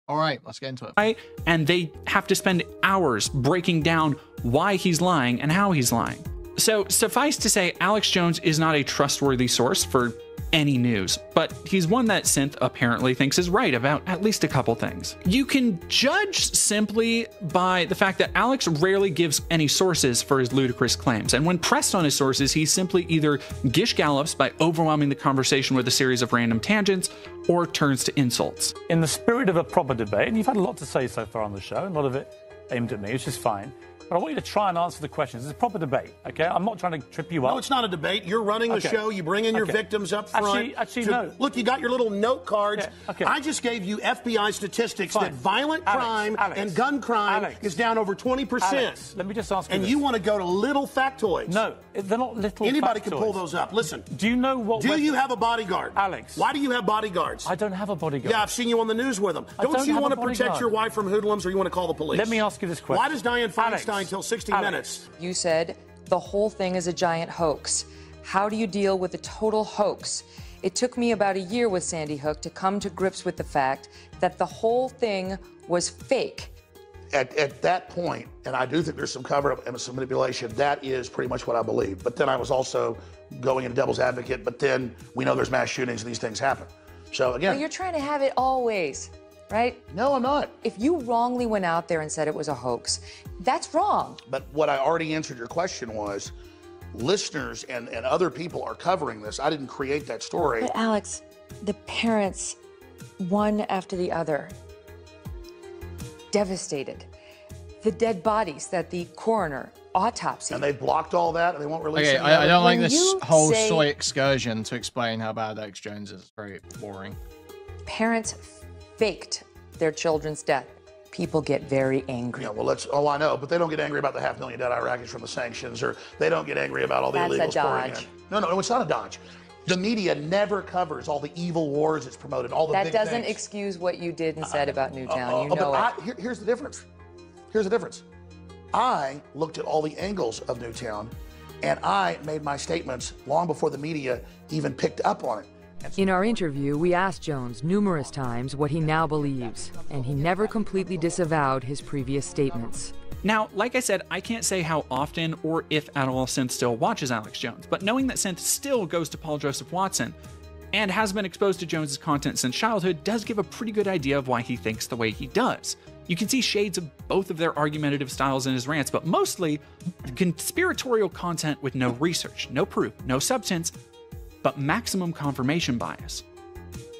All right, let's get into it. And they have to spend hours breaking down why he's lying and how he's lying. So suffice to say, Alex Jones is not a trustworthy source for any news, but he's one that Synth apparently thinks is right about at least a couple things. You can judge simply by the fact that Alex rarely gives any sources for his ludicrous claims, and when pressed on his sources, he simply either gish gallops by overwhelming the conversation with a series of random tangents, or turns to insults. In the spirit of a proper debate, and you've had a lot to say so far on the show, a lot of it aimed at me, which is fine. But I want you to try and answer the questions. It's a proper debate, okay? I'm not trying to trip you up. No, it's not a debate. You're running the show. You bring in your victims up front. Actually, no. Look, you got your little note cards. I just gave you FBI statistics that violent crime and gun crime is down over 20%. Alex, let me just ask you this. You want to go to little factoids. No, they're not little Anybody factoids. Can pull those up. Listen. Do you know what... Do you have a bodyguard? Alex. Why do you have bodyguards? I don't have a bodyguard. Yeah, I've seen you on the news with them. Don't you want to protect your wife from hoodlums, or you want to call the police? Let me ask you this question. Why does Dianne Feinstein tell 60 Minutes? You said the whole thing is a giant hoax. How do you deal with a total hoax? It took me about a year with Sandy Hook to come to grips with the fact that the whole thing was fake. At that point, and I do think there's some cover-up and some manipulation, that is pretty much what I believe. But then I was also going into devil's advocate, but then we know there's mass shootings and these things happen. So again... But you're trying to have it always, right? No, I'm not. If you wrongly went out there and said it was a hoax, that's wrong. But what I already answered your question was, listeners and other people are covering this. I didn't create that story. But Alex, the parents, one after the other, devastated. The dead bodies that the coroner autopsy. And they blocked all that and they won't release it. Okay, I don't like this whole soy excursion to explain how bad Alex Jones is. It's very boring. Parents faked their children's death. People get very angry. Yeah, well, I know, but they don't get angry about the 500,000 dead Iraqis from the sanctions, or they don't get angry about all the illegals pouring in. No, it's not a dodge. The media never covers all the evil wars it's promoted, all the big things. That doesn't excuse what you did and said about Newtown. You know it. Here's the difference. Here's the difference. I looked at all the angles of Newtown, And I made my statements long before the media even picked up on it. In our interview, we asked Jones numerous times what he now believes, and he never completely disavowed his previous statements. Now, like I said, I can't say how often or if at all Synth still watches Alex Jones, but knowing that Synth still goes to Paul Joseph Watson and has been exposed to Jones's content since childhood does give a pretty good idea of why he thinks the way he does. You can see shades of both of their argumentative styles in his rants, but mostly conspiratorial content with no research, no proof, no substance, but maximum confirmation bias.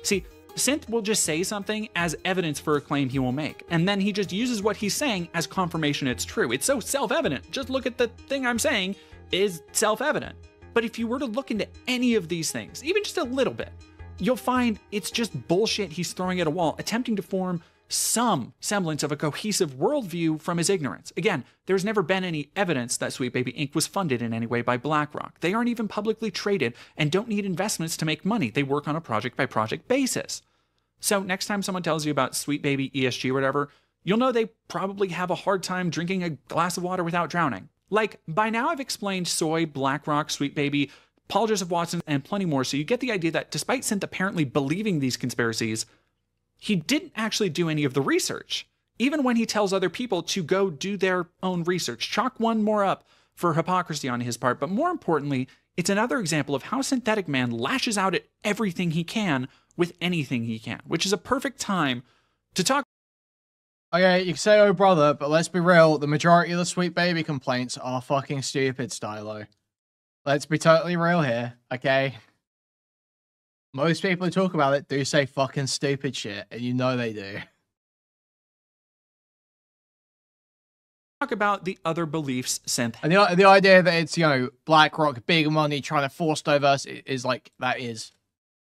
See, Synth will just say something as evidence for a claim he will make, and then he just uses what he's saying as confirmation it's true. It's so self-evident. Just look at the thing I'm saying is self-evident. But if you were to look into any of these things, even just a little bit, you'll find it's just bullshit he's throwing at a wall, attempting to form some semblance of a cohesive worldview from his ignorance. Again, there's never been any evidence that Sweet Baby Inc. was funded in any way by BlackRock. They aren't even publicly traded and don't need investments to make money. They work on a project-by-project basis. So next time someone tells you about Sweet Baby ESG or whatever, you'll know they probably have a hard time drinking a glass of water without drowning. Like, by now I've explained Soy, BlackRock, Sweet Baby, Paul Joseph Watson, and plenty more, so you get the idea that despite Synth apparently believing these conspiracies, he didn't actually do any of the research, even when he tells other people to go do their own research. Chalk one more up for hypocrisy on his part, but more importantly, it's another example of how Synthetic Man lashes out at everything he can with anything he can, which is a perfect time to talk. Okay, you can say, oh brother, but let's be real, the majority of the Sweet Baby complaints are fucking stupid, Stylo. Let's be totally real here, okay? Most people who talk about it do say fucking stupid shit, and you know they do. Talk about the other beliefs Synth. And the idea that it's, you know, BlackRock, big money, trying to force diversity is like, that is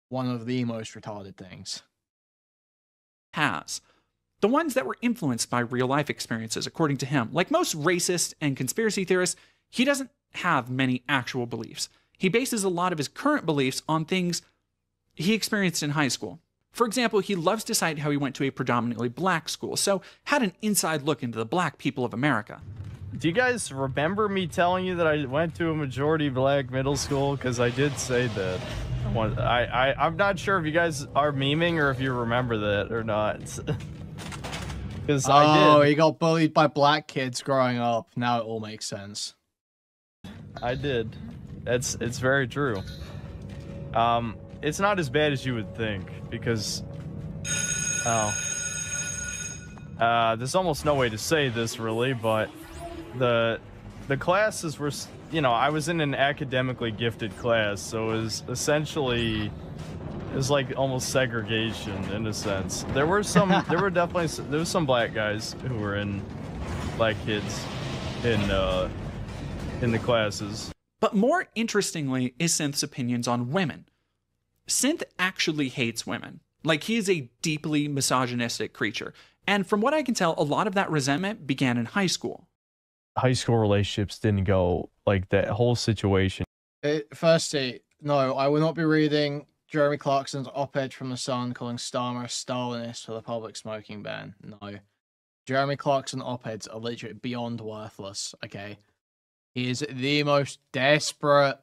one of the most retarded things. Has. The ones that were influenced by real life experiences, according to him. Like most racist and conspiracy theorists, he doesn't have many actual beliefs. He bases a lot of his current beliefs on things he experienced in high school. For example, he loves to cite how he went to a predominantly black school, so had an inside look into the black people of America. Do you guys remember me telling you that I went to a majority black middle school? Because I did say that. I'm not sure if you guys are memeing or if you remember that or not. Because I did. Oh, he got bullied by black kids growing up. Now it all makes sense. I did. It's very true. It's not as bad as you would think, because there's almost no way to say this really, but the classes were, you know, I was in an academically gifted class, so it was essentially, it was like almost segregation in a sense. There were some, there was some black guys who were in, black kids in the classes. But more interestingly is Synth's opinions on women. Synth actually hates women. Like, he is a deeply misogynistic creature. And from what I can tell, a lot of that resentment began in high school. High school relationships didn't go, like, that whole situation. Firstly, no, I will not be reading Jeremy Clarkson's op-ed from The Sun calling Starmer a Stalinist for the public smoking ban. No. Jeremy Clarkson op-eds are literally beyond worthless, okay? He is the most desperate,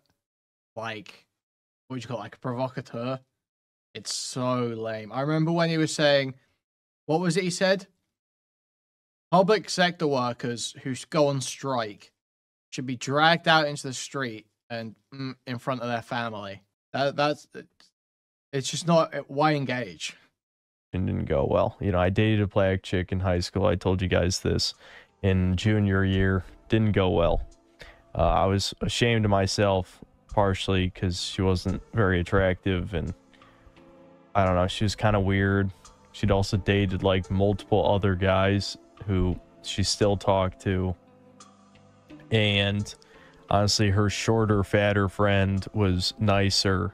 like, what would you call it, like a provocateur? It's so lame. I remember when he was saying, what was it he said? Public sector workers who go on strike should be dragged out into the street and in front of their family. It's just not, why engage? It didn't go well. You know, I dated a black chick in high school. I told you guys this. In junior year, didn't go well. I was ashamed of myself, partially because she wasn't very attractive, and I don't know, she was kind of weird. She'd also dated like multiple other guys who she still talked to, and honestly her shorter, fatter friend was nicer.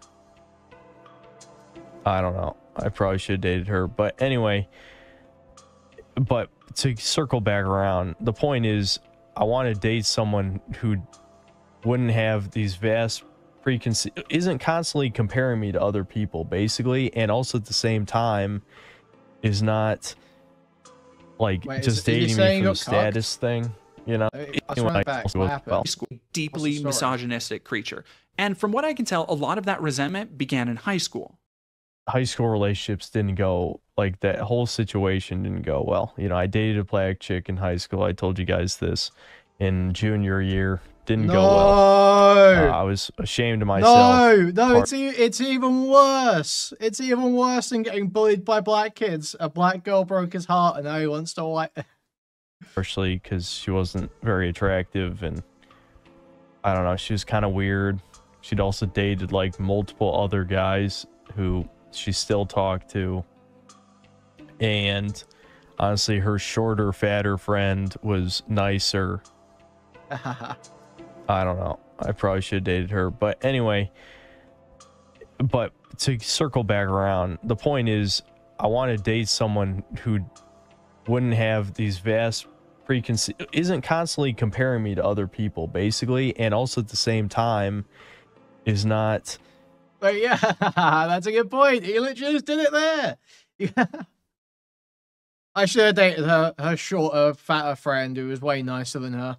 I don't know, I probably should have dated her, but anyway. But to circle back around, the point is, I want to date someone who wouldn't have these vast isn't constantly comparing me to other people, basically, and also at the same time is not like just dating me for the status thing, you know. Let's run it back. What happened? deeply misogynistic creature. And from what I can tell, a lot of that resentment began in high school. High school relationships didn't go, like, that whole situation didn't go well. You know, I dated a black chick in high school. I told you guys this. In junior year, didn't go well. I was ashamed of myself. No, it's even worse. It's even worse than getting bullied by black kids. A black girl broke his heart, and now he wants to like. Partially because she wasn't very attractive, and I don't know, she was kind of weird. She'd also dated like multiple other guys who she still talked to, and honestly, her shorter, fatter friend was nicer. I don't know. I probably should have dated her. But anyway, but to circle back around, the point is I want to date someone who wouldn't have these vast preconceived, isn't constantly comparing me to other people, basically, and also at the same time is not. But yeah, that's a good point. He literally just did it there. Yeah. I should have dated her shorter, fatter friend who was way nicer than her.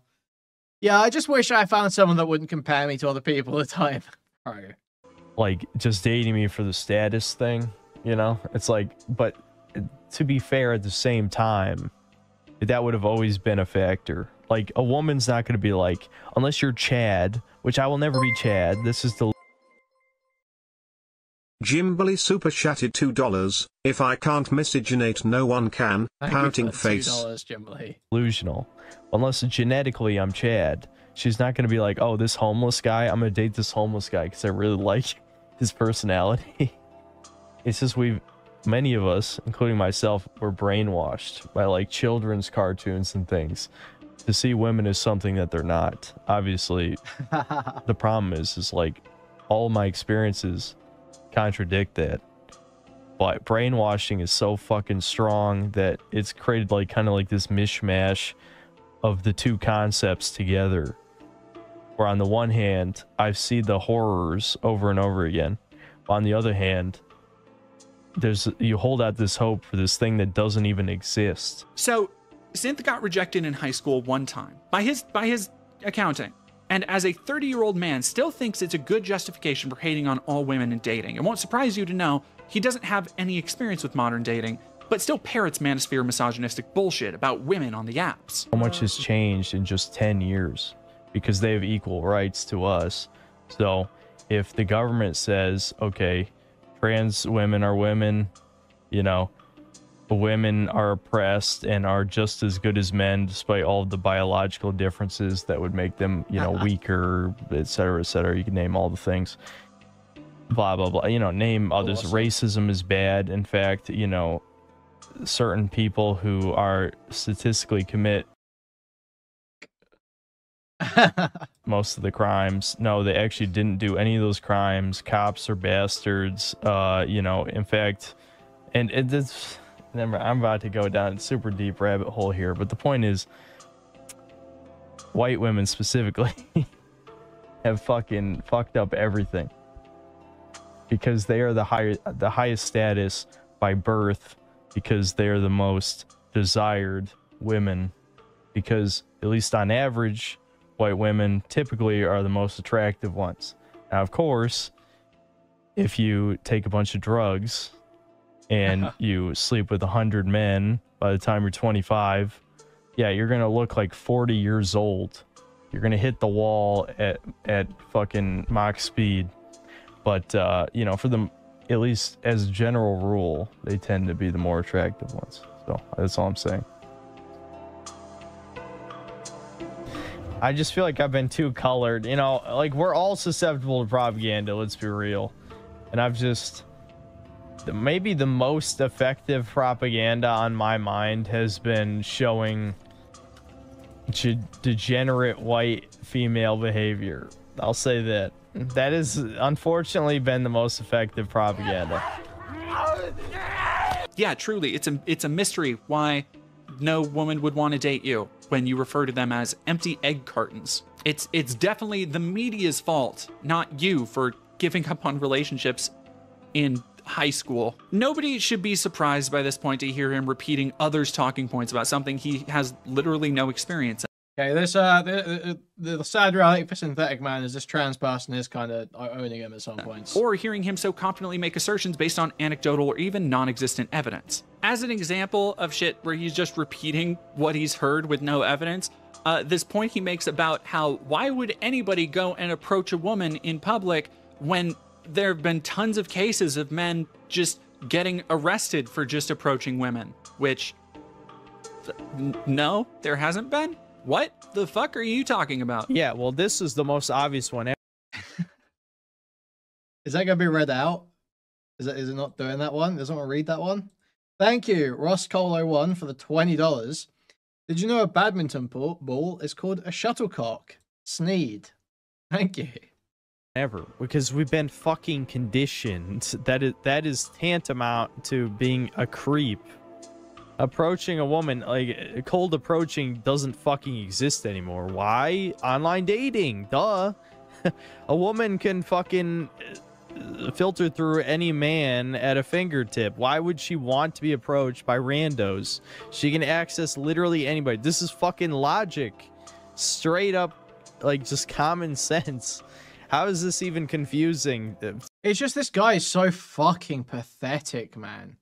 Yeah, I just wish I found someone that wouldn't compare me to other people at the time. Right. Like, just dating me for the status thing, you know? It's like, but to be fair, at the same time, that would have always been a factor. Like, a woman's not going to be like, unless you're Chad, which I will never be Chad. This is the... Jimbly super chatted $2. If I can't miscegenate, no one can. Pouting face. $2, Delusional. Unless genetically I'm Chad. She's not going to be like, oh, this homeless guy, I'm going to date this homeless guy because I really like his personality. It's just many of us, including myself, were brainwashed by like children's cartoons and things to see women as something that they're not. Obviously, the problem is like all my experiences contradict that. But brainwashing is so fucking strong that it's created like kind of like this mishmash of the two concepts together, where on the one hand I've seen the horrors over and over again, but on the other hand you hold out this hope for this thing that doesn't even exist. So Synth got rejected in high school one time by his accounting, and as a 30-year-old man still thinks it's a good justification for hating on all women in dating. It won't surprise you to know he doesn't have any experience with modern dating, but still parrots manosphere misogynistic bullshit about women on the apps. So much has changed in just 10 years because they have equal rights to us. So if the government says, okay, trans women are women, you know, women are oppressed and are just as good as men despite all of the biological differences that would make them, you know, weaker, etc., etc. You can name all the things. Blah, blah, blah. You know, name others. Racism is bad. In fact, you know, certain people who are statistically commit most of the crimes. No, they actually didn't do any of those crimes. Cops are bastards. You know, in fact, and it's, I'm about to go down a super deep rabbit hole here, but the point is, white women specifically have fucking fucked up everything because they are the highest status by birth, because they are the most desired women, because at least on average, white women typically are the most attractive ones. Now, of course, if you take a bunch of drugs and you sleep with 100 men by the time you're 25, yeah, you're gonna look like 40 years old. You're gonna hit the wall at fucking Mach speed. But you know, for them, at least as a general rule, they tend to be the more attractive ones. So that's all I'm saying. I just feel like I've been too colored, you know, like we're all susceptible to propaganda, let's be real. And I've just, maybe the most effective propaganda on my mind has been showing degenerate white female behavior. I'll say that. That has unfortunately been the most effective propaganda. Yeah, truly, it's a mystery why no woman would want to date you when you refer to them as empty egg cartons. It's definitely the media's fault, not you, for giving up on relationships in high school. Nobody should be surprised by this point to hear him repeating others' talking points about something he has literally no experience in. Okay, this the sad reality for Synthetic Man is this trans person is kind of owning him at some points. Or hearing him so confidently make assertions based on anecdotal or even non-existent evidence. As an example of shit where he's just repeating what he's heard with no evidence, this point he makes about how why would anybody go and approach a woman in public when there have been tons of cases of men just getting arrested for just approaching women, which no, there hasn't been. What the fuck are you talking about? Yeah, well, this is the most obvious one. Is that going to be read out? Is it not doing that one? Does someone read that one? Thank you, Ross Colo1 for the $20. Did you know a badminton ball is called a shuttlecock? Sneed. Thank you. Ever, because we've been fucking conditioned. That is tantamount to being a creep. Approaching a woman, like, cold approaching doesn't fucking exist anymore. Why? Online dating, duh. A woman can fucking filter through any man at a fingertip. Why would she want to be approached by randos? She can access literally anybody. This is fucking logic. Straight up, like, just common sense. How is this even confusing? It's just this guy is so fucking pathetic, man.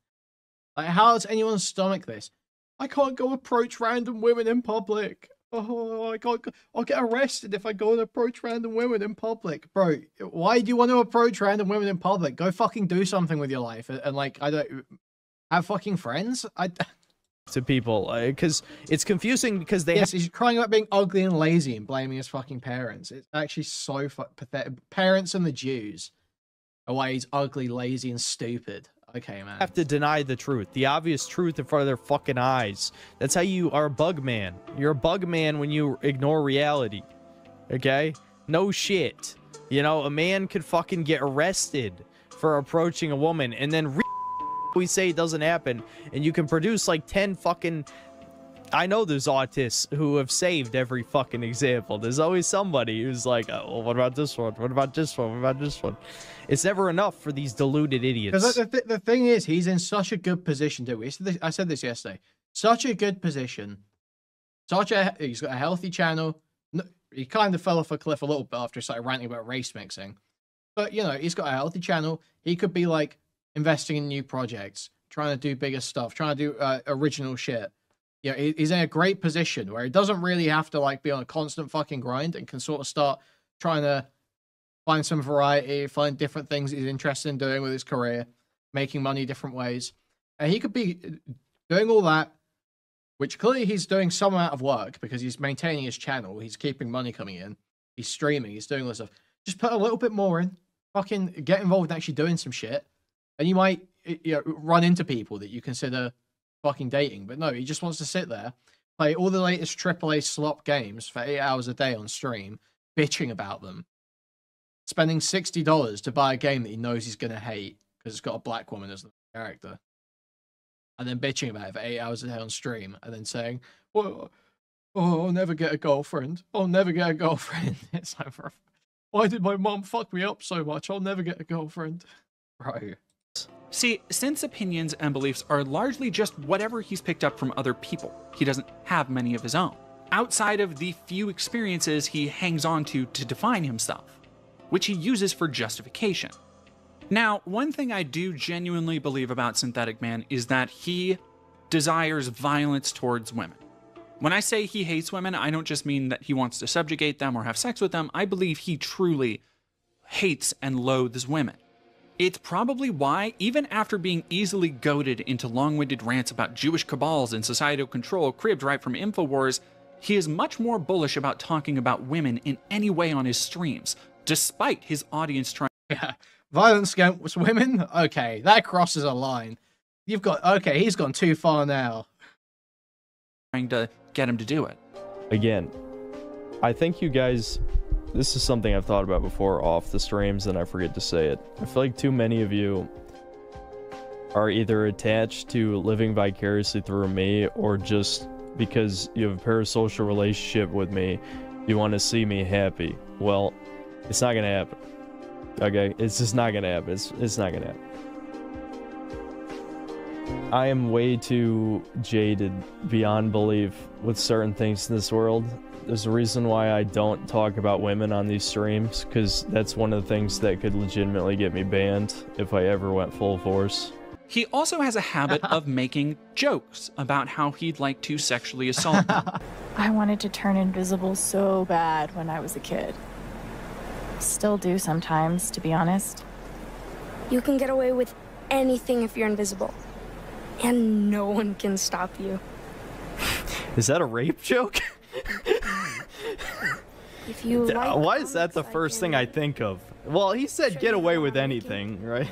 Like, how does anyone stomach this? I can't go approach random women in public. Oh, I can't go. I'll get arrested if I go and approach random women in public. Bro, why do you want to approach random women in public? Go fucking do something with your life. And like, I don't... Have fucking friends? To people, because it's confusing because they yes, he's crying about being ugly and lazy and blaming his fucking parents. It's actually so pathetic. Parents and the Jews are why he's ugly, lazy, and stupid. Okay, man. Have to deny the truth, the obvious truth in front of their fucking eyes. That's how you are a bug man. You're a bug man when you ignore reality. Okay? No shit. You know, a man could fucking get arrested for approaching a woman, and then we say it doesn't happen, and you can produce like 10 fucking... I know there's autists who have saved every fucking example. There's always somebody who's like, oh, what about this one? What about this one? What about this one? It's never enough for these deluded idiots. Because the thing is, he's in such a good position, too. I said this yesterday. Such a good position. He's got a healthy channel. He kind of fell off a cliff a little bit after he started ranting about race mixing. But, you know, he's got a healthy channel. He could be, like, investing in new projects, trying to do bigger stuff, trying to do original shit. You know, he's in a great position where he doesn't really have to, like, be on a constant fucking grind and can sort of start trying to find some variety, find different things he's interested in doing with his career, making money different ways. And he could be doing all that, which clearly he's doing some amount of work because he's maintaining his channel, he's keeping money coming in, he's streaming, he's doing all this stuff. Just put a little bit more in, fucking get involved in actually doing some shit, and you might, you know, run into people that you consider fucking dating. But no, he just wants to sit there, play all the latest AAA slop games for 8 hours a day on stream, bitching about them, spending $60 to buy a game that he knows he's going to hate because it's got a black woman as the character, and then bitching about it for 8 hours a day on stream, and then saying, well, oh, I'll never get a girlfriend. I'll never get a girlfriend. It's like, why did my mom fuck me up so much? I'll never get a girlfriend. Bro. See, Synth's opinions and beliefs are largely just whatever he's picked up from other people. He doesn't have many of his own, outside of the few experiences he hangs on to define himself, which he uses for justification. Now, one thing I do genuinely believe about Synthetic Man is that he desires violence towards women. When I say he hates women, I don't just mean that he wants to subjugate them or have sex with them. I believe he truly hates and loathes women. It's probably why, even after being easily goaded into long-winded rants about Jewish cabals and societal control cribbed right from InfoWars, he is much more bullish about talking about women in any way on his streams, despite his audience trying... Yeah, violence against women? Okay, that crosses a line. You've got... Okay, he's gone too far now. Trying to get him to do it. Again, I think you guys... This is something I've thought about before off the streams, and I forget to say it. I feel like too many of you are either attached to living vicariously through me, or just because you have a parasocial relationship with me, you want to see me happy. Well, it's not gonna happen. Okay? It's just not gonna happen. It's not gonna happen. I am way too jaded beyond belief with certain things in this world. There's a reason why I don't talk about women on these streams, because that's one of the things that could legitimately get me banned if I ever went full force. He also has a habit of making jokes about how he'd like to sexually assault them. I wanted to turn invisible so bad when I was a kid. Still do sometimes, to be honest. You can get away with anything if you're invisible. And no one can stop you. Is that a rape joke? If you like Why is that the first thing I think of? Well, he said get away with anything, right?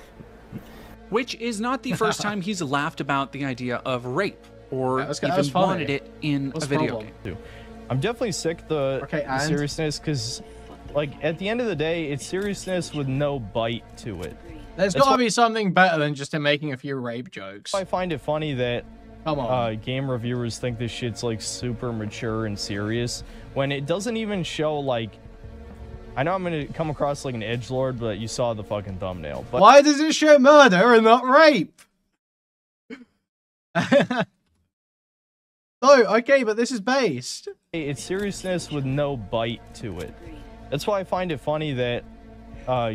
Which is not the first time he's laughed about the idea of rape, or that even was funny. wanted it in a video game. I'm definitely sick of the and? seriousness, because, like, at the end of the day, it's seriousness with no bite to it. There's got to be something better than just him making a few rape jokes. I find it funny that Come on. game reviewers think this shit's, like, super mature and serious, when it doesn't even show, like... I know I'm gonna come across like an edgelord, but you saw the fucking thumbnail. But why does it show murder and not rape? Oh, okay, but this is based. It's seriousness with no bite to it. That's why I find it funny that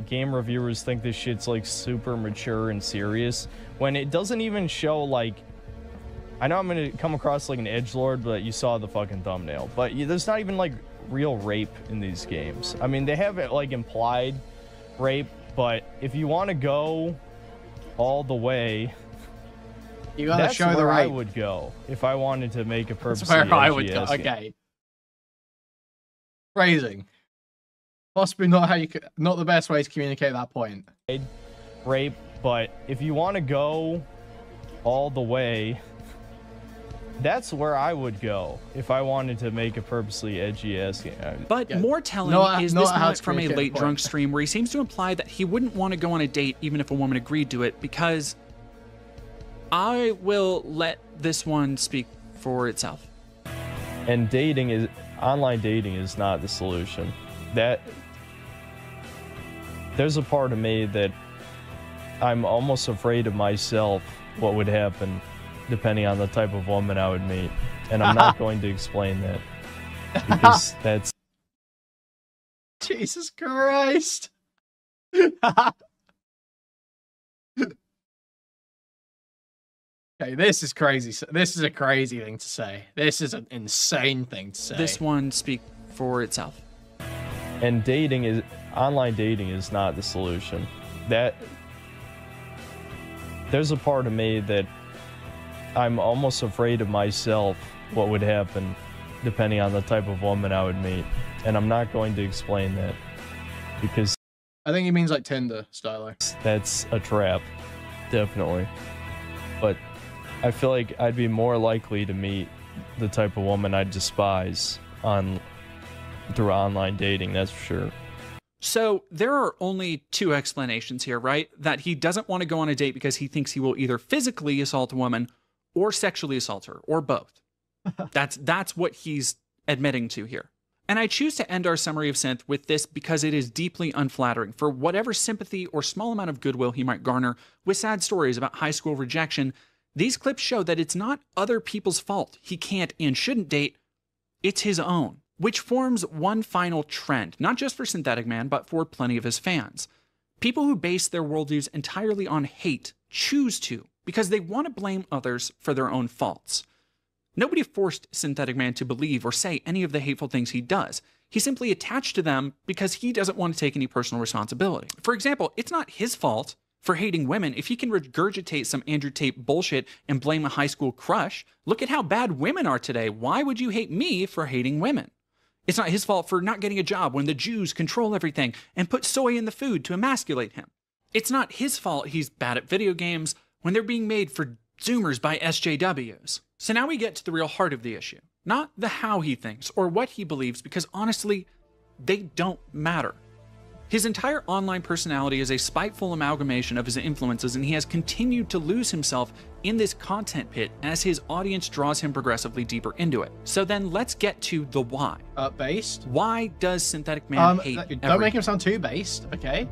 game reviewers think this shit's like super mature and serious, when it doesn't even show, like... I know I'm gonna come across like an edgelord, but you saw the fucking thumbnail. But there's not even like real rape in these games. I mean, they have it like implied rape, but if you want to go all the way, you gotta that's show where the rape. I would go if I wanted to make a purposely That's where I would go. edgy-ass game. Okay. Phrasing. Possibly not how you not the best way to communicate that point. Rape, but if you want to go all the way, that's where I would go if I wanted to make a purposely edgy-ass game. But more telling is this moment from a late drunk stream where he seems to imply that he wouldn't want to go on a date even if a woman agreed to it, because I will let this one speak for itself. And online dating is not the solution. There's a part of me that I'm almost afraid of myself, what would happen depending on the type of woman I would meet. And I'm not going to explain that, because that's... Jesus Christ. Okay, this is crazy. This is a crazy thing to say. This is an insane thing to say. This one speak for itself. And online dating is not the solution. There's a part of me that I'm almost afraid of myself, what would happen depending on the type of woman I would meet. And I'm not going to explain that, because I think he means like Tinder style. that's a trap, definitely. But I feel like I'd be more likely to meet the type of woman I despise through online dating, that's for sure. So there are only two explanations here, right? That he doesn't want to go on a date because he thinks he will either physically assault a woman or sexually assault her, or both. That's what he's admitting to here. And I choose to end our summary of Synth with this because it is deeply unflattering. For whatever sympathy or small amount of goodwill he might garner with sad stories about high school rejection, these clips show that it's not other people's fault he can't and shouldn't date, it's his own. Which forms one final trend, not just for Synthetic Man, but for plenty of his fans. People who base their worldviews entirely on hate choose to, because they want to blame others for their own faults. Nobody forced Synthetic Man to believe or say any of the hateful things he does. He's simply attached to them because he doesn't want to take any personal responsibility. For example, it's not his fault for hating women if he can regurgitate some Andrew Tate bullshit and blame a high school crush. Look at how bad women are today. Why would you hate me for hating women? It's not his fault for not getting a job when the Jews control everything and put soy in the food to emasculate him. It's not his fault he's bad at video games when they're being made for Zoomers by SJWs. So now we get to the real heart of the issue. Not the how he thinks or what he believes, because honestly, they don't matter. His entire online personality is a spiteful amalgamation of his influences, and he has continued to lose himself in this content pit as his audience draws him progressively deeper into it. So then let's get to the why. Based? Why does Synthetic Man hate Don't make him sound too based, okay?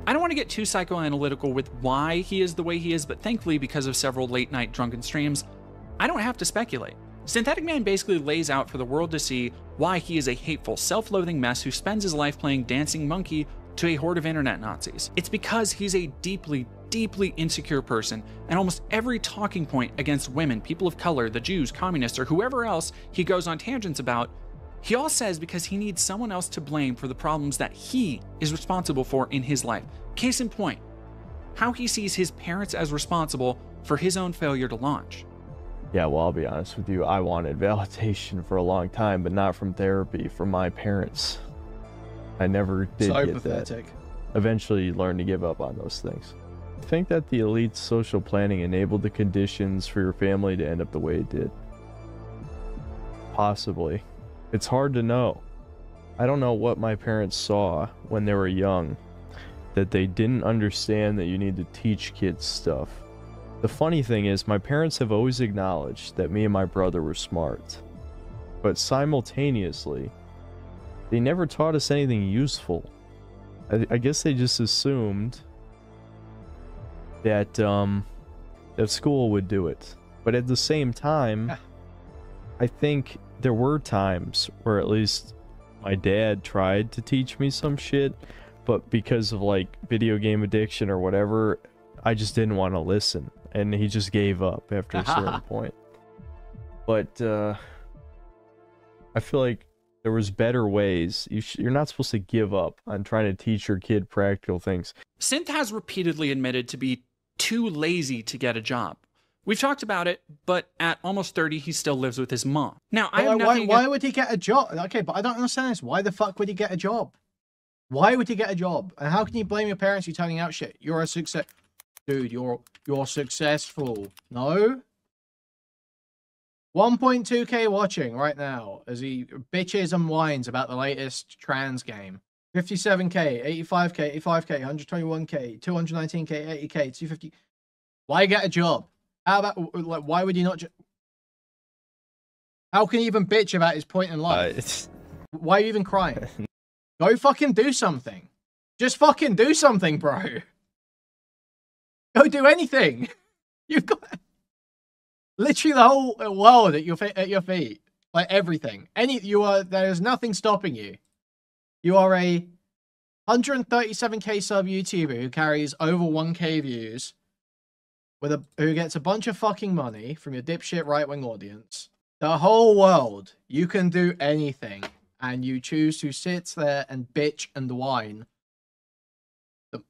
I don't want to get too psychoanalytical with why he is the way he is, but thankfully, because of several late-night drunken streams, I don't have to speculate. Synthetic Man basically lays out for the world to see why he is a hateful, self-loathing mess who spends his life playing dancing monkey to a horde of internet Nazis. It's because he's a deeply, deeply insecure person, and almost every talking point against women, people of color, the Jews, communists, or whoever else he goes on tangents about, he all says because he needs someone else to blame for the problems that he is responsible for in his life. Case in point, how he sees his parents as responsible for his own failure to launch. Yeah, well, I'll be honest with you. I wanted validation for a long time, but not from therapy, from my parents. I never did So get pathetic. that. Eventually, you learn to give up on those things. I think that the elite's social planning enabled the conditions for your family to end up the way it did. Possibly. It's hard to know. I don't know what my parents saw when they were young, that they didn't understand that you need to teach kids stuff. The funny thing is, my parents have always acknowledged that me and my brother were smart, but simultaneously, they never taught us anything useful. I guess they just assumed that that school would do it. But at the same time, I think there were times where at least my dad tried to teach me some shit, but because of like video game addiction or whatever, I just didn't want to listen, and he just gave up after a certain point. But I feel like there was better ways. You're not supposed to give up on trying to teach your kid practical things. Synth has repeatedly admitted to be too lazy to get a job. We've talked about it, but at almost 30, he still lives with his mom. Now, I have nothing why would he get a job? Okay, but I don't understand this. Why the fuck would he get a job? Why would he get a job? And how can you blame your parents for turning out shit? You're a success. Dude, you're successful. No? 1.2k watching right now as he bitches and whines about the latest trans game. 57k, 85k, 85k, 121k, 219k, 80k, 250. Why get a job? How about, like, why would you not how can you even bitch about his point in life? Why are you even crying? Go fucking do something. Just fucking do something, bro. Go do anything. You've got literally the whole world at your feet. Like everything. There's nothing stopping you. You are a 137k sub YouTuber who carries over 1k views, who gets a bunch of fucking money from your dipshit right-wing audience. The whole world. You can do anything. And you choose to sit there and bitch and whine.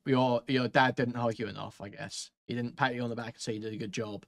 Your dad didn't hug you enough, I guess. He didn't pat you on the back and say you did a good job.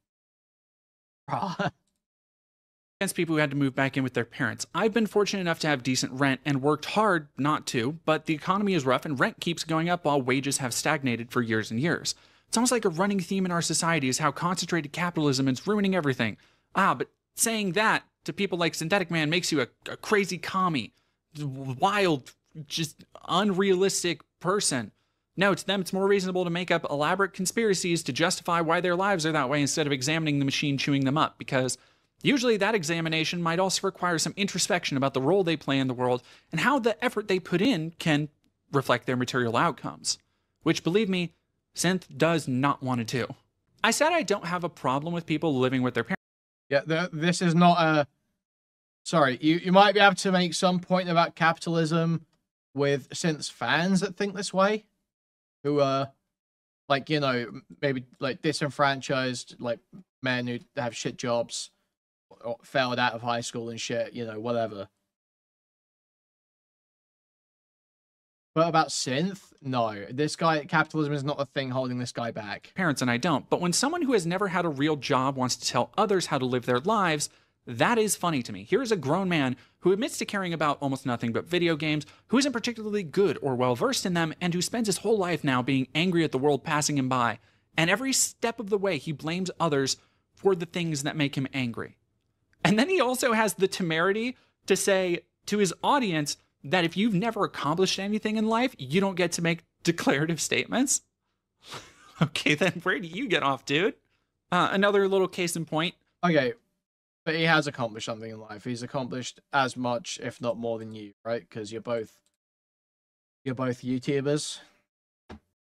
Against people who had to move back in with their parents. I've been fortunate enough to have decent rent and worked hard not to, but the economy is rough and rent keeps going up while wages have stagnated for years and years. It's almost like a running theme in our society is how concentrated capitalism is ruining everything. But saying that to people like Synthetic Man makes you a crazy commie, wild, just unrealistic person. No, to them it's more reasonable to make up elaborate conspiracies to justify why their lives are that way instead of examining the machine chewing them up, because usually that examination might also require some introspection about the role they play in the world and how the effort they put in can reflect their material outcomes. Which, believe me, Synth does not want to do. I said I don't have a problem with people living with their parents. Yeah, this is not a... Sorry, you might be able to make some point about capitalism with Synth's fans that think this way. Who are, like, you know, maybe, like, disenfranchised, like, men who have shit jobs, or failed out of high school and shit, you know, whatever. But about Synth? No. This guy, capitalism is not a thing holding this guy back. Parents, and I don't. But when someone who has never had a real job wants to tell others how to live their lives, that is funny to me. Here is a grown man who admits to caring about almost nothing but video games, who isn't particularly good or well-versed in them, and who spends his whole life now being angry at the world passing him by. And every step of the way, he blames others for the things that make him angry. And then he also has the temerity to say to his audience that if you've never accomplished anything in life, you don't get to make declarative statements. Okay, then where do you get off, dude? Another little case in point. Okay, but he has accomplished something in life. He's accomplished as much, if not more than you, right? Because you're both YouTubers.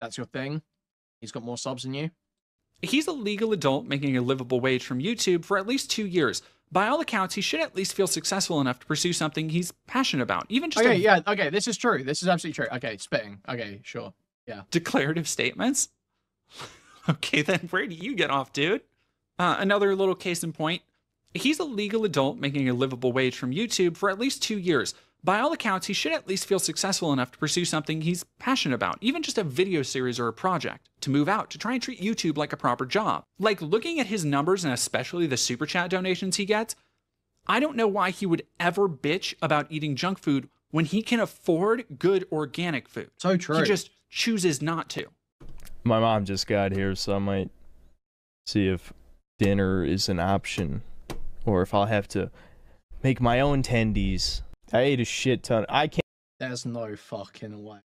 That's your thing. He's got more subs than you. He's a legal adult making a livable wage from YouTube for at least 2 years. By all accounts, he should at least feel successful enough to pursue something he's passionate about. Even just okay, this is true. This is absolutely true. Okay, spitting. Okay, sure. Yeah. Declarative statements? Okay, then where do you get off, dude? Another little case in point. He's a legal adult making a livable wage from YouTube for at least 2 years. By all accounts, he should at least feel successful enough to pursue something he's passionate about, even just a video series or a project, to move out, to try and treat YouTube like a proper job. Like, looking at his numbers and especially the super chat donations he gets, I don't know why he would ever bitch about eating junk food when he can afford good organic food. So true. He just chooses not to. My mom just got here, so I might see if dinner is an option, or if I'll have to make my own tendies. I ate a shit ton. I can't. There's no fucking way.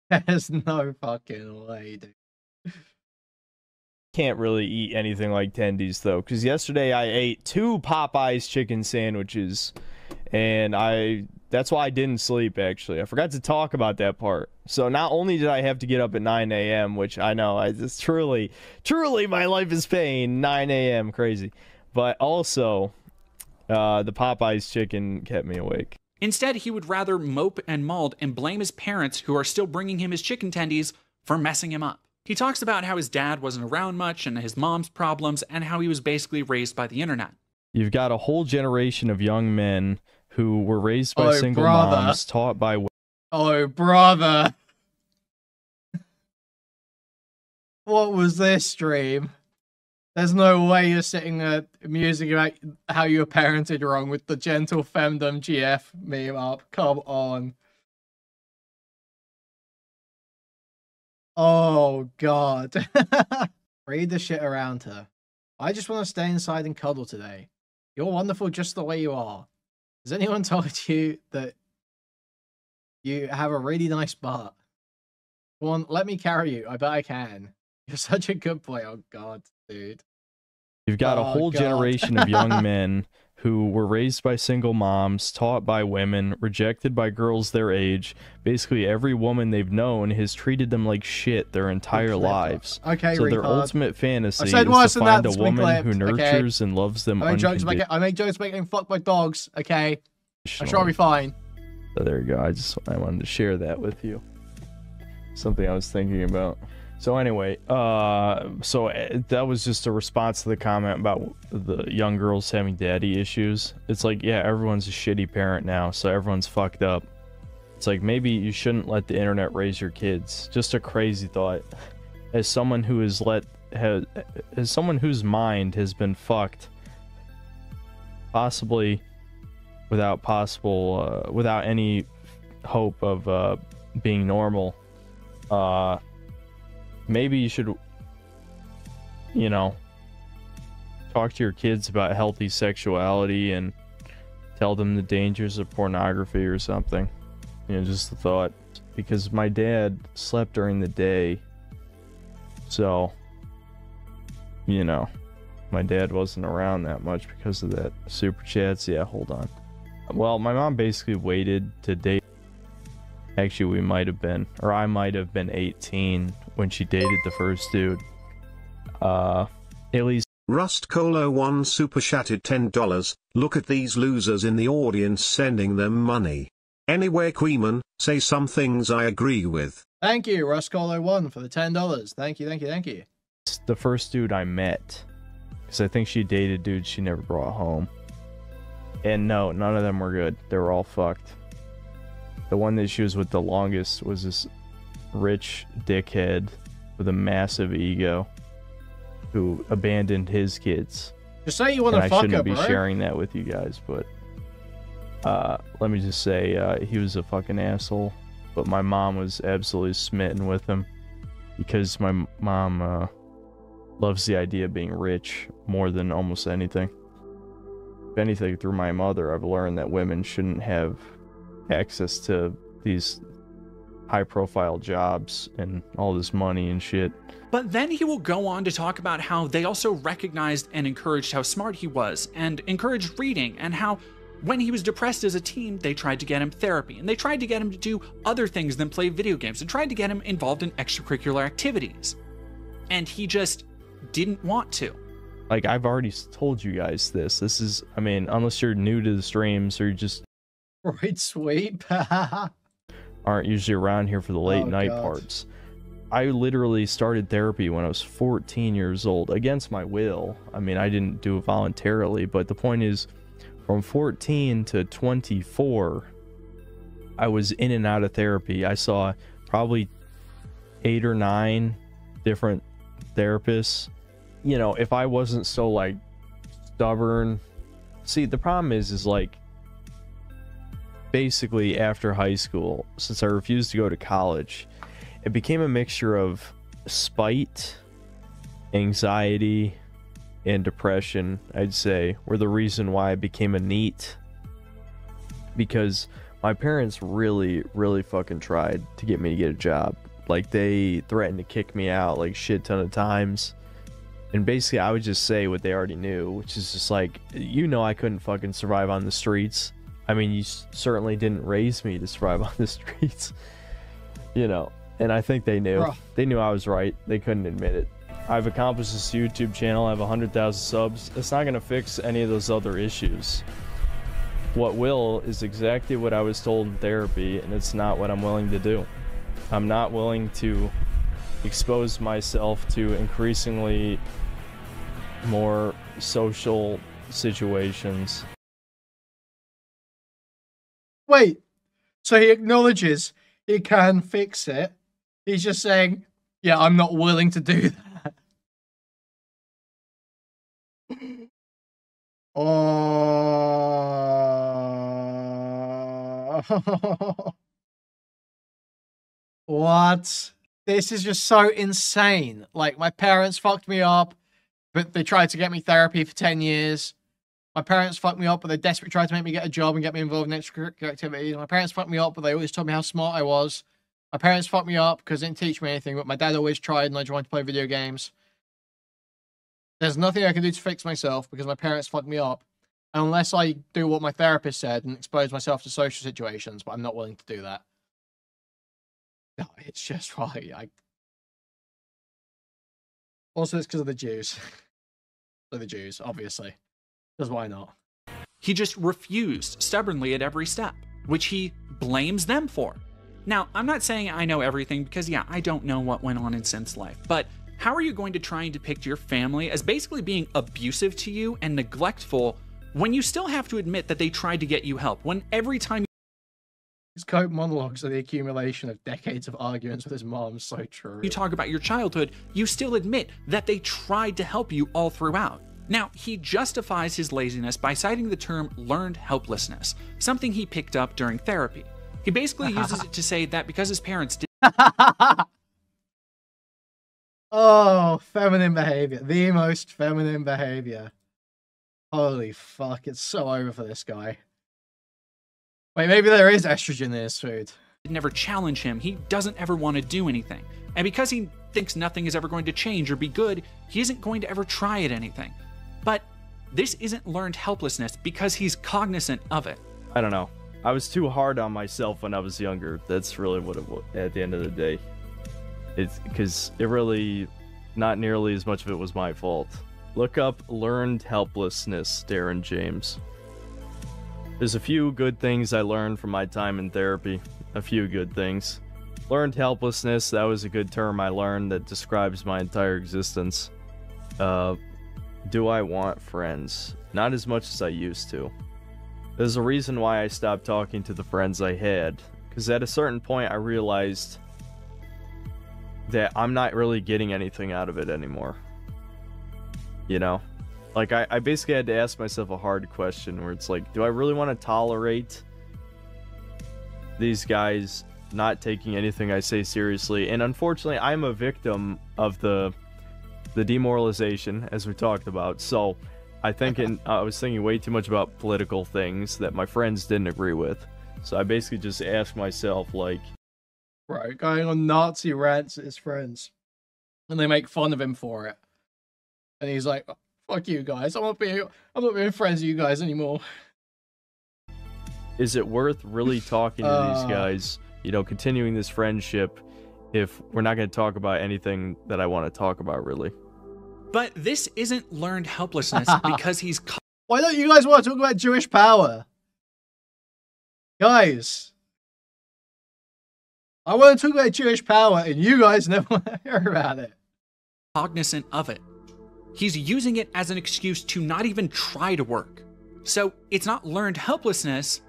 There's no fucking way, dude. Can't really eat anything like tendies though, because yesterday I ate 2 Popeyes chicken sandwiches, and that's why I didn't sleep. Actually, I forgot to talk about that part. So not only did I have to get up at 9 a.m., which I know it's truly my life is pain. 9 a.m. crazy, but also. The Popeyes chicken kept me awake. Instead, he would rather mope and maul and blame his parents, who are still bringing him his chicken tendies, for messing him up. He talks about how his dad wasn't around much and his mom's problems, and how he was basically raised by the internet. You've got a whole generation of young men who were raised by single moms, taught by women. Oh, brother. What was this stream? There's no way you're sitting there musing about how you were parented wrong with the gentle femdom GF meme up. Come on. Oh, God. Read the shit around her. I just want to stay inside and cuddle today. You're wonderful just the way you are. Has anyone told you that you have a really nice butt? Come on, let me carry you. I bet I can. You're such a good boy. Oh, God. Dude. You've got a whole generation of young men who were raised by single moms, taught by women, rejected by girls their age. Basically, every woman they've known has treated them like shit their entire lives. Okay, so their ultimate fantasy is to find a woman who nurtures and loves them unconditionally. I make jokes about getting fucked by dogs, okay? I'm sure I'll be fine. So there you go. I wanted to share that with you. Something I was thinking about. So anyway, that was just a response to the comment about the young girls having daddy issues. It's like, yeah, everyone's a shitty parent now, so everyone's fucked up. It's like, maybe you shouldn't let the internet raise your kids. Just a crazy thought. As someone who as someone whose mind has been fucked, possibly without any hope of being normal, maybe you should, you know, talk to your kids about healthy sexuality and tell them the dangers of pornography or something. You know, just a thought. Because my dad slept during the day, so, you know, my dad wasn't around that much because of that. Super chats, yeah, hold on. Well, my mom basically waited to date. Actually, we might have been, or I might have been 18 when she dated the first dude. At least. Rust Colo 1 super chatted $10. Look at these losers in the audience sending them money. Anyway, Kuihman, say some things I agree with. Thank you, Rust Colo 1 for the $10. Thank you, thank you, thank you. The first dude I met, because I think she dated dudes she never brought home. And no, none of them were good. They were all fucked. The one that she was with the longest was this rich dickhead with a massive ego who abandoned his kids. Just say you want to fuck her, I shouldn't be bro. sharing that with you guys, but let me just say he was a fucking asshole. But my mom was absolutely smitten with him because my mom loves the idea of being rich more than almost anything. If anything, through my mother, I've learned that women shouldn't have access to these high-profile jobs and all this money and shit. But then he will go on to talk about how they also recognized and encouraged how smart he was, and encouraged reading, and how When he was depressed as a teen, they tried to get him therapy, and they tried to get him to do other things than play video games, and tried to get him involved in extracurricular activities. And he just didn't want to. Like, I've already told you guys this. This is, I mean, unless you're new to the streams or you just... Right, sweep. aren't usually around here for the late night parts. I literally started therapy when I was 14 years old, against my will. I mean, I didn't do it voluntarily, but the point is, from 14 to 24, I was in and out of therapy. I saw probably 8 or 9 different therapists. You know, if I wasn't so, like, stubborn... See, the problem is like, basically after high school, since I refused to go to college, it became a mixture of spite, anxiety, and depression, I'd say, were the reason why I became a NEET. Because my parents really, really fucking tried to get me to get a job. Like, they threatened to kick me out, like, shit ton of times. And basically, I would just say what they already knew, which is just like, you know, I couldn't fucking survive on the streets. I mean, you certainly didn't raise me to survive on the streets. You know, and I think they knew. Bruh. They knew I was right. They couldn't admit it. I've accomplished this YouTube channel. I have 100,000 subs. It's not going to fix any of those other issues. What will is exactly what I was told in therapy, and it's not what I'm willing to do. I'm not willing to expose myself to increasingly more social situations. Wait, so he acknowledges he can fix it. He's just saying, yeah, I'm not willing to do that. Oh. What? This is just so insane. Like, my parents fucked me up, but they tried to get me therapy for 10 years. My parents fucked me up, but they desperately tried to make me get a job and get me involved in extracurricular activities. My parents fucked me up, but they always told me how smart I was. My parents fucked me up because they didn't teach me anything, but my dad always tried and I just wanted to play video games. There's nothing I can do to fix myself because my parents fucked me up. Unless I do what my therapist said and expose myself to social situations, but I'm not willing to do that. No, it's just right. Also, it's because of the Jews. For the Jews, obviously. Because why not? He just refused stubbornly at every step, which he blames them for. Now, I'm not saying I know everything because, yeah, I don't know what went on in Synth's life, but how are you going to try and depict your family as basically being abusive to you and neglectful when you still have to admit that they tried to get you help? When every time his cope monologues are the accumulation of decades of arguments with his mom. So true. you talk about your childhood, you still admit that they tried to help you all throughout. Now, he justifies his laziness by citing the term learned helplessness, something he picked up during therapy. He basically uses it to say that because his parents did Oh, feminine behavior. The most feminine behavior. Holy fuck, it's so over for this guy. Wait, maybe there is estrogen in his food. never challenge him, he doesn't ever want to do anything. And because he thinks nothing is ever going to change or be good, he isn't going to ever try at anything. But this isn't learned helplessness because he's cognizant of it. I don't know. I was too hard on myself when I was younger. That's really what it was at the end of the day. It's because it really, not nearly as much of it was my fault. Look up learned helplessness, Darren James. There's a few good things I learned from my time in therapy. A few good things. Learned helplessness, that was a good term I learned that describes my entire existence. Do I want friends? Not as much as I used to. There's a reason why I stopped talking to the friends I had. Because at a certain point I realized that I'm not really getting anything out of it anymore. You know? Like, I basically had to ask myself a hard question where it's like, do I really want to tolerate these guys not taking anything I say seriously? And unfortunately, I'm a victim of the demoralization, as we talked about. So I was thinking way too much about political things that my friends didn't agree with. So I basically just asked myself, like... Right, going on Nazi rants at his friends. And they make fun of him for it. And he's like, fuck you guys, I'm not being friends with you guys anymore. is it worth really talking to these guys, you know, continuing this friendship if we're not going to talk about anything that I want to talk about, really? But this isn't learned helplessness because he's... Why don't you guys want to talk about Jewish power? Guys. I want to talk about Jewish power, and you guys never want to hear about it. Cognizant of it. He's using it as an excuse to not even try to work. So it's not learned helplessness,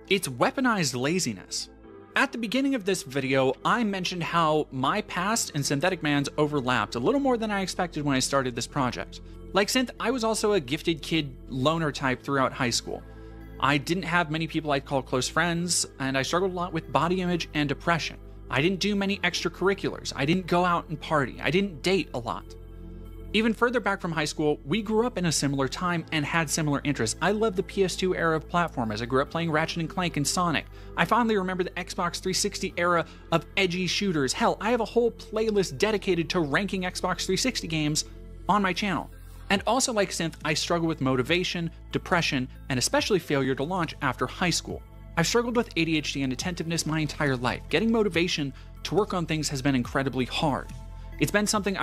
it's weaponized laziness. At the beginning of this video, I mentioned how my past and Synthetic Man's overlapped a little more than I expected when I started this project. Like Synth, I was also a gifted kid loner type throughout high school. I didn't have many people I'd call close friends, and I struggled a lot with body image and depression. I didn't do many extracurriculars. I didn't go out and party. I didn't date a lot. Even further back from high school, we grew up in a similar time and had similar interests. I loved the PS2 era of platformers. I grew up playing Ratchet & Clank and Sonic. I fondly remember the Xbox 360 era of edgy shooters. Hell, I have a whole playlist dedicated to ranking Xbox 360 games on my channel. And also like Synth, I struggle with motivation, depression, and especially failure to launch after high school. I've struggled with ADHD and attentiveness my entire life. Getting motivation to work on things has been incredibly hard. It's been something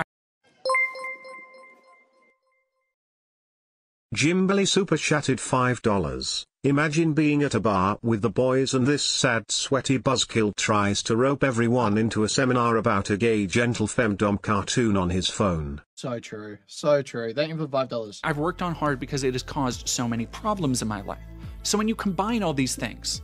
Jimberly super chatted $5. Imagine being at a bar with the boys and this sad sweaty buzzkill tries to rope everyone into a seminar about a gay gentle femdom cartoon on his phone. So true. So true. Thank you for $5. I've worked on hard because it has caused so many problems in my life. So when you combine all these things,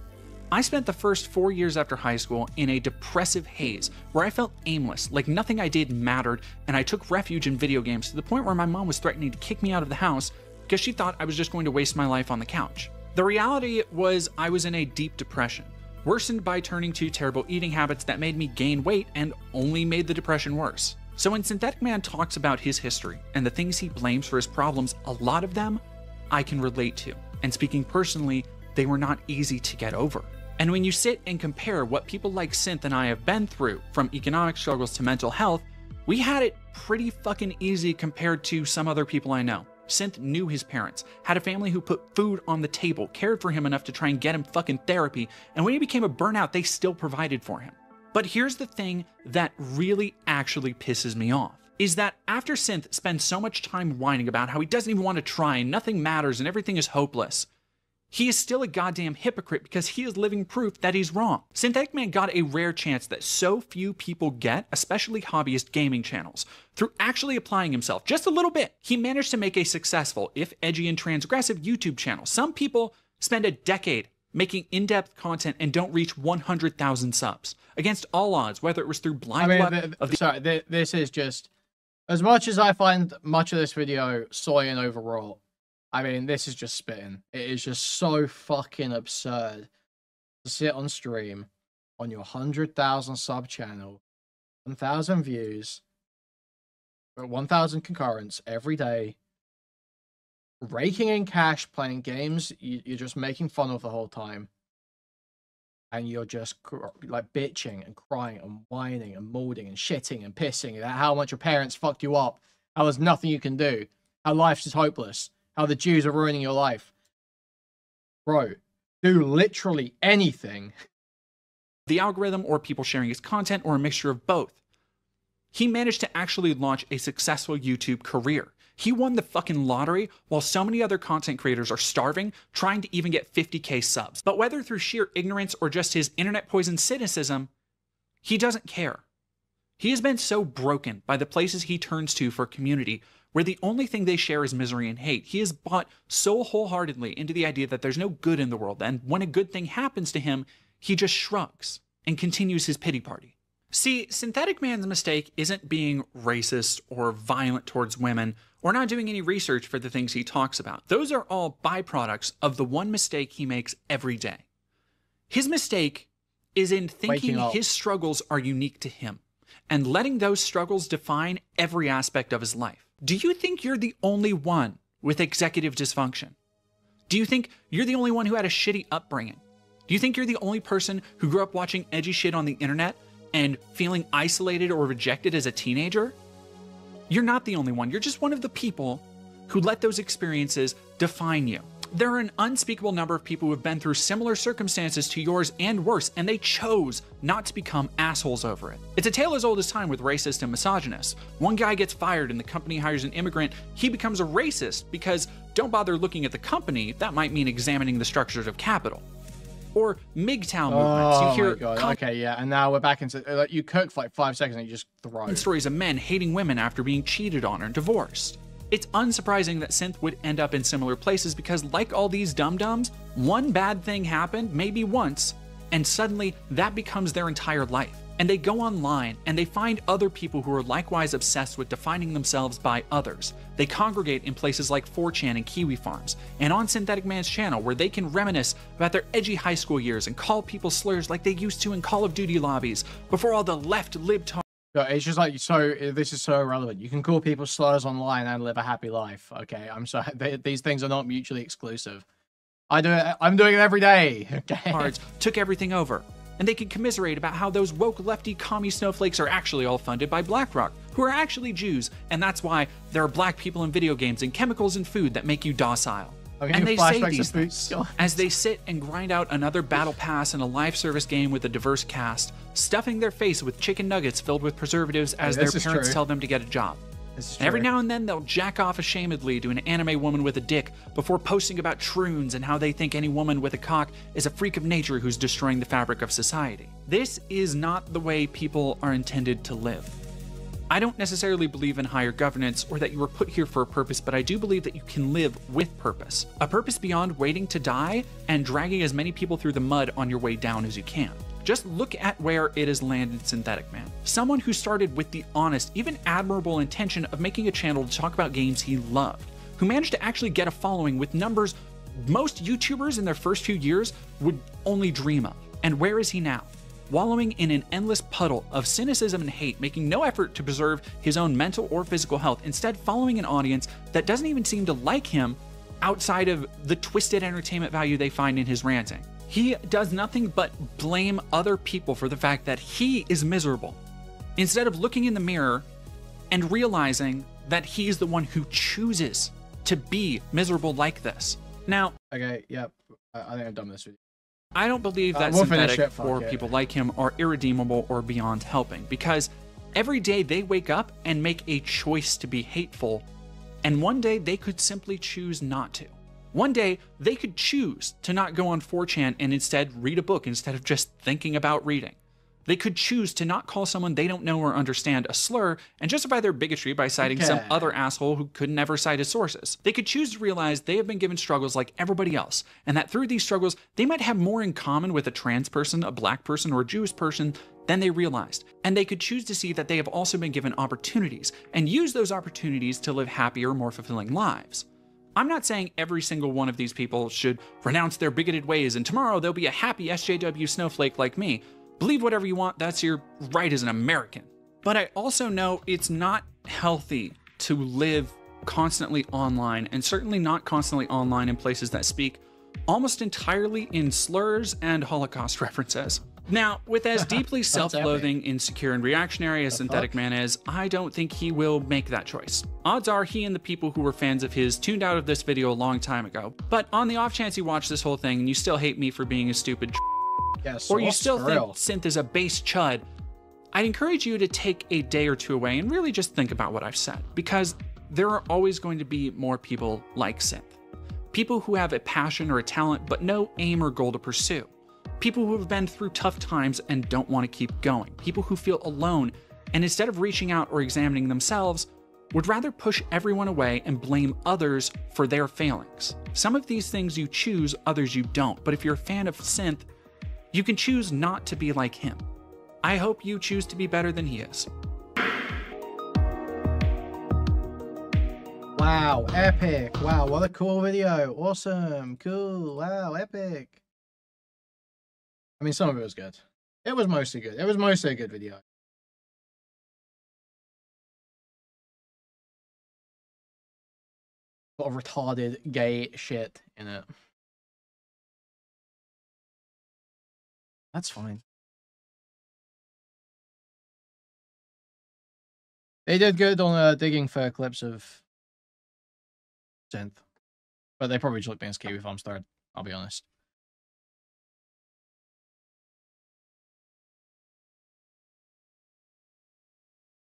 I spent the first 4 years after high school in a depressive haze where I felt aimless, like nothing I did mattered, and I took refuge in video games to the point where my mom was threatening to kick me out of the house because she thought I was just going to waste my life on the couch. The reality was I was in a deep depression, worsened by turning to terrible eating habits that made me gain weight and only made the depression worse. So when Synthetic Man talks about his history and the things he blames for his problems, a lot of them I can relate to. And speaking personally, they were not easy to get over. And when you sit and compare what people like Synth and I have been through, from economic struggles to mental health, we had it pretty fucking easy compared to some other people I know. Synth knew his parents, had a family who put food on the table, cared for him enough to try and get him fucking therapy, and when he became a burnout, they still provided for him. But here's the thing that really actually pisses me off, is that after Synth spends so much time whining about how he doesn't even want to try and nothing matters and everything is hopeless, he is still a goddamn hypocrite because he is living proof that he's wrong. Synthetic Man got a rare chance that so few people get, especially hobbyist gaming channels. Through actually applying himself just a little bit, he managed to make a successful, if edgy and transgressive, YouTube channel. Some people spend a decade making in-depth content and don't reach 100,000 subs. Against all odds, whether it was through blind luck this is just... As much as I find much of this video soy and overwrought, I mean, this is just spitting. It is just so fucking absurd to sit on stream on your 100,000 sub channel, 1,000 views, 1,000 concurrents every day, raking in cash, playing games you're just making fun of the whole time, and you're just like bitching and crying and whining and molding and shitting and pissing about how much your parents fucked you up, how there's nothing you can do, how life is hopeless, how the Jews are ruining your life. Bro, do literally anything. The algorithm or people sharing his content or a mixture of both. He managed to actually launch a successful YouTube career. He won the fucking lottery while so many other content creators are starving, trying to even get 50k subs. But whether through sheer ignorance or just his internet poison cynicism, he doesn't care. He has been so broken by the places he turns to for community, where the only thing they share is misery and hate. He is bought so wholeheartedly into the idea that there's no good in the world, and when a good thing happens to him, he just shrugs and continues his pity party. See, Synthetic Man's mistake isn't being racist or violent towards women or not doing any research for the things he talks about. Those are all byproducts of the one mistake he makes every day. His mistake is in thinking his struggles are unique to him and letting those struggles define every aspect of his life. Do you think you're the only one with executive dysfunction? Do you think you're the only one who had a shitty upbringing? Do you think you're the only person who grew up watching edgy shit on the internet and feeling isolated or rejected as a teenager? You're not the only one. You're just one of the people who let those experiences define you. There are an unspeakable number of people who have been through similar circumstances to yours and worse, and they chose not to become assholes over it. It's a tale as old as time with racists and misogynists. One guy gets fired and the company hires an immigrant, he becomes a racist because don't bother looking at the company, that might mean examining the structures of capital. Or MGTOW movements. Oh You hear my god. Okay, yeah, and now we're back into like, you cook for like 5 seconds and you just throw. Stories of men hating women after being cheated on or divorced. It's unsurprising that synth would end up in similar places because, like all these dum-dums, one bad thing happened, maybe once, and suddenly that becomes their entire life. And they go online and they find other people who are likewise obsessed with defining themselves by others. They congregate in places like 4chan and Kiwi Farms, and on Synthetic Man's channel where they can reminisce about their edgy high school years and call people slurs like they used to in Call of Duty lobbies before all the left libtard. It's just like, so this is so irrelevant. You can call people slurs online and live a happy life. Okay, I'm sorry. These things are not mutually exclusive. I do it. I'm doing it every day. Okay. Took everything over. And they can commiserate about how those woke lefty commie snowflakes are actually all funded by BlackRock, who are actually Jews, and that's why there are black people in video games and chemicals in food that make you docile. And they say these things as they sit and grind out another battle pass in a live service game with a diverse cast, stuffing their face with chicken nuggets filled with preservatives as their parents tell them to get a job. Every now and then they'll jack off ashamedly to an anime woman with a dick before posting about troons and how they think any woman with a cock is a freak of nature who's destroying the fabric of society. This is not the way people are intended to live. I don't necessarily believe in higher governance or that you were put here for a purpose, but I do believe that you can live with purpose. A purpose beyond waiting to die and dragging as many people through the mud on your way down as you can. Just look at where it has landed Synthetic Man. Someone who started with the honest, even admirable intention of making a channel to talk about games he loved, who managed to actually get a following with numbers most YouTubers in their first few years would only dream of. And where is he now? Wallowing in an endless puddle of cynicism and hate, making no effort to preserve his own mental or physical health, instead following an audience that doesn't even seem to like him outside of the twisted entertainment value they find in his ranting. He does nothing but blame other people for the fact that he is miserable, instead of looking in the mirror and realizing that he's the one who chooses to be miserable like this. Now, okay, yep, I think I've done this with you. I don't believe that Synthetic or people like him are irredeemable or beyond helping, because every day they wake up and make a choice to be hateful, and one day they could simply choose not to. One day they could choose to not go on 4chan and instead read a book instead of just thinking about reading. They could choose to not call someone they don't know or understand a slur and justify their bigotry by citing some other asshole who could never cite his sources. They could choose to realize they have been given struggles like everybody else, and that through these struggles, they might have more in common with a trans person, a black person, or a Jewish person than they realized. And they could choose to see that they have also been given opportunities and use those opportunities to live happier, more fulfilling lives. I'm not saying every single one of these people should renounce their bigoted ways and tomorrow they'll be a happy SJW snowflake like me. Believe whatever you want, that's your right as an American. But I also know it's not healthy to live constantly online, and certainly not constantly online in places that speak almost entirely in slurs and Holocaust references. Now, with as deeply self-loathing, insecure, and reactionary as Synthetic Man is, I don't think he will make that choice. Odds are he and the people who were fans of his tuned out of this video a long time ago. But on the off chance you watch this whole thing and you still hate me for being a stupid or you still think Synth is a base chud, I'd encourage you to take a day or two away and really just think about what I've said, because there are always going to be more people like Synth. People who have a passion or a talent but no aim or goal to pursue. People who have been through tough times and don't want to keep going. People who feel alone and instead of reaching out or examining themselves, would rather push everyone away and blame others for their failings. Some of these things you choose, others you don't. But if you're a fan of Synth, you can choose not to be like him. I hope you choose to be better than he is. Wow, epic. Wow, what a cool video. Awesome, cool, wow, epic. I mean, some of it was good. It was mostly good. It was mostly a good video. A lot of retarded gay shit in it. That's fine. They did good on digging for clips of Synth. But they probably just looked at me as Kiwi Farms third, I'll be honest.